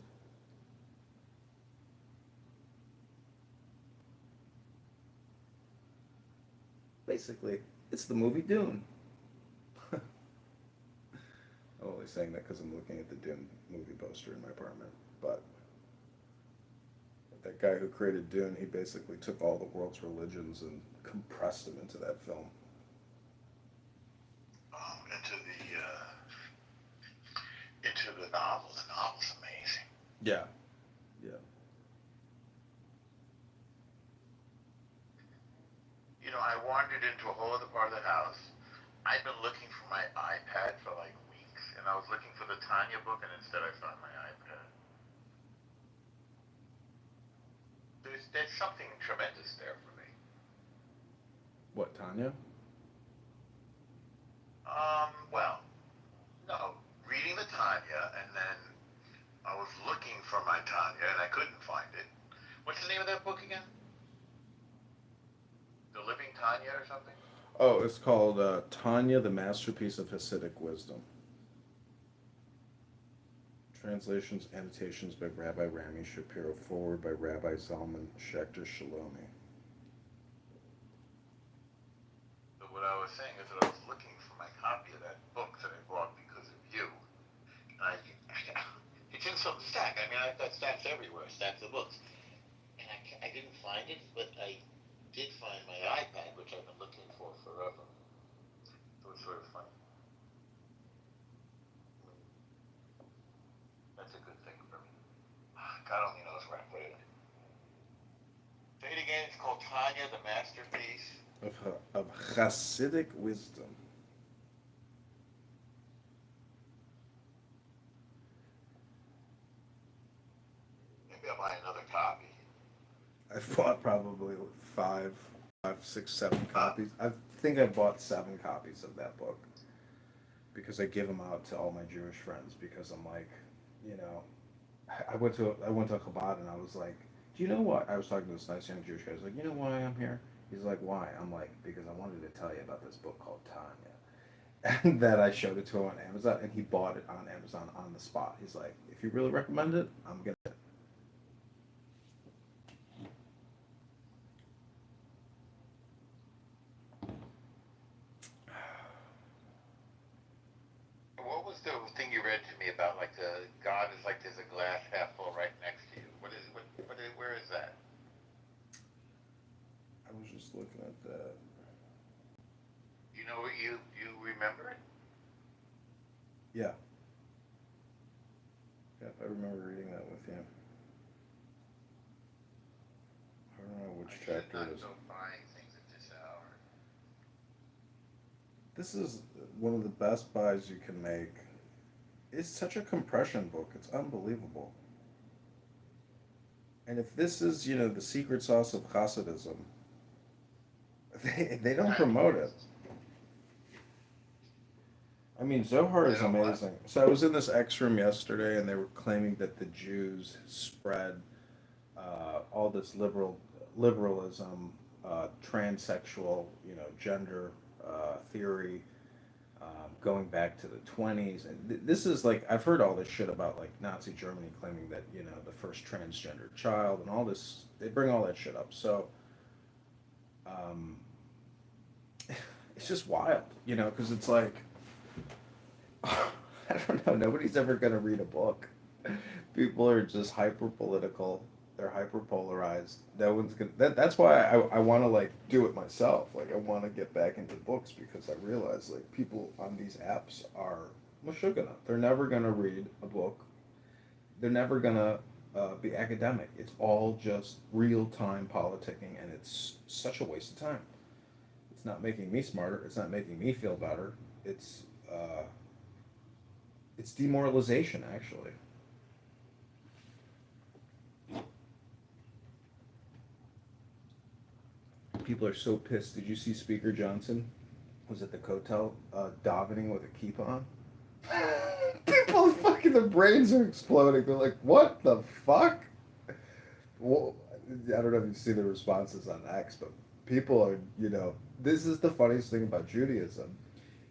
Basically, it's the movie Dune. I'm only saying that because I'm looking at the Dune movie poster in my apartment. But that guy who created Dune, he basically took all the world's religions and compressed them into that film. Into the novel. The novel's amazing. Yeah. Yeah. I wandered into a whole other part of the house. I've been looking for my iPad for like weeks, and I was looking for the Tanya book, and instead I found my iPad. There's something tremendous there for me. What, Tanya? Well, no, reading the Tanya, and then I was looking for my Tanya, and I couldn't find it. What's the name of that book again? The Living Tanya or something? Oh, it's called Tanya, the Masterpiece of Hasidic Wisdom. Translations, annotations by Rabbi Rami Shapiro, forward by Rabbi Zalman Schechter Shalomi. So what I was saying is that I was looking for my copy of that book that I bought because of you. And it's in some stack. I mean, I've got stacks everywhere, stacks of books. And I didn't find it, but I did find my iPad, which I've been looking for forever. So it's sort of funny. That's a good thing for me. God only knows where I put it. Say it again. It's called Tanya, the Masterpiece Of Hasidic Wisdom. Maybe I'll buy another copy. I've bought probably 5, 6, 7 copies. I think I bought 7 copies of that book because I give them out to all my Jewish friends because I'm like, I went to Chabad and I was like, do you know what? I was talking to this nice young Jewish guy. I was like, you know why I'm here? He's like, why? I'm like, because I wanted to tell you about this book called Tanya. And then I showed it to him on Amazon and he bought it on Amazon on the spot. He's like, if you really recommend it, I'm going to. What was the thing you read to me about, like, the God is like there's a glass half full right next to you? Where is that? I was just looking at that. You know what, you remember it? Yeah. Yeah, I remember reading that with you. I don't know which chapter it is. Go buying things at this hour. This is one of the best buys you can make. It's such a compression book. It's unbelievable. And if this is, the secret sauce of Hasidism, they don't promote it. I mean, Zohar is amazing. So I was in this X room yesterday, and they were claiming that the Jews spread all this liberalism, transsexual, gender theory, going back to the 20s. And this is like, I've heard all this shit about like Nazi Germany claiming that, the first transgender child and all this, they bring all that shit up. So, it's just wild, because it's like, I don't know, nobody's ever going to read a book, People are just hyper political. They're hyper polarized. No one's gonna. That's why I want to like do it myself. Like I want to get back into books because I realize like people on these apps are mashugana. They're never gonna read a book. They're never gonna be academic. It's all just real time politicking, and it's such a waste of time. It's not making me smarter. It's not making me feel better. It's uh, it's demoralization actually. People are so pissed. Did you see Speaker Johnson was at the Kotel davening with a kippah on? People fucking their brains are exploding. They're like, what the fuck? Well, I don't know if you see the responses on X, but people are, this is the funniest thing about Judaism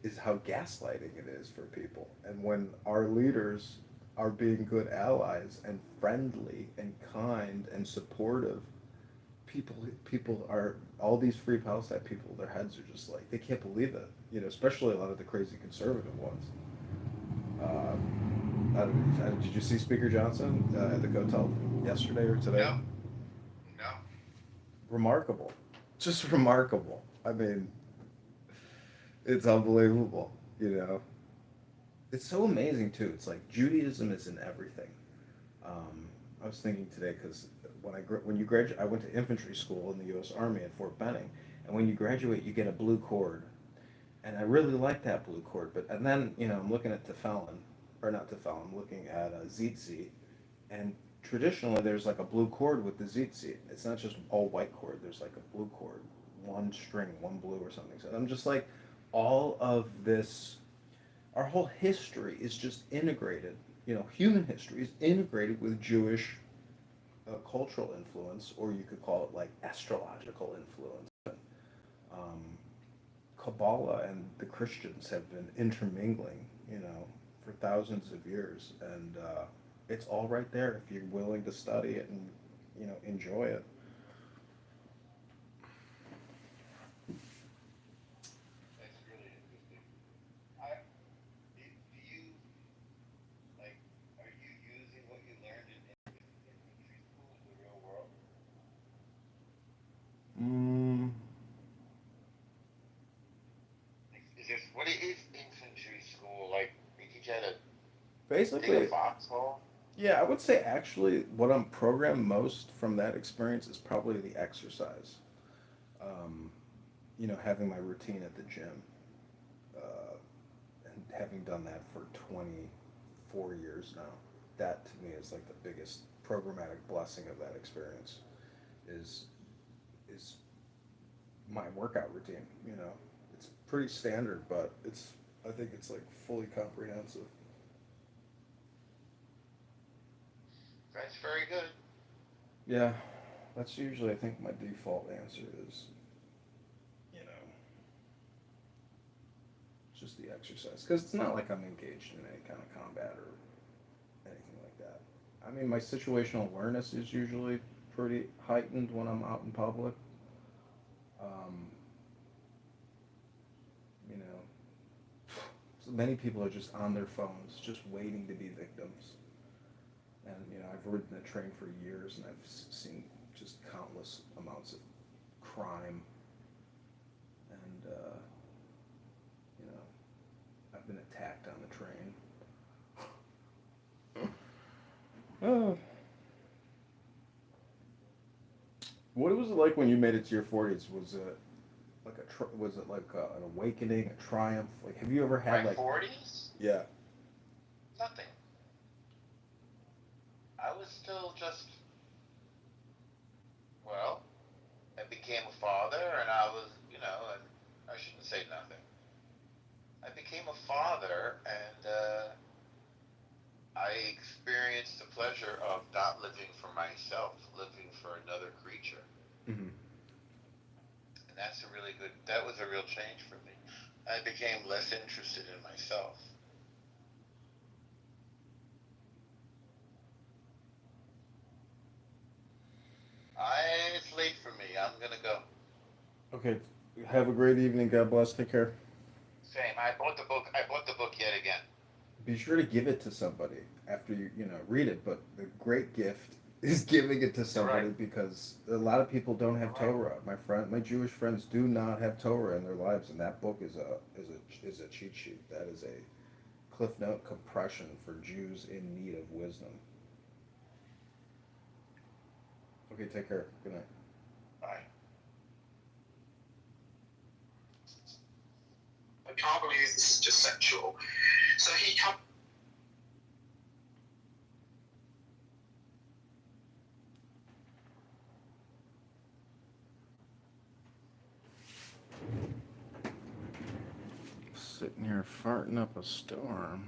is how gaslighting it is for people. And when our leaders are being good allies and friendly and kind and supportive, people are all these free Palestine people. Their heads are just like they can't believe it. Especially a lot of the crazy conservative ones. Did you see Speaker Johnson at the Kotel yesterday or today? No. No. Remarkable, just remarkable. I mean, it's unbelievable. It's so amazing too. It's like Judaism is in everything. I was thinking today because when you graduate, I went to infantry school in the U.S. Army at Fort Benning, and when you graduate, you get a blue cord, and I really like that blue cord. And then I'm looking at Tefillin, or not Tefillin. I'm looking at a Tzitzit, and traditionally there's like a blue cord with the Tzitzit. It's not just all white cord. There's like a blue cord, one string, one blue or something. So I'm just like, all of this, our whole history is just integrated. Human history is integrated with Jewish cultural influence, or you could call it like astrological influence. Um, Kabbalah and the Christians have been intermingling, for thousands of years, and it's all right there if you're willing to study it and enjoy it. That's really interesting. Do you like? Are you using what you learned in infantry school in the real world? Mm, What is infantry school like? They teach you how to dig a basically, foxhole. yeah, I would say actually what I'm programmed most from that experience is probably the exercise. Um, having my routine at the gym, uh, and having done that for 24 years now, that to me is like the biggest programmatic blessing of that experience. Is is my workout routine. It's pretty standard, but I think it's like fully comprehensive. That's very good. Yeah, that's usually I think my default answer is, you know, just the exercise because it's not like I'm engaged in any kind of combat or anything like that. I mean, my situational awareness is usually pretty heightened when I'm out in public. Um, you know, so many people are just on their phones, just waiting to be victims. And I've ridden a train for years, and I've seen just countless amounts of crime. And I've been attacked on the train. Oh. What was it like when you made it to your 40s? Was it like was it like an awakening, a triumph? Like, have you ever had My like? 40s? Yeah. Nothing. I was still just, well, I became a father, and I was, and I shouldn't say nothing. I became a father, and I experienced the pleasure of not living for myself, living for another creature. Mm-hmm. And that was a real change for me. I became less interested in myself. It's late for me. I'm gonna go. Okay. Have a great evening. God bless. Take care. Same. I bought the book yet again. be sure to give it to somebody after you know read it. But the great gift is giving it to somebody Right. because a lot of people don't have Torah. My Jewish friends do not have Torah in their lives, and that book is a cheat sheet. That is a Cliff Note compression for Jews in need of wisdom. Okay, take care. Good night. Bye. I can't believe this is just sexual. So he comes. Sitting here farting up a storm.